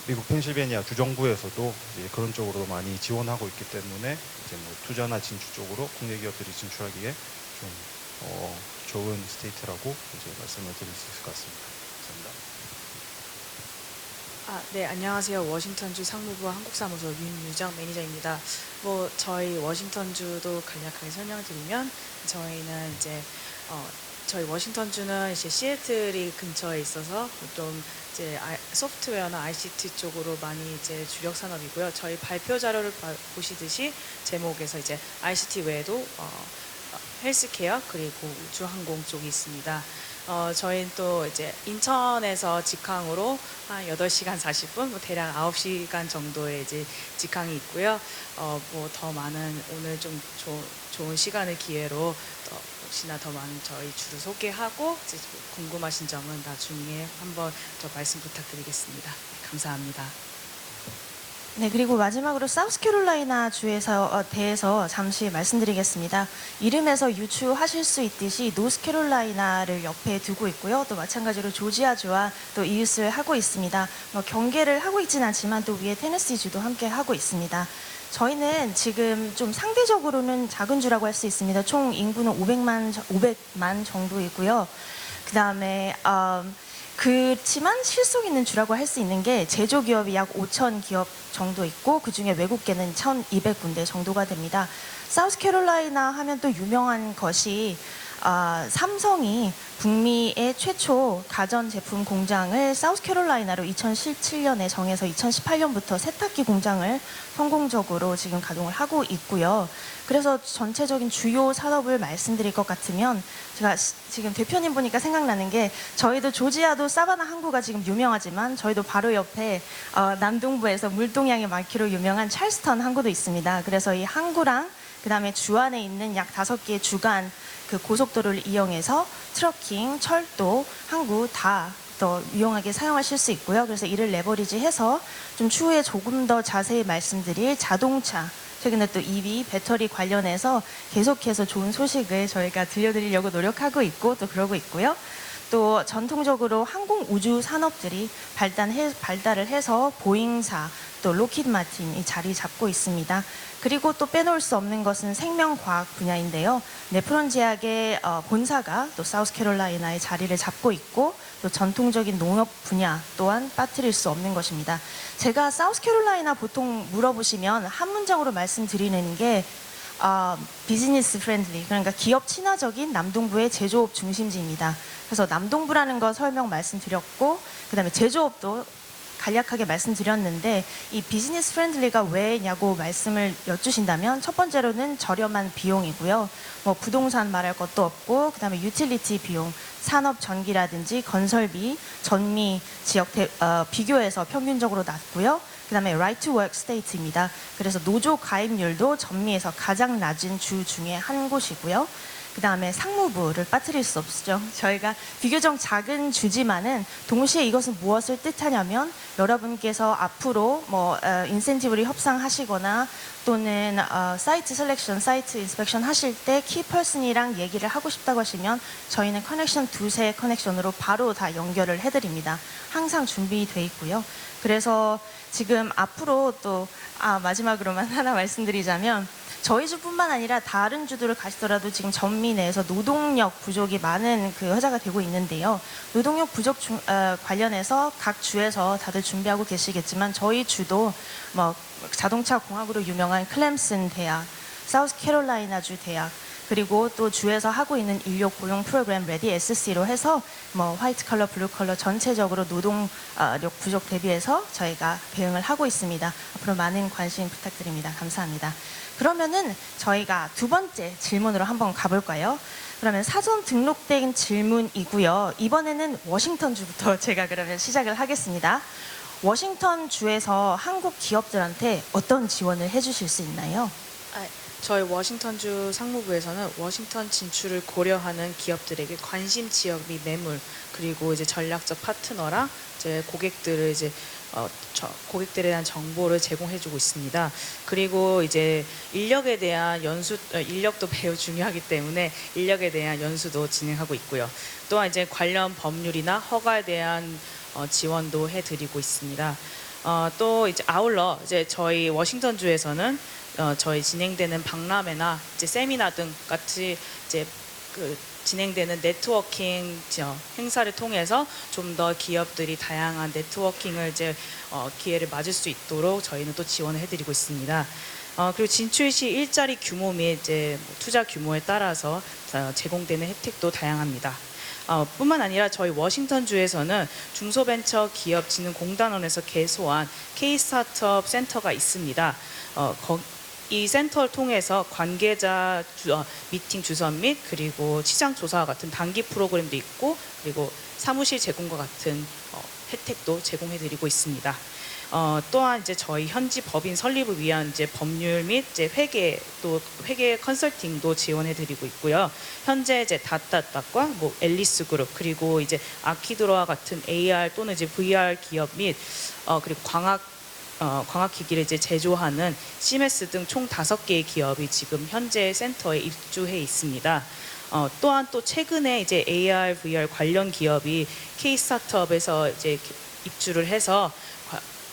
미국 펜실베니아 주정부에서도 이제 그런 쪽으로 많이 지원하고 있기 때문에 이제 투자나 진출 쪽으로 국내 기업들이 진출하기에 좀 좋은 스테이트라고 이제 말씀을 드릴 수 있을 것 같습니다. 감사합니다. 네, 안녕하세요. 워싱턴주 상무부 한국사무소 윤유정 매니저입니다. 저희 워싱턴주도 간략하게 설명드리면 저희는 이제 저희 워싱턴주는 이제 시애틀이 근처에 있어서 좀 이제 소프트웨어나 ICT 쪽으로 많이 이제 주력 산업이고요. 저희 발표 자료를 보시듯이 제목에서 이제 ICT 외에도 헬스케어 그리고 우주항공 쪽이 있습니다. 저희는 또 이제 인천에서 직항으로 한 8시간 40분, 대략 9시간 정도의 이제 직항이 있고요. 더 많은 오늘 좀 좋은 시간을 기회로 혹시나 더 많은 저희 주를 소개하고 이제 궁금하신 점은 나중에 한번 더 말씀 부탁드리겠습니다. 감사합니다. 네, 그리고 마지막으로 사우스캐롤라이나 주에서 대해서 잠시 말씀드리겠습니다. 이름에서 유추하실 수 있듯이 노스캐롤라이나를 옆에 두고 있고요. 또 마찬가지로 조지아주와 또 이웃을 하고 있습니다. 경계를 하고 있진 않지만 또 위에 테네시주도 함께 하고 있습니다. 저희는 지금 좀 상대적으로는 작은 주라고 할 수 있습니다. 총 인구는 500만 정도이고요. 그 다음에 그렇지만 실속 있는 주라고 할 수 있는 게 제조기업이 약 5천 기업 정도 있고 그중에 외국계는 1,200군데 정도가 됩니다. 사우스캐롤라이나 하면 또 유명한 것이 삼성이 북미의 최초 가전제품 공장을 사우스캐롤라이나로 2017년에 정해서 2018년부터 세탁기 공장을 성공적으로 지금 가동을 하고 있고요. 그래서 전체적인 주요 산업을 말씀드릴 것 같으면 제가 지금 대표님 보니까 생각나는 게 저희도 조지아도 사바나 항구가 지금 유명하지만 저희도 바로 옆에 남동부에서 물동량이 많기로 유명한 찰스턴 항구도 있습니다. 그래서 이 항구랑 그다음에 주 안에 있는 약 5개의 주간 그 고속도로를 이용해서 트러킹, 철도, 항구 다 더 유용하게 사용하실 수 있고요. 그래서 이를 레버리지해서 좀 추후에 조금 더 자세히 말씀드릴 자동차, 최근에 또 EV, 배터리 관련해서 계속해서 좋은 소식을 저희가 들려드리려고 노력하고 있고 또 그러고 있고요. 또 전통적으로 항공 우주 산업들이 발달을 해서 보잉사, 또 로키드 마틴이 자리 잡고 있습니다. 그리고 또 빼놓을 수 없는 것은 생명과학 분야인데요. 네프론 제약의 본사가 또 사우스캐롤라이나에 자리를 잡고 있고 또 전통적인 농업 분야 또한 빠뜨릴 수 없는 것입니다. 제가 사우스캐롤라이나 보통 물어보시면 한 문장으로 말씀드리는 게 비즈니스 프렌들리, 그러니까 기업 친화적인 남동부의 제조업 중심지입니다. 그래서 남동부라는 거 설명 말씀드렸고 그다음에 제조업도 간략하게 말씀드렸는데 이 비즈니스 프렌들리가 왜냐고 말씀을 여쭈신다면 첫 번째로는 저렴한 비용이고요. 뭐 부동산 말할 것도 없고 그다음에 유틸리티 비용, 산업 전기라든지 건설비, 전미 지역 비교해서 평균적으로 낮고요. 그다음에 Right to Work State입니다. 그래서 노조 가입률도 전미에서 가장 낮은 주 중에 한 곳이고요. 그다음에 상무부를 빠뜨릴 수 없죠. 저희가 비교적 작은 주지만은 동시에 이것은 무엇을 뜻하냐면 여러분께서 앞으로 뭐 인센티브를 협상하시거나 또는 사이트 셀렉션, 사이트 인스펙션 하실 때 키퍼슨이랑 얘기를 하고 싶다고 하시면 저희는 커넥션 두세 커넥션으로 바로 다 연결을 해드립니다. 항상 준비돼 있고요. 그래서 지금 앞으로 또 마지막으로만 하나 말씀드리자면 저희 주뿐만 아니라 다른 주들을 가시더라도 지금 전미 내에서 노동력 부족이 많은 그 화제가 되고 있는데요. 노동력 부족 관련해서 각 주에서 다들 준비하고 계시겠지만 저희 주도 뭐 자동차 공학으로 유명한 클램슨 대학, 사우스캐롤라이나주 대학 그리고 또 주에서 하고 있는 인력 고용 프로그램 레디 SC로 해서 뭐 화이트 컬러, 블루 컬러 전체적으로 노동력 부족 대비해서 저희가 대응을 하고 있습니다. 앞으로 많은 관심 부탁드립니다. 감사합니다. 그러면은 저희가 두 번째 질문으로 한번 가볼까요? 그러면 사전 등록된 질문이고요. 이번에는 워싱턴 주부터 제가 그러면 시작을 하겠습니다. 워싱턴 주에서 한국 기업들한테 어떤 지원을 해주실 수 있나요? 저희 워싱턴주 상무부에서는 워싱턴 진출을 고려하는 기업들에게 관심 지역 및 매물 그리고 이제 전략적 파트너랑 이제 고객들을 이제 고객들에 대한 정보를 제공해주고 있습니다. 그리고 이제 인력에 대한 인력도 매우 중요하기 때문에 인력에 대한 연수도 진행하고 있고요. 또한 이제 관련 법률이나 허가에 대한 지원도 해드리고 있습니다. 또 이제 아울러 이제 저희 워싱턴주에서는 저희 진행되는 박람회나 이제 세미나 등 같이 이제 진행되는 네트워킹 행사를 통해서 좀 더 기업들이 다양한 네트워킹을 이제 기회를 맞을 수 있도록 저희는 또 지원을 해드리고 있습니다. 그리고 진출 시 일자리 규모 및 이제 투자 규모에 따라서 제공되는 혜택도 다양합니다. 뿐만 아니라 저희 워싱턴주에서는 중소벤처기업진흥공단원에서 개소한 K-스타트업 센터가 있습니다. 이 센터를 통해서 관계자 미팅 주선 및 그리고 시장 조사와 같은 단기 프로그램도 있고 그리고 사무실 제공과 같은 혜택도 제공해드리고 있습니다. 또한 이제 저희 현지 법인 설립을 위한 이제 법률 및 이제 회계 컨설팅도 지원해드리고 있고요. 현재 이제 닷닷닷과 뭐 앨리스 그룹 그리고 이제 아키드로와 같은 AR 또는 이제 VR 기업 및 그리고 광학기기를 이제 제조하는 시메스 등 총 5개의 기업이 지금 현재 센터에 입주해 있습니다. 또한 또 최근에 이제 AR, VR 관련 기업이 K 스타트업에서 이제 입주를 해서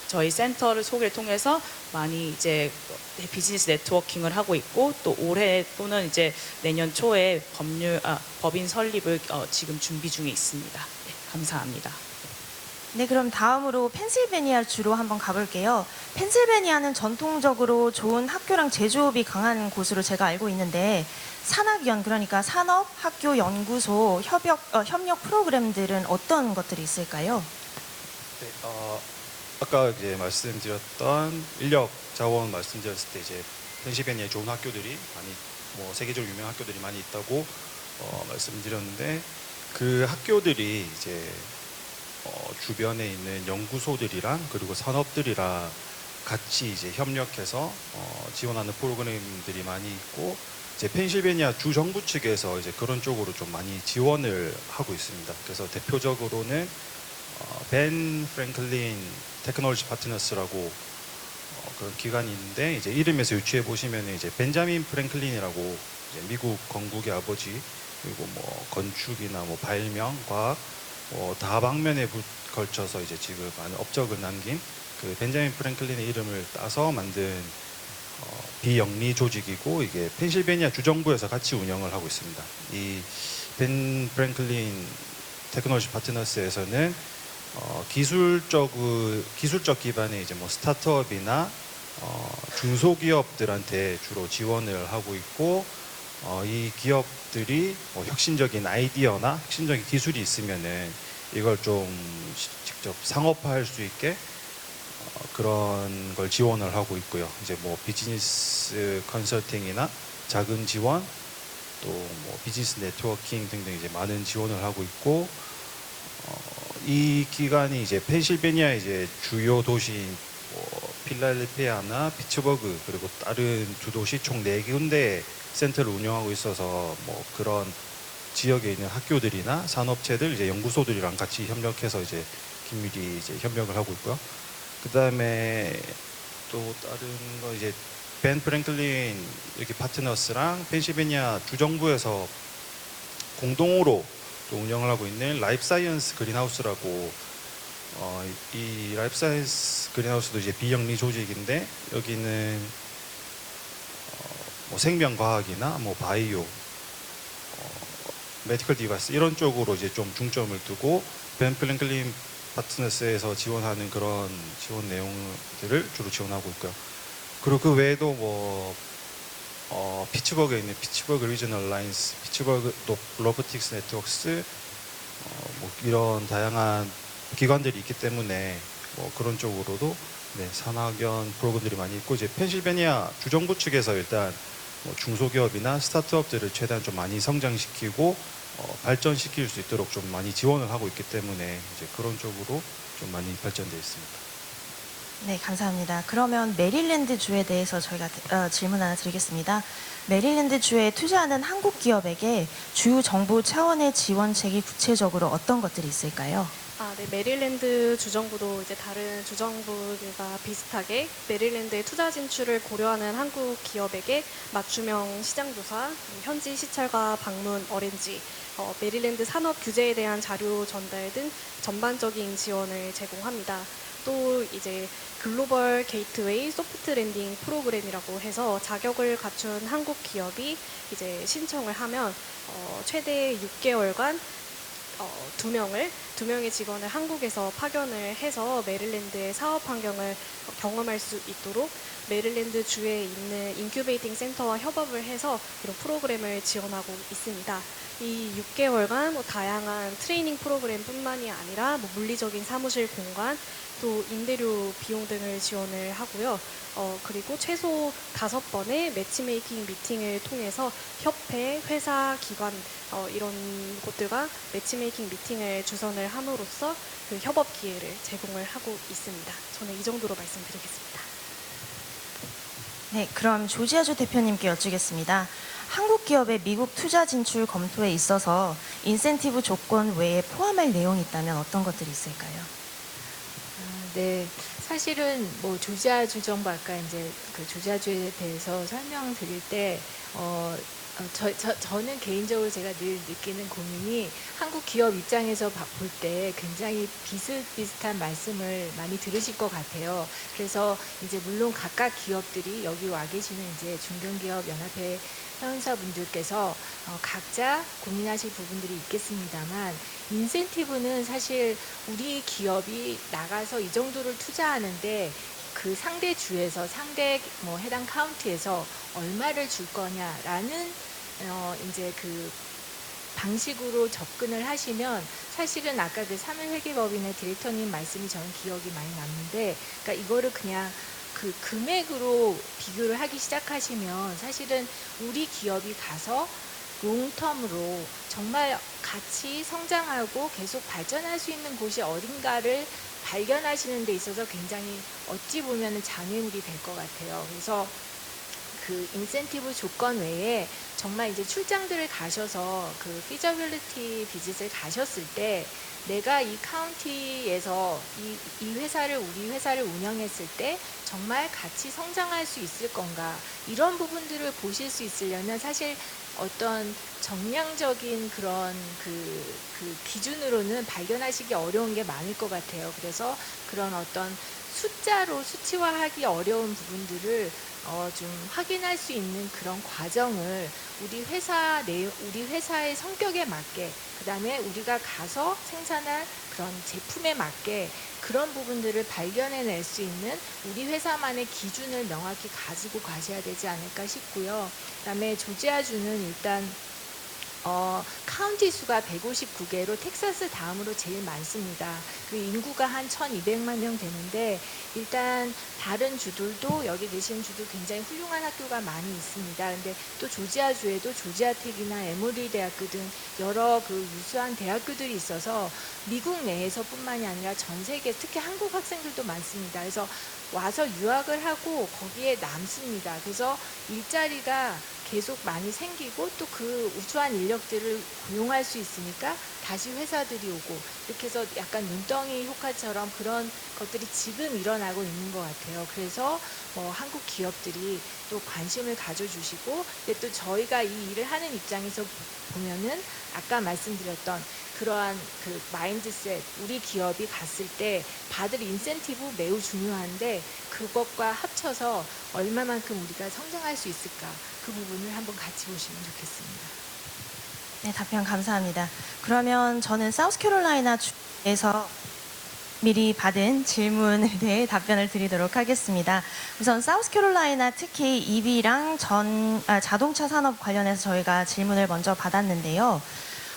저희 센터를 소개를 통해서 많이 이제 비즈니스 네트워킹을 하고 있고 또 올해 또는 이제 내년 초에 법인 설립을 지금 준비 중에 있습니다. 네, 감사합니다. 네. 네, 그럼 다음으로 펜실베니아 주로 한번 가볼게요. 펜실베니아는 전통적으로 좋은 학교랑 제조업이 강한 곳으로 제가 알고 있는데 산학연, 그러니까 산업, 학교, 연구소, 협력 프로그램들은 어떤 것들이 있을까요? 네, 아까 이제 말씀드렸던 인력 자원 말씀드렸을 때 이제 펜실베니아에 좋은 학교들이 많이 뭐 세계적으로 유명한 학교들이 많이 있다고 말씀드렸는데 그 학교들이 이제 주변에 있는 연구소들이랑 그리고 산업들이랑 같이 이제 협력해서 지원하는 프로그램들이 많이 있고 이제 펜실베니아 주 정부 측에서 이제 그런 쪽으로 좀 많이 지원을 하고 있습니다. 그래서 대표적으로는 벤 프랭클린 테크놀로지 파트너스라고 그런 기관이 있는데 이제 이름에서 유추해 보시면 이제 벤자민 프랭클린이라고 이제 미국 건국의 아버지 그리고 뭐 건축이나 뭐 발명, 과학 다방면에 걸쳐서 이제 지금 많은 업적을 남긴 그 벤자민 프랭클린의 이름을 따서 만든 비영리 조직이고 이게 펜실베니아 주정부에서 같이 운영을 하고 있습니다. 이 벤 프랭클린 테크놀로지 파트너스에서는 기술적 기반의 이제 뭐 스타트업이나 중소기업들한테 주로 지원을 하고 있고 이 기업들이 혁신적인 아이디어나 혁신적인 기술이 있으면은 이걸 좀 직접 상업화할 수 있게 그런 걸 지원을 하고 있고요. 이제 뭐 비즈니스 컨설팅이나 자금 지원, 또 뭐 비즈니스 네트워킹 등등 이제 많은 지원을 하고 있고 이 기관이 이제 펜실베니아의 이제 주요 도시인 필라델피아나 피츠버그 그리고 다른 두 도시 총 4군데 센터를 운영하고 있어서 뭐 그런 지역에 있는 학교들이나 산업체들 이제 연구소들이랑 같이 협력해서 이제 긴밀히 이제 협력을 하고 있고요. 그 다음에 또 다른 거 이제 벤 프랭클린 이렇게 파트너스랑 펜실베니아 주정부에서 공동으로 또 운영을 하고 있는 라이프 사이언스 그린하우스라고 이 라이프 사이언스 그린하우스도 이제 비영리 조직인데 여기는 뭐 생명과학이나 뭐 바이오, 메디컬 디바이스 이런 쪽으로 이제 좀 중점을 두고 벤 프랭클린 파트너스에서 지원하는 그런 지원 내용들을 주로 지원하고 있고요. 그리고 그 외에도 뭐 피츠버그에 있는 피츠버그 리저널 라인스, 피츠버그 로보틱스 네트워크스 뭐 이런 다양한 기관들이 있기 때문에 뭐 그런 쪽으로도 네, 산학연 프로그램들이 많이 있고 이제 펜실베니아 주정부 측에서 일단 뭐 중소기업이나 스타트업들을 최대한 좀 많이 성장시키고 발전시킬 수 있도록 좀 많이 지원을 하고 있기 때문에 이제 그런 쪽으로 좀 많이 발전되어 있습니다. 네, 감사합니다. 그러면 메릴랜드 주에 대해서 저희가 질문 하나 드리겠습니다. 메릴랜드 주에 투자하는 한국 기업에게 주 정부 차원의 지원책이 구체적으로 어떤 것들이 있을까요? 네, 메릴랜드 주정부도 이제 다른 주정부가 비슷하게 메릴랜드의 투자 진출을 고려하는 한국 기업에게 맞춤형 시장 조사, 현지 시찰과 방문, 어렌지, 메릴랜드 산업 규제에 대한 자료 전달 등 전반적인 지원을 제공합니다. 또 이제 글로벌 게이트웨이 소프트 랜딩 프로그램이라고 해서 자격을 갖춘 한국 기업이 이제 신청을 하면 최대 6개월간 두 명의 직원을 한국에서 파견을 해서 메릴랜드의 사업 환경을 경험할 수 있도록 메릴랜드 주에 있는 인큐베이팅 센터와 협업을 해서 이런 프로그램을 지원하고 있습니다. 이 6개월간 뭐 다양한 트레이닝 프로그램뿐만이 아니라 뭐 물리적인 사무실 공간, 또 임대료 비용 등을 지원을 하고요. 그리고 최소 5번의 매치메이킹 미팅을 통해서 협회, 회사, 기관 이런 곳들과 매치메이킹 미팅을 주선을 함으로써 그 협업 기회를 제공을 하고 있습니다. 저는 이 정도로 말씀드리겠습니다. 네, 그럼 조지아주 대표님께 여쭙겠습니다. 한국 기업의 미국 투자 진출 검토에 있어서 인센티브 조건 외에 포함할 내용이 있다면 어떤 것들이 있을까요? 네, 사실은 뭐 조지아주 정부 아까 이제 그 조지아주에 대해서 설명드릴 때 저는 개인적으로 제가 늘 느끼는 고민이 한국 기업 입장에서 볼 때 굉장히 비슷비슷한 말씀을 많이 들으실 것 같아요. 그래서 이제 물론 각각 기업들이 여기 와 계시는 이제 중견기업 연합회 회원사분들께서 각자 고민하실 부분들이 있겠습니다만 인센티브는 사실 우리 기업이 나가서 이 정도를 투자하는데 그 상대 주에서 상대 뭐 해당 카운티에서 얼마를 줄 거냐라는 이제 그 방식으로 접근을 하시면 사실은 아까 그 3일 회계법인의 디렉터님 말씀이 저는 기억이 많이 남는데 그러니까 이거를 그냥 그 금액으로 비교를 하기 시작하시면 사실은 우리 기업이 가서 롱텀으로 정말 같이 성장하고 계속 발전할 수 있는 곳이 어딘가를 발견하시는 데 있어서 굉장히 어찌 보면 장애물이 될 것 같아요. 그래서 그 인센티브 조건 외에 정말 이제 출장들을 가셔서 그 피저빌리티 비짓을 가셨을 때 내가 이 카운티에서 이 회사를 우리 회사를 운영했을 때 정말 같이 성장할 수 있을 건가 이런 부분들을 보실 수 있으려면 사실 어떤 정량적인 그런 그 기준으로는 발견하시기 어려운 게 많을 것 같아요. 그래서 그런 어떤 숫자로 수치화하기 어려운 부분들을 좀 확인할 수 있는 그런 과정을 우리 회사의 성격에 맞게 그다음에 우리가 가서 생산한 그런 제품에 맞게 그런 부분들을 발견해낼 수 있는 우리 회사만의 기준을 명확히 가지고 가셔야 되지 않을까 싶고요. 그다음에 조지아주는 일단 카운티 수가 159개로 텍사스 다음으로 제일 많습니다. 그 인구가 한 1,200만 명 되는데 일단 다른 주들도 여기 계신 주도 굉장히 훌륭한 학교가 많이 있습니다. 근데 또 조지아주에도 조지아텍이나 에모리 대학교 등 여러 그 유수한 대학교들이 있어서 미국 내에서뿐만이 아니라 전 세계 특히 한국 학생들도 많습니다. 그래서 와서 유학을 하고 거기에 남습니다. 그래서 일자리가 계속 많이 생기고 또 그 우수한 인력들을 고용할 수 있으니까 다시 회사들이 오고 이렇게 해서 약간 눈덩이 효과처럼 그런 것들이 지금 일어나고 있는 것 같아요. 그래서 뭐 한국 기업들이 또 관심을 가져주시고 근데 또 저희가 이 일을 하는 입장에서 보면은 아까 말씀드렸던 그러한 그 마인드셋 우리 기업이 갔을 때 받을 인센티브 매우 중요한데 그것과 합쳐서 얼마만큼 우리가 성장할 수 있을까 그 부분을 한번 같이 보시면 좋겠습니다. 네, 답변 감사합니다. 그러면 저는 사우스캐롤라이나 주에서 미리 받은 질문에 대해 답변을 드리도록 하겠습니다. 우선 사우스캐롤라이나 특히 EV랑 자동차 산업 관련해서 저희가 질문을 먼저 받았는데요.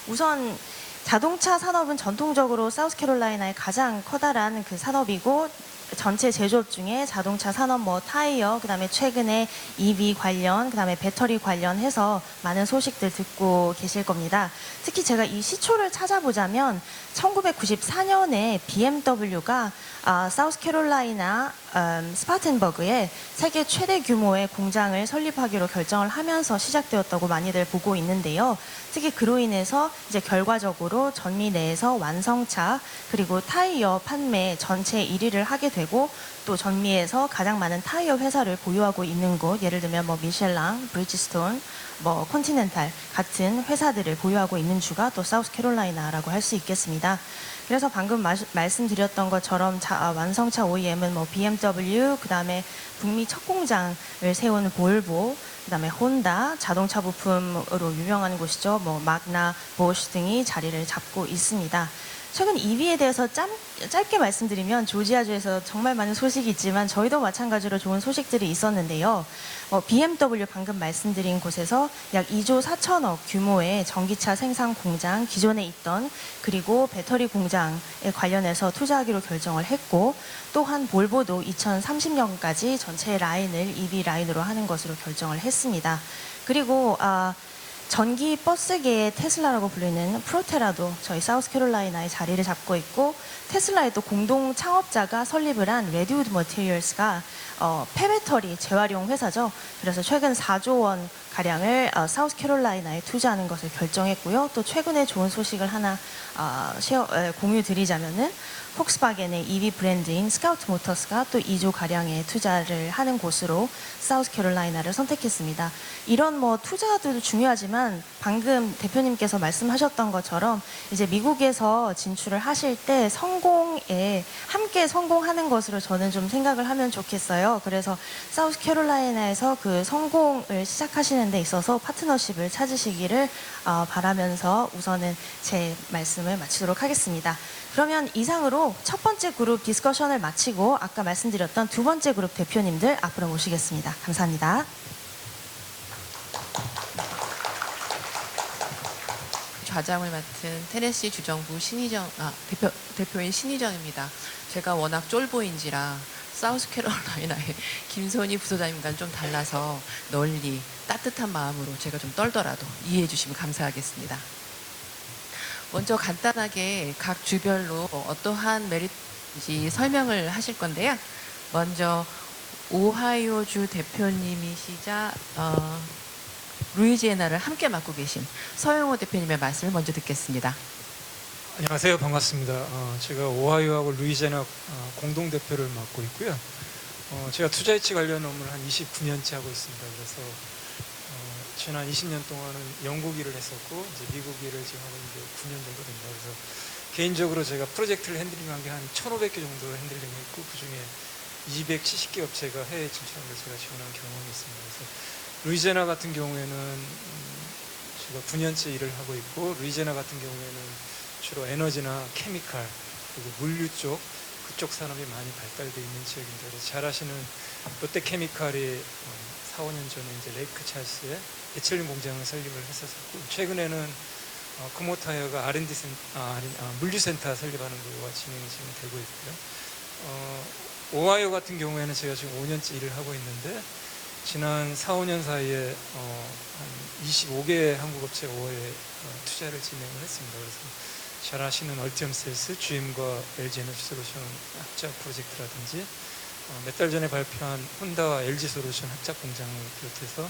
우선 자동차 산업은 전통적으로 사우스캐롤라이나의 가장 커다란 그 산업이고 전체 제조업 중에 자동차 산업 뭐 타이어 그다음에 최근에 EV 관련 그다음에 배터리 관련해서 많은 소식들 듣고 계실 겁니다. 특히 제가 이 시초를 찾아보자면 1994년에 BMW가 사우스캐롤라이나 스파텐버그에 세계 최대 규모의 공장을 설립하기로 결정을 하면서 시작되었다고 많이들 보고 있는데요. 특히 그로 인해서 이제 결과적으로 전미 내에서 완성차 그리고 타이어 판매 전체 1위를 하게 되고 또 전미에서 가장 많은 타이어 회사를 보유하고 있는 곳 예를 들면 뭐 미셸랑, 브리지스톤, 뭐 컨티넨탈 같은 회사들을 보유하고 있는 주가 또 사우스캐롤라이나라고 할 수 있겠습니다. 그래서 방금 말씀드렸던 것처럼 완성차 OEM은 뭐 BMW, 그다음에 북미 첫 공장을 세운 볼보, 그다음에 혼다, 자동차 부품으로 유명한 곳이죠. 뭐 마그나, 보쉬 등이 자리를 잡고 있습니다. 최근 EV에 대해서 짧게 말씀드리면 조지아주에서 정말 많은 소식이 있지만 저희도 마찬가지로 좋은 소식들이 있었는데요. BMW 방금 말씀드린 곳에서 약 2조 4천억 규모의 전기차 생산 공장 기존에 있던 그리고 배터리 공장에 관련해서 투자하기로 결정을 했고 또한 볼보도 2030년까지 전체 라인을 EV 라인으로 하는 것으로 결정을 했습니다. 그리고 전기 버스계의 테슬라라고 불리는 프로테라도 저희 사우스캐롤라이나에 자리를 잡고 있고, 테슬라의 또 공동 창업자가 설립을 한 레드우드 머티리얼스가 폐배터리 재활용 회사죠. 그래서 최근 4조 원 가량을 사우스캐롤라이나에 투자하는 것을 결정했고요. 또 최근에 좋은 소식을 하나 공유 드리자면은 폭스바겐의 EV 브랜드인 스카우트 모터스가 또 2조 가량의 투자를 하는 곳으로 사우스캐롤라이나를 선택했습니다. 이런 뭐 투자도 중요하지만 방금 대표님께서 말씀하셨던 것처럼 이제 미국에서 진출을 하실 때 성공에 함께 성공하는 것으로 저는 좀 생각을 하면 좋겠어요. 그래서 사우스캐롤라이나에서 그 성공을 시작하시는 데 있어서 파트너십을 찾으시기를 바라면서 우선은 제 말씀을 마치도록 하겠습니다. 그러면 이상으로 첫 번째 그룹 디스커션을 마치고 아까 말씀드렸던 두 번째 그룹 대표님들 앞으로 모시겠습니다. 감사합니다. 좌장을 맡은 테네시 주정부 대표인 신희정입니다. 제가 워낙 쫄보인지라 사우스캐롤라이나의 김선희 부소장님과는 좀 달라서 널리 따뜻한 마음으로 제가 좀 떨더라도 이해해 주시면 감사하겠습니다. 먼저 간단하게 각 주별로 어떠한 메리트인지 설명을 하실 건데요. 먼저 오하이오주 대표님이시자 루이지애나를 함께 맡고 계신 서영호 대표님의 말씀을 먼저 듣겠습니다. 안녕하세요. 반갑습니다. 제가 오하이오하고 루이지애나 공동대표를 맡고 있고요. 제가 투자이치 관련 업무를 한 29년째 하고 있습니다. 그래서 지난 20년 동안은 영국 일을 했었고 이제 미국 일을 지금 하고 이제 9년 정도 됩니다. 그래서 개인적으로 제가 프로젝트를 핸들링한 게 한 1,500개 정도 핸들링했고 그중에 270개 업체가 해외 진출한 걸 제가 지원한 경험이 있습니다. 그래서 루이지애나 같은 경우에는 제가 9년째 일을 하고 있고 루이지애나 같은 경우에는 주로 에너지나 케미칼 그리고 물류 쪽 그쪽 산업이 많이 발달되어 있는 지역인데 그래서 잘 아시는 롯데케미칼이 4, 5년 전에 이제 레이크 찰스에 에틸린 공장을 설립을 했었고 최근에는 금호타이어가 R&D 물류센터 설립하는 거와 진행이 지금 되고 있고요. 오하이오 같은 경우에는 제가 지금 5년째 일을 하고 있는데 지난 4, 5년 사이에 한 25개의 한국 업체 오하이오에 투자를 진행을 했습니다. 그래서 잘 아시는 얼티엄셀스, GM과 LG 에너지 솔루션 합작 프로젝트라든지 몇 달 전에 발표한 혼다와 LG 솔루션 합작 공장을 비롯해서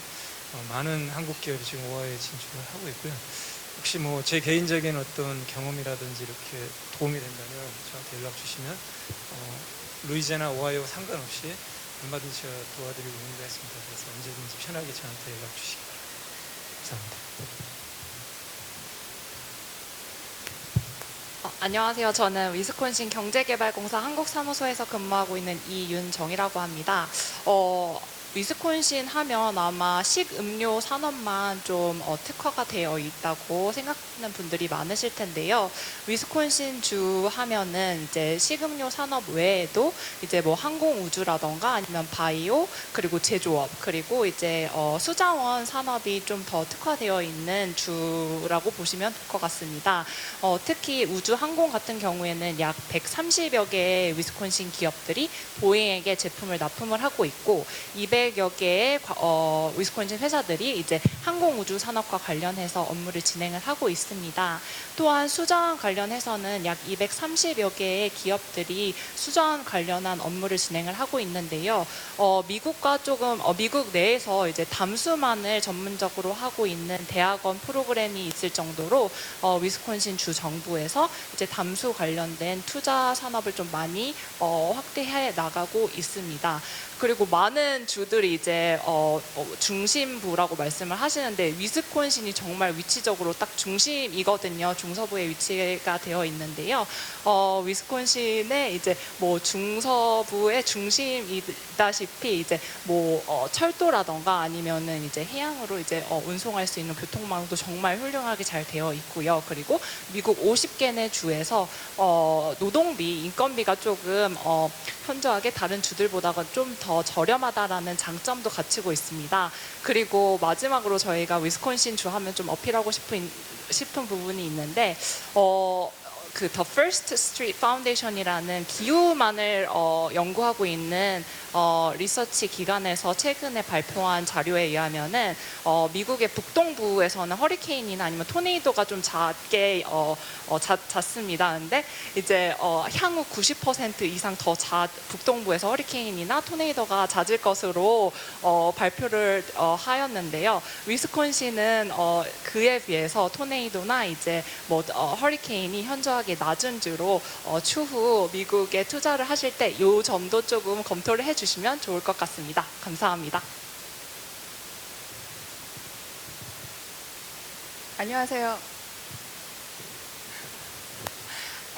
많은 한국 기업이 지금 오하이오에 진출을 하고 있고요. 혹시 뭐 제 개인적인 어떤 경험이라든지 이렇게 도움이 된다면 저한테 연락 주시면 루이지애나, 오하이오 상관없이 얼마든지 제가 도와드리고 있는 있습니다. 그래서 언제든지 편하게 저한테 연락 주시기 바랍니다. 감사합니다. 안녕하세요. 저는 위스콘신 경제개발공사 한국사무소에서 근무하고 있는 이윤정이라고 합니다. 위스콘신 하면 아마 식음료 산업만 좀 특화가 되어 있다고 생각하는 분들이 많으실 텐데요. 위스콘신 주 하면은 이제 식음료 산업 외에도 이제 뭐 항공우주라던가 아니면 바이오 그리고 제조업 그리고 이제 수자원 산업이 좀 더 특화되어 있는 주라고 보시면 될 것 같습니다. 특히 우주 항공 같은 경우에는 약 130여 개의 위스콘신 기업들이 보잉에게 제품을 납품을 하고 있고 200여 개의 위스콘신 회사들이 이제 항공우주 산업과 관련해서 업무를 진행을 하고 있습니다. 또한 수자원 관련해서는 약 230여 개의 기업들이 수자원 관련한 업무를 진행을 하고 있는데요. 미국 내에서 이제 담수만을 전문적으로 하고 있는 대학원 프로그램이 있을 정도로 위스콘신 주 정부에서 이제 담수 관련된 투자 산업을 좀 많이 확대해 나가고 있습니다. 그리고 많은 주들이 이제 중심부라고 말씀을 하시는데 위스콘신이 정말 위치적으로 딱 중심이거든요. 중서부에 위치가 되어 있는데요. 위스콘신의 이제 뭐 중서부의 중심이다시피 이제 뭐 철도라던가 아니면은 이제 해양으로 이제 운송할 수 있는 교통망도 정말 훌륭하게 잘 되어 있고요. 그리고 미국 50개 주에서 노동비, 인건비가 조금 현저하게 다른 주들보다가 좀 더 저렴하다라는 장점도 갖추고 있습니다. 그리고 마지막으로 저희가 위스콘신 주 하면 좀 어필하고 싶은 부분이 있는데 그 The First Street Foundation이라는 기후만을 연구하고 있는 리서치 기관에서 최근에 발표한 자료에 의하면은 미국의 북동부에서는 허리케인이나 아니면 토네이도가 좀 잦게 잦습니다. 근데 이제 향후 90% 이상 더 북동부에서 허리케인이나 토네이도가 잦을 것으로 발표를 하였는데요. 위스콘신은 그에 비해서 토네이도나 이제 뭐 허리케인이 현저하게 낮은 주로 추후 미국에 투자를 하실 때 이 점도 조금 검토를 해주시면 좋을 것 같습니다. 감사합니다. 안녕하세요.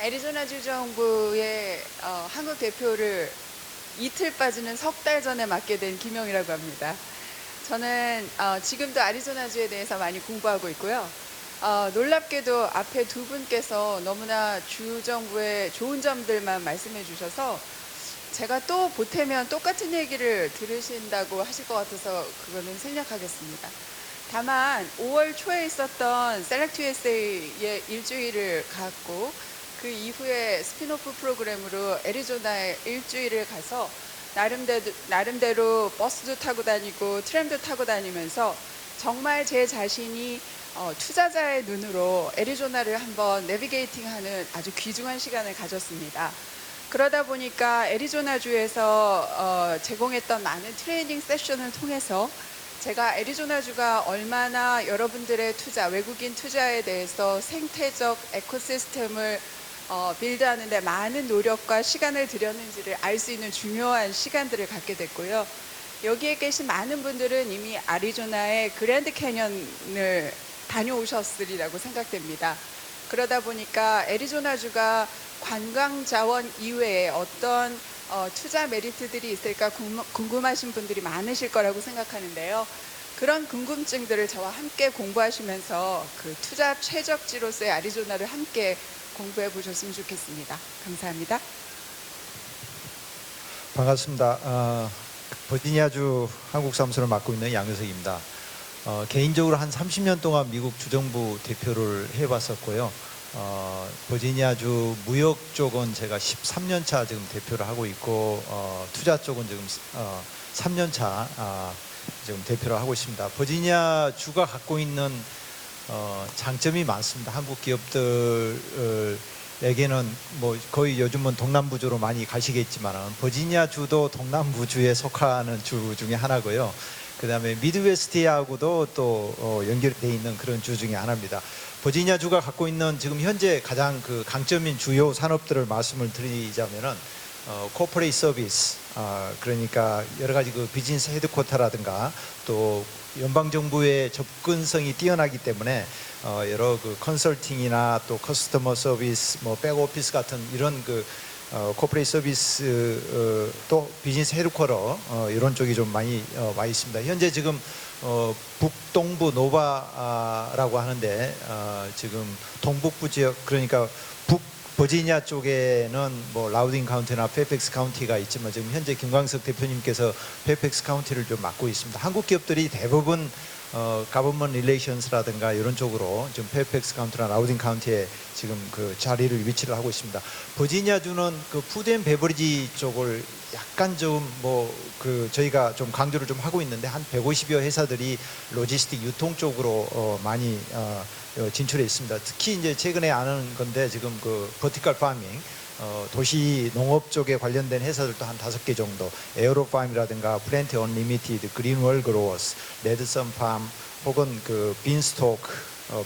애리조나주 정부의 한국 대표를 이틀 빠지는 석 달 전에 맡게 된 김영이라고 합니다. 저는 지금도 애리조나주에 대해서 많이 공부하고 있고요. 놀랍게도 앞에 두 분께서 너무나 주 정부의 좋은 점들만 말씀해 주셔서 제가 또 보태면 똑같은 얘기를 들으신다고 하실 것 같아서 그거는 생략하겠습니다. 다만 5월 초에 있었던 Select USA의 일주일을 갔고 그 이후에 스피노프 프로그램으로 애리조나에 일주일을 가서 나름대로 버스도 타고 다니고 트램도 타고 다니면서 정말 제 자신이 투자자의 눈으로 애리조나를 한번 내비게이팅하는 아주 귀중한 시간을 가졌습니다. 그러다 보니까 애리조나주에서 제공했던 많은 트레이닝 세션을 통해서 제가 애리조나주가 얼마나 여러분들의 투자, 외국인 투자에 대해서 생태적 에코시스템을 빌드하는 데 많은 노력과 시간을 들였는지를 알 수 있는 중요한 시간들을 갖게 됐고요. 여기에 계신 많은 분들은 이미 애리조나의 그랜드 캐년을 다녀오셨으리라고 생각됩니다. 그러다 보니까 애리조나주가 관광 자원 이외에 어떤 투자 메리트들이 있을까 궁금하신 분들이 많으실 거라고 생각하는데요. 그런 궁금증들을 저와 함께 공부하시면서 그 투자 최적지로서의 애리조나를 함께 공부해 보셨으면 좋겠습니다. 감사합니다. 반갑습니다. 버지니아주 한국 사무소를 맡고 있는 양효석입니다. 개인적으로 한 30년 동안 미국 주정부 대표를 해봤었고요. 버지니아주 무역 쪽은 제가 13년 차 지금 대표를 하고 있고 투자 쪽은 지금 3년 차 지금 대표를 하고 있습니다. 버지니아주가 갖고 있는 장점이 많습니다. 한국 기업들에게는 뭐 거의 요즘은 동남부주로 많이 가시겠지만 버지니아주도 동남부주에 속하는 주 중에 하나고요. 그 다음에 미드웨스트하고도 또 연결되어 있는 그런 주 중에 하나입니다. 버지니아주가 갖고 있는 지금 현재 가장 그 강점인 주요 산업들을 말씀을 드리자면은 코퍼레이트 서비스, 그러니까 여러 가지 그 비즈니스 헤드쿼터라든가 또 연방 정부의 접근성이 뛰어나기 때문에 여러 그 컨설팅이나 또 커스터머 서비스, 뭐 백오피스 같은 이런 그 코퍼레이트 서비스 또 비즈니스 헤드쿼터 이런 쪽이 좀 많이 와 있습니다. 현재 지금 북동부 노바라고 하는데 지금 동북부 지역 그러니까 버지니아 쪽에는 뭐 라우딩 카운티나 페이펙스 카운티가 있지만 지금 현재 김광석 대표님께서 페이펙스 카운티를 좀 맡고 있습니다. 한국 기업들이 대부분 가버먼트 릴레이션스라든가 이런 쪽으로 지금 페이펙스 카운티나 라우딩 카운티에 지금 그 자리를 위치를 하고 있습니다. 버지니아주는 그 푸드 앤 베버리지 쪽을 약간 좀 뭐 그 저희가 좀 강조를 좀 하고 있는데 한 150여 회사들이 로지스틱 유통 쪽으로 많이 진출해 있습니다. 특히 이제 최근에 아는 건데 지금 그 버티컬 파밍 도시 농업 쪽에 관련된 회사들도 한 5개 정도 에어로팜이라든가 플랜트 언리미티드, 그린월 그로어스, 레드선 팜 혹은 그 빈스토크,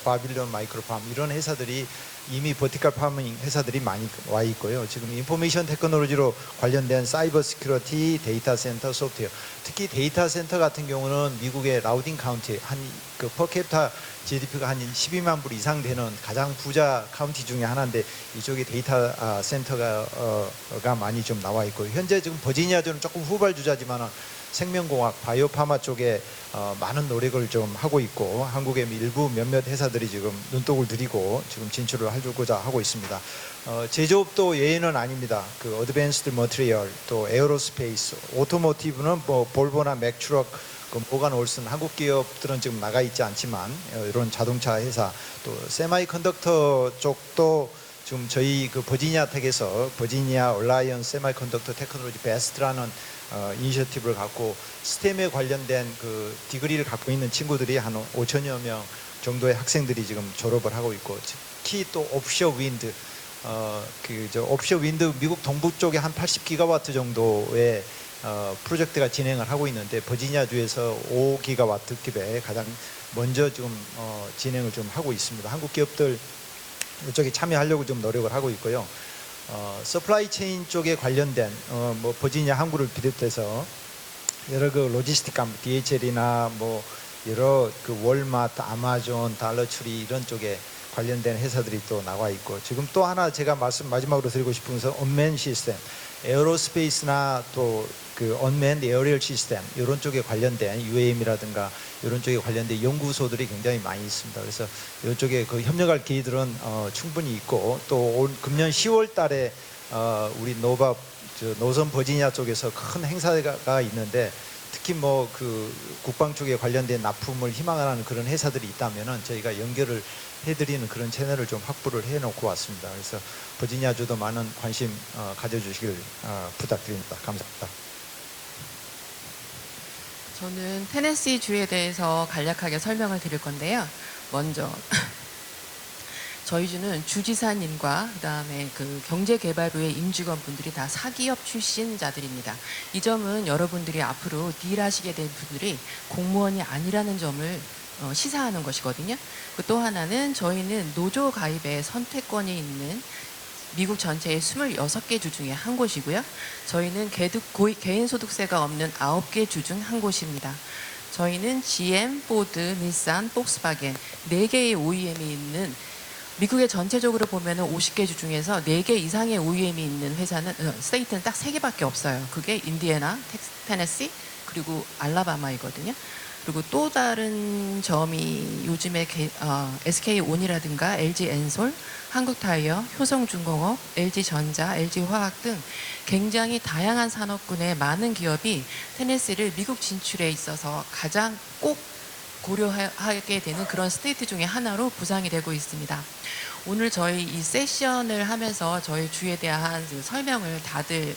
바빌론 마이크로팜 이런 회사들이 이미 버티컬 파밍 회사들이 많이 와 있고요. 지금 인포메이션 테크놀로지로 관련된 사이버 시큐리티, 데이터 센터, 소프트웨어 특히 데이터 센터 같은 경우는 미국의 라우딩 카운티 한 그 퍼캡ita GDP가 한 12만 불 이상 되는 가장 부자 카운티 중에 하나인데 이쪽에 데이터 센터가 많이 좀 나와 있고 현재 지금 버지니아주는 조금 후발주자지만 생명공학, 바이오파마 쪽에 많은 노력을 좀 하고 있고 한국의 일부 몇몇 회사들이 지금 눈독을 들이고 지금 진출을 하고자 하고 있습니다. 제조업도 예외는 아닙니다. 그 어드밴스드 머티리얼, 또 에어로스페이스, 오토모티브는 뭐 볼보나 맥트럭, 그 모간 올슨 한국 기업들은 지금 나가 있지 않지만 이런 자동차 회사 또 세마이 컨덕터 쪽도 지금 저희 그 버지니아 텍에서 버지니아 얼라이언스 세미컨덕터 테크놀로지 베스트라는 이니셔티브를 갖고 스템에 관련된 그 디그리를 갖고 있는 친구들이 한 5천여 명 정도의 학생들이 지금 졸업을 하고 있고, 특히 또 오프쇼어 윈드 오프쇼어 윈드 미국 동부 쪽에 한 80기가와트 정도의 프로젝트가 진행을 하고 있는데 버지니아주에서 5기가와트 급에 가장 먼저 지금 진행을 좀 하고 있습니다. 한국 기업들 이쪽에 참여하려고 좀 노력을 하고 있고요. 서플라이 체인 쪽에 관련된 뭐 버지니아 항구를 비롯해서 여러 그 로지스틱 감 DHL이나 뭐 여러 그 월마트, 아마존, 달러트리 이런 쪽에 관련된 회사들이 또 나와 있고, 지금 또 하나 제가 마지막으로 드리고 싶은 것은 언맨 시스템, 에어로스페이스나 또 그 언맨 에어리얼 시스템 이런 쪽에 관련된 UAM이라든가 이런 쪽에 관련된 연구소들이 굉장히 많이 있습니다. 그래서 이쪽에 그 협력할 기회들은 충분히 있고, 또 올 금년 10월 달에 우리 노선 버지니아 쪽에서 큰 행사가 있는데, 특히 뭐 그 국방 쪽에 관련된 납품을 희망하는 그런 회사들이 있다면은 저희가 연결을 해드리는 그런 채널을 좀 확보를 해놓고 왔습니다. 그래서 버지니아주도 많은 관심 가져주시길 부탁드립니다. 감사합니다. 저는 테네시 주에 대해서 간략하게 설명을 드릴 건데요. 먼저 저희 주는 주지사님과 그다음에 그 경제개발부의 임직원분들이 다 사기업 출신자들입니다. 이 점은 여러분들이 앞으로 딜하시게 된 분들이 공무원이 아니라는 점을 시사하는 것이거든요. 또 하나는 저희는 노조 가입의 선택권이 있는 미국 전체의 26개 주 중에 한 곳이고요. 저희는 개인소득세가 없는 9개 주 중 한 곳입니다. 저희는 GM, 포드, 닛산, 폭스바겐 4개의 OEM이 있는, 미국의 전체적으로 보면 50개 주 중에서 4개 이상의 OEM이 있는 회사는 스테이트는 딱 3개밖에 없어요. 그게 인디애나, 테네시, 그리고 알라바마이거든요. 그리고 또 다른 점이 요즘에 SK온이라든가 LG엔솔, 한국타이어, 효성중공업, LG전자, LG화학 등 굉장히 다양한 산업군의 많은 기업이 테네시를 미국 진출에 있어서 가장 꼭 고려하게 되는 그런 스테이트 중에 하나로 부상이 되고 있습니다. 오늘 저희 이 세션을 하면서 저희 주에 대한 그 설명을 다들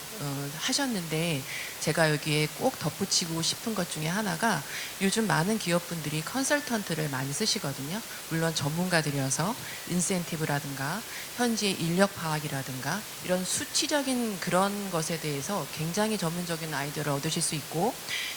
하셨는데, 제가 여기에 꼭 덧붙이고 싶은 것 중에 하나가, 요즘 많은 기업분들이 컨설턴트를 많이 쓰시거든요. 물론 전문가들이어서 인센티브라든가 현지의 인력 파악이라든가 이런 수치적인 그런 것에 대해서 굉장히 전문적인 아이디어를 얻으실 수 있고,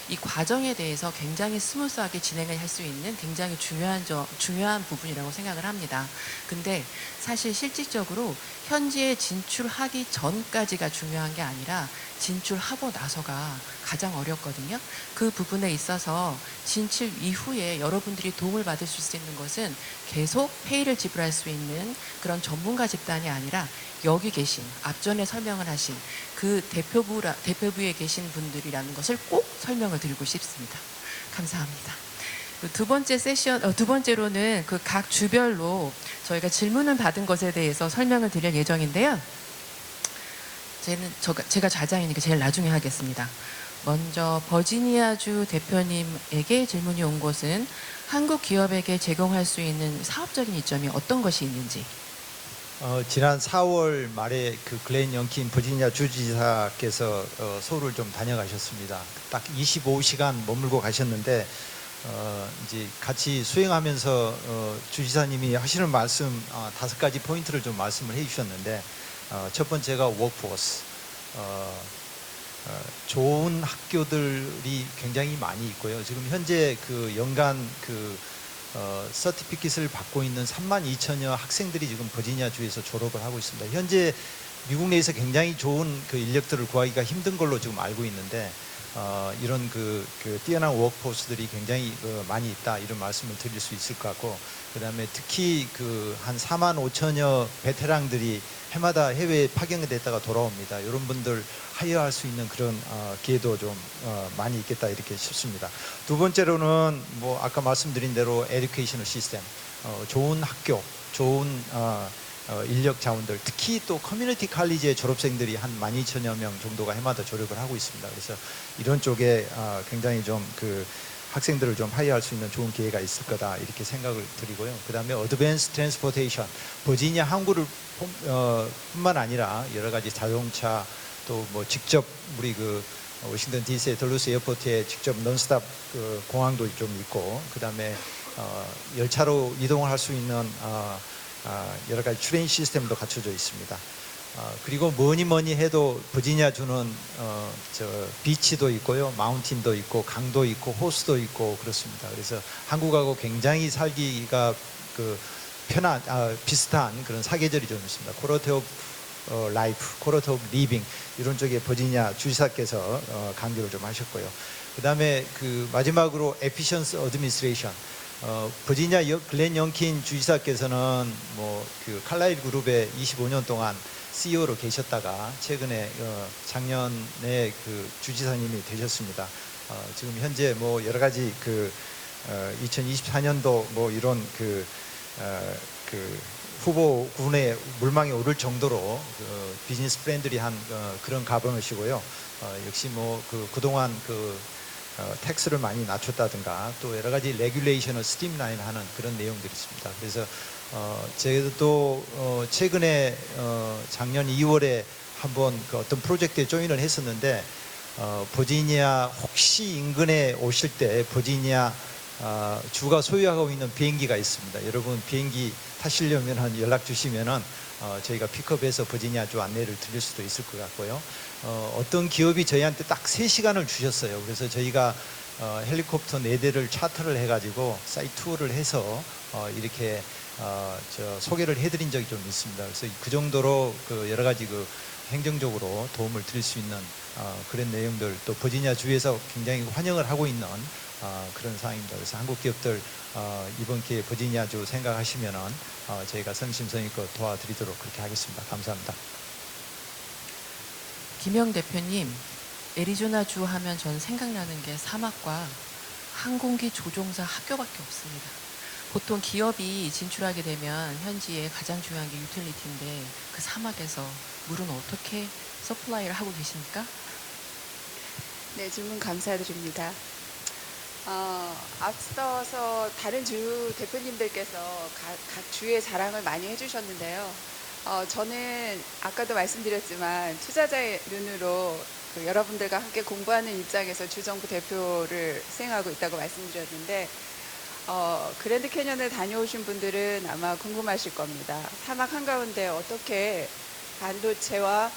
이 과정에 대해서 굉장히 스무스하게 진행을 할 수 있는 굉장히 중요한 부분이라고 생각을 합니다. 근데 사실 실질적으로 현지에 진출하기 전까지가 중요한 게 아니라 진출하고 나서가 가장 어렵거든요. 그 부분에 있어서 진출 이후에 여러분들이 도움을 받을 수 있는 것은 계속 페이를 지불할 수 있는 그런 전문가 집단이 아니라 여기 계신, 앞전에 설명을 하신 그 대표부에 계신 분들이라는 것을 꼭 설명을 드리고 싶습니다. 감사합니다. 두 번째로는 그 각 주별로 저희가 질문을 받은 것에 대해서 설명을 드릴 예정인데요. 제가 좌장이니까 제일 나중에 하겠습니다. 먼저 버지니아주 대표님에게 질문이 온 것은 한국 기업에게 제공할 수 있는 사업적인 이점이 어떤 것이 있는지. 지난 4월 말에 그 글렌 영킨 버지니아 주지사께서 서울을 좀 다녀가셨습니다. 딱 25시간 머물고 가셨는데, 이제 같이 수행하면서 주지사님이 하시는 말씀 5가지 포인트를 좀 말씀을 해주셨는데, 첫 번째가 워크포스, 좋은 학교들이 굉장히 많이 있고요. 지금 현재 그 연간 그 서티피킷을 받고 있는 32,000여 학생들이 지금 버지니아 주에서 졸업을 하고 있습니다. 현재 미국 내에서 굉장히 좋은 그 인력들을 구하기가 힘든 걸로 지금 알고 있는데, 이런 그 뛰어난 워크포스들이 굉장히 많이 있다, 이런 말씀을 드릴 수 있을 것 같고, 그다음에 특히 그 한 45,000여 베테랑들이 해마다 해외에 파견이 됐다가 돌아옵니다. 이런 분들 하여할 수 있는 그런 기회도 좀 많이 있겠다, 이렇게 싶습니다. 두 번째로는 뭐 아까 말씀드린 대로 에듀케이셔널 시스템, 좋은 학교, 좋은 인력 자원들, 특히 또 커뮤니티 칼리지의 졸업생들이 한 12,000여 명 정도가 해마다 졸업을 하고 있습니다. 그래서 이런 쪽에 굉장히 좀 그 학생들을 좀 하이할 수 있는 좋은 기회가 있을 거다 이렇게 생각을 드리고요. 그다음에 어드밴스 트랜스포테이션, 버지니아 항구를 뿐만 아니라 여러 가지 자동차 또 뭐 직접 우리 그 워싱턴 DC의 덜루스 에어포트에 직접 논스탑 그 공항도 좀 있고, 그다음에 열차로 이동을 할 수 있는 여러 가지 트레인 시스템도 갖춰져 있습니다. 그리고 뭐니 해도 버지니아주는 비치도 있고요, 마운틴도 있고, 강도 있고, 호수도 있고 그렇습니다. 그래서 한국하고 굉장히 살기가 그 비슷한 그런 사계절이 좀 있습니다. 퀄리티 오브 라이프, 퀄리티 오브 리빙 이런 쪽에 버지니아 주지사께서 강조를 좀 하셨고요. 그다음에 그 마지막으로 에피션스 어드미니스트레이션. 버지니아 글렌 영킨 주지사께서는 뭐 그 칼라일 그룹의 25년 동안 CEO로 계셨다가 최근에 작년에 그 주지사님이 되셨습니다. 지금 현재 뭐 여러 가지 그 2024년도 뭐 이런 그 후보군에 물망에 오를 정도로 그 비즈니스 프렌들리한 그런 가방이시고요. 역시 뭐 그동안 텍스를 많이 낮췄다든가 또 여러 가지 레귤레이션을 스트림라인하는 그런 내용들이 있습니다. 그래서 저희도 최근에 작년 2월에 한번 그 어떤 프로젝트에 조인을 했었는데 버지니아 혹시 인근에 오실 때 버지니아 주가 소유하고 있는 비행기가 있습니다. 여러분 비행기 타시려면 연락 주시면은 저희가 픽업해서 버지니아 주 안내를 드릴 수도 있을 것 같고요. 어떤 기업이 저희한테 딱 3시간을 주셨어요. 그래서 저희가 헬리콥터 4대를 차트를 해가지고 사이트 투어를 해서 이렇게 소개를 해드린 적이 좀 있습니다. 그래서 그 정도로 그 여러 가지 그 행정적으로 도움을 드릴 수 있는 그런 내용들, 또 버지니아 주에서 굉장히 환영을 하고 있는 그런 상황입니다. 그래서 한국 기업들 이번 기회에 버지니아주 생각하시면은 저희가 성심성의껏 도와드리도록 그렇게 하겠습니다. 감사합니다. 김영 대표님, 애리조나주 하면 전 생각나는 게 사막과 항공기 조종사 학교밖에 없습니다. 보통 기업이 진출하게 되면 현지의 가장 중요한 게 유틸리티인데 그 사막에서 물은 어떻게 서플라이를 하고 계십니까? 네, 질문 감사드립니다. 앞서서 다른 주 대표님들께서 각 주의 자랑을 많이 해주셨는데요. 저는 아까도 말씀드렸지만 투자자의 눈으로 여러분들과 함께 공부하는 입장에서 주정부 대표를 수행하고 있다고 말씀드렸는데 그랜드 캐년을 다녀오신 분들은 아마 궁금하실 겁니다. 사막 한가운데 어떻게 반도체와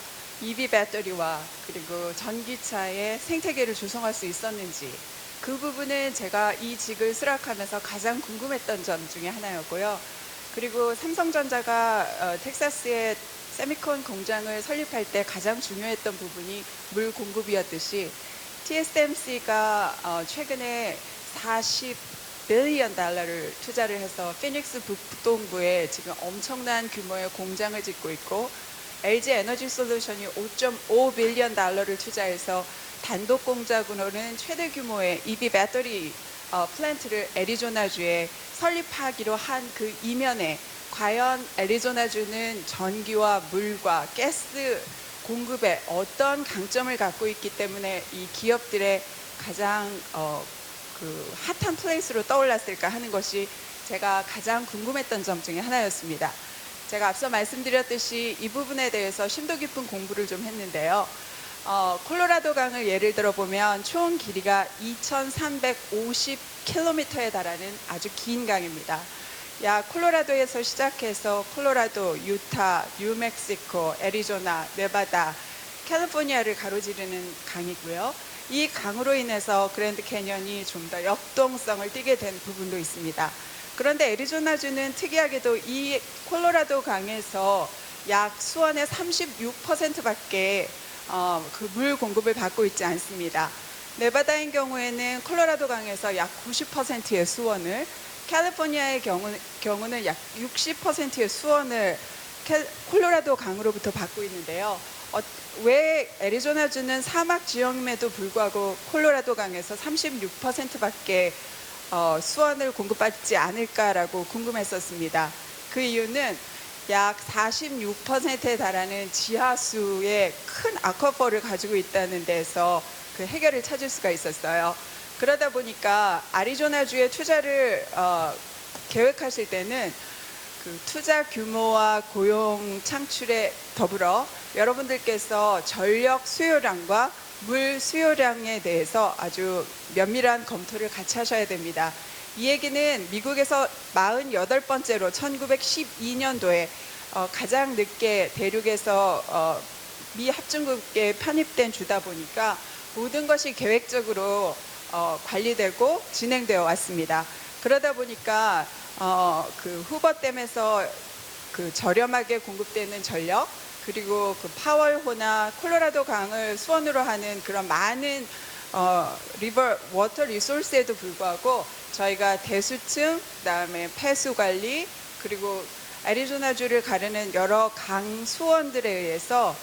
EV 배터리와 그리고 전기차의 생태계를 조성할 수 있었는지, 그 부분은 제가 이 직을 수락하면서 가장 궁금했던 점 중에 하나였고요. 그리고 삼성전자가 텍사스에 세미콘 공장을 설립할 때 가장 중요했던 부분이 물 공급이었듯이 TSMC가 최근에 40 빌리언 달러를 투자를 해서 피닉스 북동부에 지금 엄청난 규모의 공장을 짓고 있고, LG 에너지 솔루션이 5.5 빌리언 달러를 투자해서 단독 공작으로는 최대 규모의 EV 배터리 플랜트를 애리조나주에 설립하기로 한 그 이면에 과연 애리조나주는 전기와 물과 가스 공급에 어떤 강점을 갖고 있기 때문에 이 기업들의 가장 그 핫한 플레이스로 떠올랐을까 하는 것이 제가 가장 궁금했던 점 중에 하나였습니다. 제가 앞서 말씀드렸듯이 이 부분에 대해서 심도 깊은 공부를 좀 했는데요. 콜로라도 강을 예를 들어 보면 총 길이가 2,350km에 달하는 아주 긴 강입니다. 약 콜로라도에서 시작해서 콜로라도, 유타, 뉴멕시코, 애리조나, 네바다, 캘리포니아를 가로지르는 강이고요. 이 강으로 인해서 그랜드 캐년이 좀 더 역동성을 띠게 된 부분도 있습니다. 그런데 애리조나주는 특이하게도 이 콜로라도 강에서 약 수원의 36%밖에 그 물 공급을 받고 있지 않습니다. 네바다인 경우에는 콜로라도 강에서 약 90%의 수원을, 캘리포니아의 경우는 약 60%의 수원을 콜로라도 강으로부터 받고 있는데요. 왜 애리조나주는 사막 지역임에도 불구하고 콜로라도 강에서 36%밖에 수원을 공급받지 않을까라고 궁금했었습니다. 그 이유는 약 46%에 달하는 지하수의 큰 아쿠아퍼를 가지고 있다는 데서 그 해결을 찾을 수가 있었어요. 그러다 보니까 아리조나주에 투자를 계획하실 때는 그 투자 규모와 고용 창출에 더불어 여러분들께서 전력 수요량과 물 수요량에 대해서 아주 면밀한 검토를 같이 하셔야 됩니다. 이 얘기는 미국에서 48번째로 1912년도에 가장 늦게 대륙에서 미 합중국에 편입된 주다 보니까 모든 것이 계획적으로 관리되고 진행되어 왔습니다. 그러다 보니까 그 후버댐에서 그 저렴하게 공급되는 전력, 그리고 그 파월호나 콜로라도 강을 수원으로 하는 그런 많은 리버 워터 리소스에도 불구하고 저희가 대수층, 그다음에 폐수 관리, 그리고 애리조나주를 가르는 여러 강 수원들에 의해서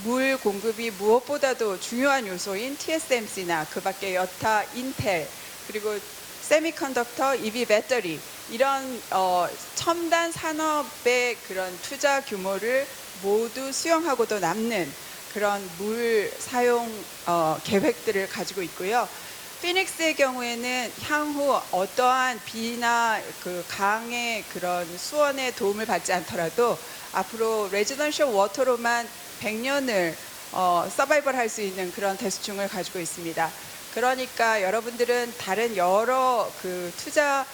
물 공급이 무엇보다도 중요한 요소인 TSMC나 그 밖에 여타 인텔, 그리고 세미컨덕터, EV 배터리 이런 첨단 산업의 그런 투자 규모를 모두 수용하고도 남는 그런 물 사용 계획들을 가지고 있고요. 피닉스의 경우에는 향후 어떠한 비나 그 강의 그런 수원의 도움을 받지 않더라도 앞으로 레지던셜 워터로만 100년을 서바이벌 할 수 있는 그런 대수층을 가지고 있습니다. 그러니까 여러분들은 다른 여러 그 투자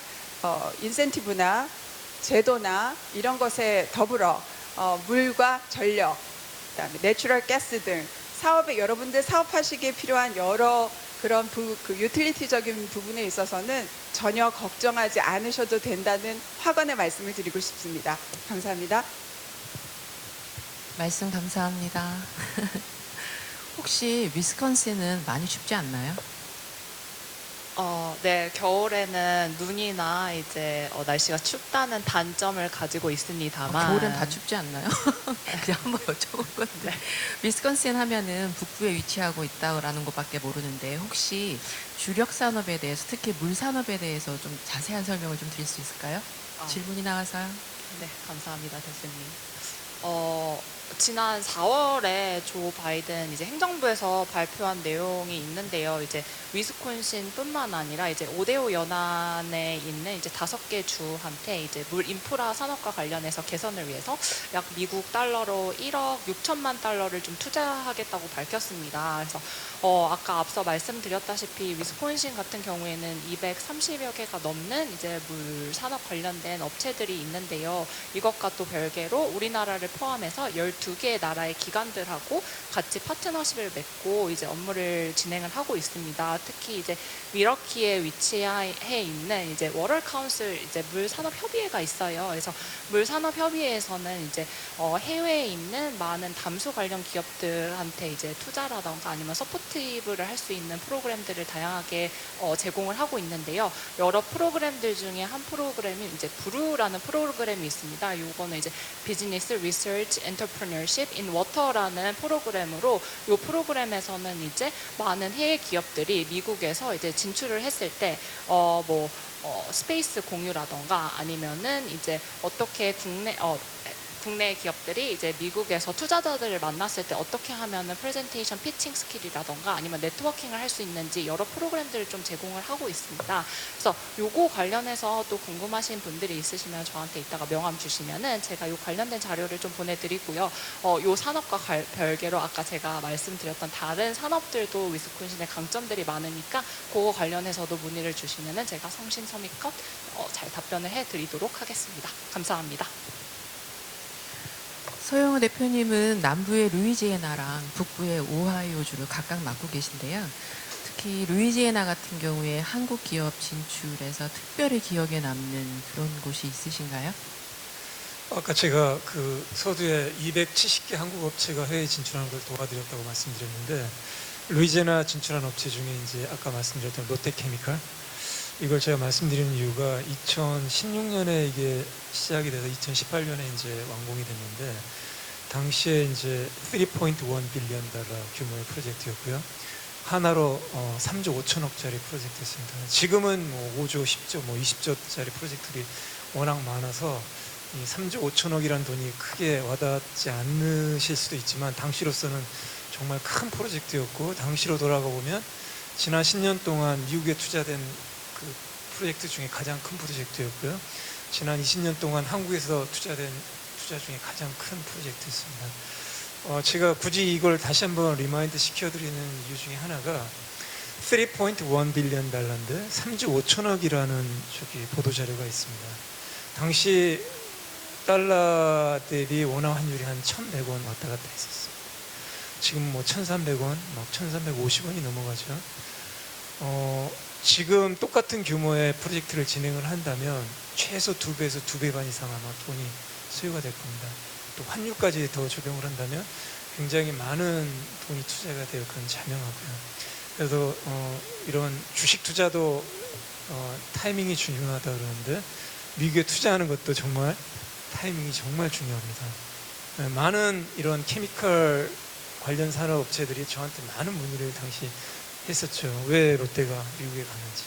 인센티브나 제도나 이런 것에 더불어 물과 전력, 그다음에 내추럴 가스 등 사업에 여러분들 사업하시기에 필요한 여러 그런 그 유틸리티적인 부분에 있어서는 전혀 걱정하지 않으셔도 된다는 확언의 말씀을 드리고 싶습니다. 감사합니다. 말씀 감사합니다. 혹시 위스콘신은 많이 춥지 않나요? 네, 겨울에는 눈이나 이제 날씨가 춥다는 단점을 가지고 있습니다만 겨울엔 다 춥지 않나요? 그냥 한번 여쭤본 건데. 위스콘신 하면은 북부에 위치하고 있다라는 것밖에 모르는데 혹시 주력 산업에 대해서 특히 물 산업에 대해서 좀 자세한 설명을 좀 드릴 수 있을까요? 질문이 나와서요. 네, 감사합니다, 대표님. 지난 4월에 조 바이든 이제 행정부에서 발표한 내용이 있는데요. 이제 위스콘신뿐만 아니라 이제 오데오 연안에 있는 이제 5개 주한테 이제 물 인프라 산업과 관련해서 개선을 위해서 약 미국 달러로 1억 6천만 달러를 좀 투자하겠다고 밝혔습니다. 그래서 아까 앞서 말씀드렸다시피 위스콘신 같은 경우에는 230여 개가 넘는 이제 물 산업 관련된 업체들이 있는데요. 이것과 또 별개로 우리나라를 포함해서 12개의 나라의 기관들하고 같이 파트너십을 맺고 이제 업무를 진행을 하고 있습니다. 특히 이제 미러키에 위치해 있는 이제 워터 카운슬 이제 물산업협의회가 있어요. 그래서 물산업협의회에서는 이제 해외에 있는 많은 담수 관련 기업들한테 이제 투자라던가 아니면 서포티브를 할 수 있는 프로그램들을 다양하게 제공을 하고 있는데요. 여러 프로그램들 중에 한 프로그램이 이제 브루라는 프로그램이 있습니다. 이거는 이제 비즈니스 리서치 엔터프레너십 인 워터라는 프로그램으로 이 프로그램에서는 이제 많은 해외 기업들이 미국에서 이제 진출을 했을 때 스페이스 공유라던가 아니면은 이제 어떻게 국내 기업들이 이제 미국에서 투자자들을 만났을 때 어떻게 하면은 프레젠테이션 피칭 스킬이라던가 아니면 네트워킹을 할 수 있는지 여러 프로그램들을 좀 제공을 하고 있습니다. 그래서 요거 관련해서 또 궁금하신 분들이 있으시면 저한테 이따가 명함 주시면은 제가 요 관련된 자료를 좀 보내드리고요. 요 산업과 별개로 아까 제가 말씀드렸던 다른 산업들도 위스콘신의 강점들이 많으니까 그거 관련해서도 문의를 주시면은 제가 성심성의껏 잘 답변을 해드리도록 하겠습니다. 감사합니다. 서영호 대표님은 남부의 루이지애나랑 북부의 오하이오주를 각각 맡고 계신데요. 특히 루이지애나 같은 경우에 한국 기업 진출에서 특별히 기억에 남는 그런 곳이 있으신가요? 아까 제가 그 서두에 270개 한국 업체가 해외에 진출하는 걸 도와드렸다고 말씀드렸는데 루이지애나 진출한 업체 중에 이제 아까 말씀드렸던 롯데케미칼 이걸 제가 말씀드리는 이유가 2016년에 이게 시작이 돼서 2018년에 이제 완공이 됐는데 당시에 이제 3.1 빌리언 달러 규모의 프로젝트였고요. 하나로 3조 5천억짜리 프로젝트였습니다. 지금은 뭐 5조, 10조, 뭐 20조짜리 프로젝트들이 워낙 많아서 이 3조 5천억이라는 돈이 크게 와닿지 않으실 수도 있지만 당시로서는 정말 큰 프로젝트였고 당시로 돌아가 보면 지난 10년 동안 미국에 투자된 그 프로젝트 중에 가장 큰 프로젝트였고요. 지난 20년 동안 한국에서 투자된 투자 중에 가장 큰 프로젝트였습니다. 제가 굳이 이걸 다시 한번 리마인드 시켜드리는 이유 중에 하나가 3.1 빌리언 달러인데 3조 5천억이라는 보도 자료가 있습니다. 당시 달러 대비 원화 환율이 한 1,100원 왔다 갔다 했었어요. 지금 뭐 1,300원, 막 1,350원이 넘어가죠. 지금 똑같은 규모의 프로젝트를 진행을 한다면 최소 2배에서 2배 반 이상 아마 돈이 소요가 될 겁니다. 또 환율까지 더 적용을 한다면 굉장히 많은 돈이 투자가 될 건 자명하고요. 그래서 이런 주식 투자도 타이밍이 중요하다 그러는데 미국에 투자하는 것도 정말 타이밍이 정말 중요합니다. 많은 이런 케미컬 관련 산업 업체들이 저한테 많은 문의를 당시 했었죠. 왜 롯데가 미국에 가는지.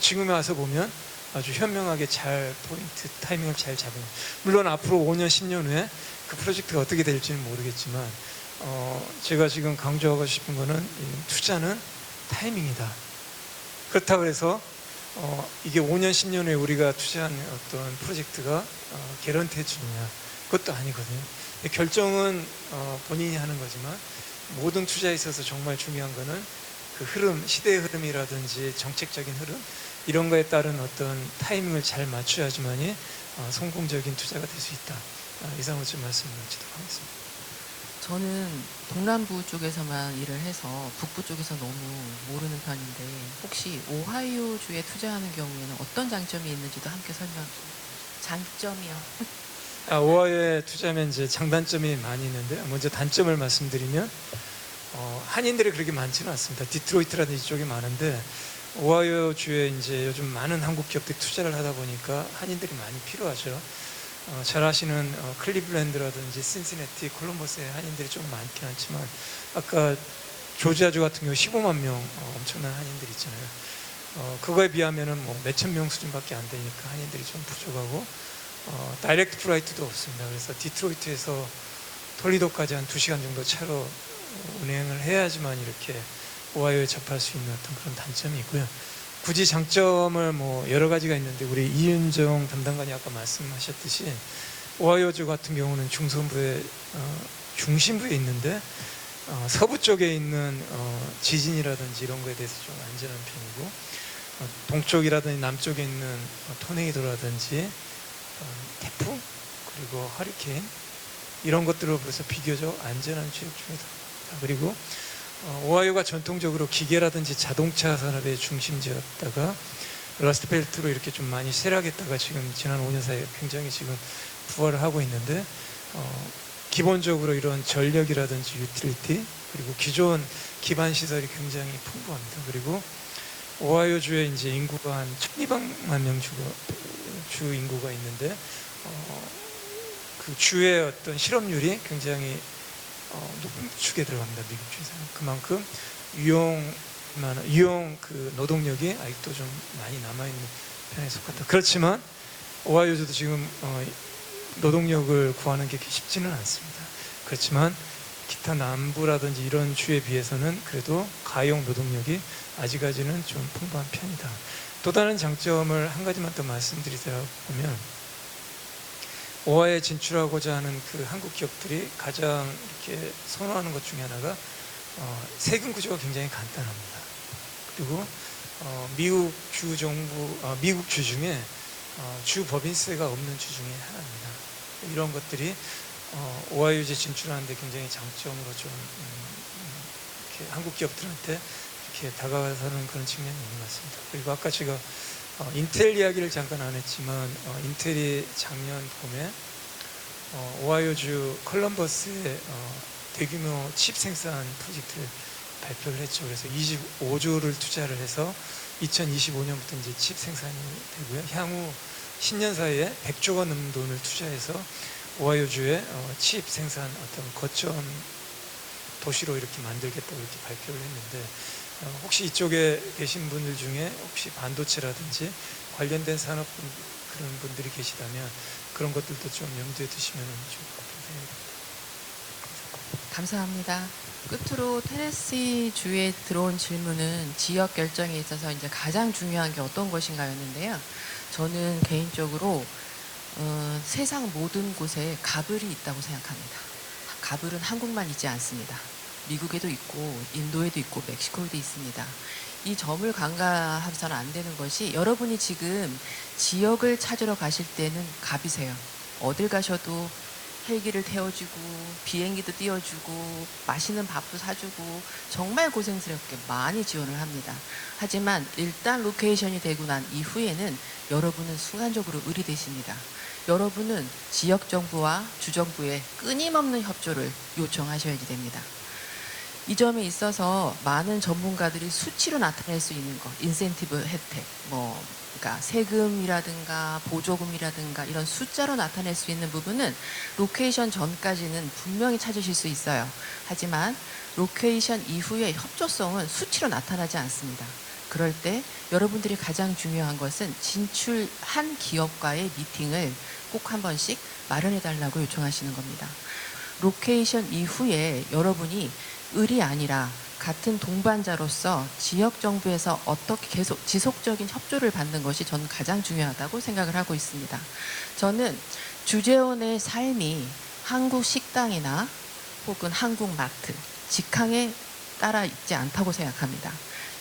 지금에 와서 보면 아주 현명하게 잘 포인트 타이밍을 잘 잡은. 물론 앞으로 5년 10년 후에 그 프로젝트가 어떻게 될지는 모르겠지만 제가 지금 강조하고 싶은 거는 이 투자는 타이밍이다. 그렇다고 해서 이게 5년 10년 후에 우리가 투자한 어떤 프로젝트가 개런티 해주느냐 그것도 아니거든요. 결정은 본인이 하는 거지만 모든 투자에 있어서 정말 중요한 거는 그 흐름, 시대의 흐름이라든지 정책적인 흐름 이런 거에 따른 어떤 타이밍을 잘 맞춰야지만이 성공적인 투자가 될 수 있다. 이상으로 좀 말씀드리도록 하겠습니다. 저는 동남부 쪽에서만 일을 해서 북부 쪽에서 너무 모르는 편인데 혹시 오하이오주에 투자하는 경우에는 어떤 장점이 있는지도 함께 설명. 장점이요. 오하이오에 투자하면 이제 장단점이 많이 있는데 먼저 단점을 말씀드리면 한인들이 그렇게 많지는 않습니다. 디트로이트라는 이쪽이 많은데 오하이오 주에 이제 요즘 많은 한국 기업들이 투자를 하다 보니까 한인들이 많이 필요하죠. 잘 아시는 클리블랜드라든지 신시내티, 콜럼버스에 한인들이 좀 많긴 않지만 아까 조지아주 같은 경우 15만 명 엄청난 한인들이 있잖아요. 그거에 비하면은 뭐 몇천 명 수준밖에 안 되니까 한인들이 좀 부족하고 다이렉트 플라이트도 없습니다. 그래서 디트로이트에서 톨리도까지 한 2시간 정도 차로 운행을 해야지만 이렇게 오하이오에 접할 수 있는 어떤 그런 단점이 있고요. 굳이 장점을 뭐 여러 가지가 있는데 우리 이윤정 담당관이 아까 말씀하셨듯이 오하이오주 같은 경우는 중심부에 있는데 서부 쪽에 있는 지진이라든지 이런 거에 대해서 좀 안전한 편이고 동쪽이라든지 남쪽에 있는 토네이도라든지 태풍 그리고 허리케인 이런 것들로부터 비교적 안전한 지역 중에 하나입니다. 그리고 오하이오가 전통적으로 기계라든지 자동차 산업의 중심지였다가 러스트벨트로 이렇게 좀 많이 쇠락했다가 지금 지난 5년 사이에 굉장히 지금 부활을 하고 있는데 기본적으로 이런 전력이라든지 유틸리티 그리고 기존 기반 시설이 굉장히 풍부합니다. 그리고 오하이오주에 이제 인구가 한 1,200만 명 주 인구가 있는데 그 주의 어떤 실업률이 굉장히 높은 축에 들어갑니다. 미국 주에서는 그만큼 유용 그 노동력이 아직도 좀 많이 남아 있는 편에 속하다. 그렇지만 오하이오주도 지금 노동력을 구하는 게 쉽지는 않습니다. 그렇지만 기타 남부라든지 이런 주에 비해서는 그래도 가용 노동력이 아직까지는 좀 풍부한 편이다. 또 다른 장점을 한 가지만 더 말씀드리다 보면 오하이오에 진출하고자 하는 그 한국 기업들이 가장 이렇게 선호하는 것 중에 하나가 세금 구조가 굉장히 간단합니다. 그리고 미국 주 중에 주 법인세가 없는 주 중에 하나입니다. 이런 것들이 오하이오주에 진출하는데 굉장히 장점으로 좀 이렇게 한국 기업들한테 이렇게 다가가서는 그런 측면이 있는 것 같습니다. 그리고 아까 제가 인텔 이야기를 잠깐 안 했지만 인텔이 작년 봄에 오하이오주 컬럼버스에 대규모 칩 생산 프로젝트를 발표를 했죠. 그래서 25조를 투자를 해서 2025년부터 이제 칩 생산이 되고요. 향후 10년 사이에 100조가 넘는 돈을 투자해서 오하이오주에 칩 생산 어떤 거점 도시로 이렇게 만들겠다고 이렇게 발표를 했는데 혹시 이쪽에 계신 분들 중에 혹시 반도체라든지 관련된 산업 그런 분들이 계시다면 그런 것들도 좀 염두에 두시면 좋을 것 같다는 생각이 듭니다. 감사합니다. 끝으로 테네시 주에 들어온 질문은 지역 결정에 있어서 이제 가장 중요한 게 어떤 것인가였는데요. 저는 개인적으로 세상 모든 곳에 가불이 있다고 생각합니다. 가불은 한국만 있지 않습니다. 미국에도 있고 인도에도 있고 멕시코에도 있습니다. 이 점을 간과해서는 안 되는 것이 여러분이 지금 지역을 찾으러 가실 때는 갑이세요. 어딜 가셔도 헬기를 태워주고 비행기도 띄워주고 맛있는 밥도 사주고 정말 고생스럽게 많이 지원을 합니다. 하지만 일단 로케이션이 되고 난 이후에는 여러분은 순간적으로 의리되십니다. 여러분은 지역정부와 주정부의 끊임없는 협조를 요청하셔야지 됩니다. 이 점에 있어서 많은 전문가들이 수치로 나타낼 수 있는 것, 인센티브 혜택, 그러니까 세금이라든가 보조금이라든가 이런 숫자로 나타낼 수 있는 부분은 로케이션 전까지는 분명히 찾으실 수 있어요. 하지만 로케이션 이후의 협조성은 수치로 나타나지 않습니다. 그럴 때 여러분들이 가장 중요한 것은 진출한 기업과의 미팅을 꼭 한 번씩 마련해 달라고 요청하시는 겁니다. 로케이션 이후에 여러분이 을이 아니라 같은 동반자로서 지역 정부에서 어떻게 계속 지속적인 협조를 받는 것이 저는 가장 중요하다고 생각을 하고 있습니다. 저는 주재원의 삶이 한국 식당이나 혹은 한국 마트, 직항에 따라 있지 않다고 생각합니다.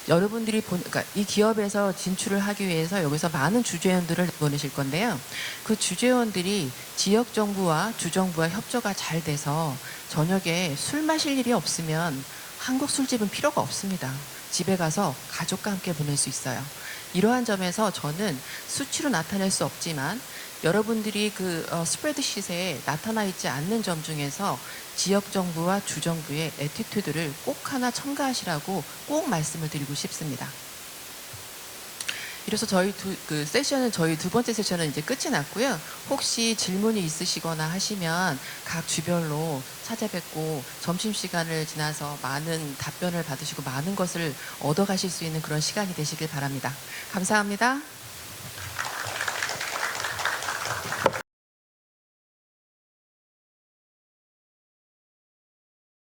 여러분들이 그러니까 이 기업에서 진출을 하기 위해서 여기서 많은 주재원들을 보내실 건데요. 그 주재원들이 지역 정부와 주정부와 협조가 잘 돼서 저녁에 술 마실 일이 없으면 한국 술집은 필요가 없습니다. 집에 가서 가족과 함께 보낼 수 있어요. 이러한 점에서 저는 수치로 나타낼 수 없지만 여러분들이 그 스프레드시트에 나타나 있지 않는 점 중에서 지역 정부와 주정부의 애티튜드를 꼭 하나 첨가하시라고 꼭 말씀을 드리고 싶습니다. 이래서 저희 저희 두 번째 세션은 이제 끝이 났고요. 혹시 질문이 있으시거나 하시면 각 주별로 찾아뵙고 점심시간을 지나서 많은 답변을 받으시고 많은 것을 얻어가실 수 있는 그런 시간이 되시길 바랍니다. 감사합니다.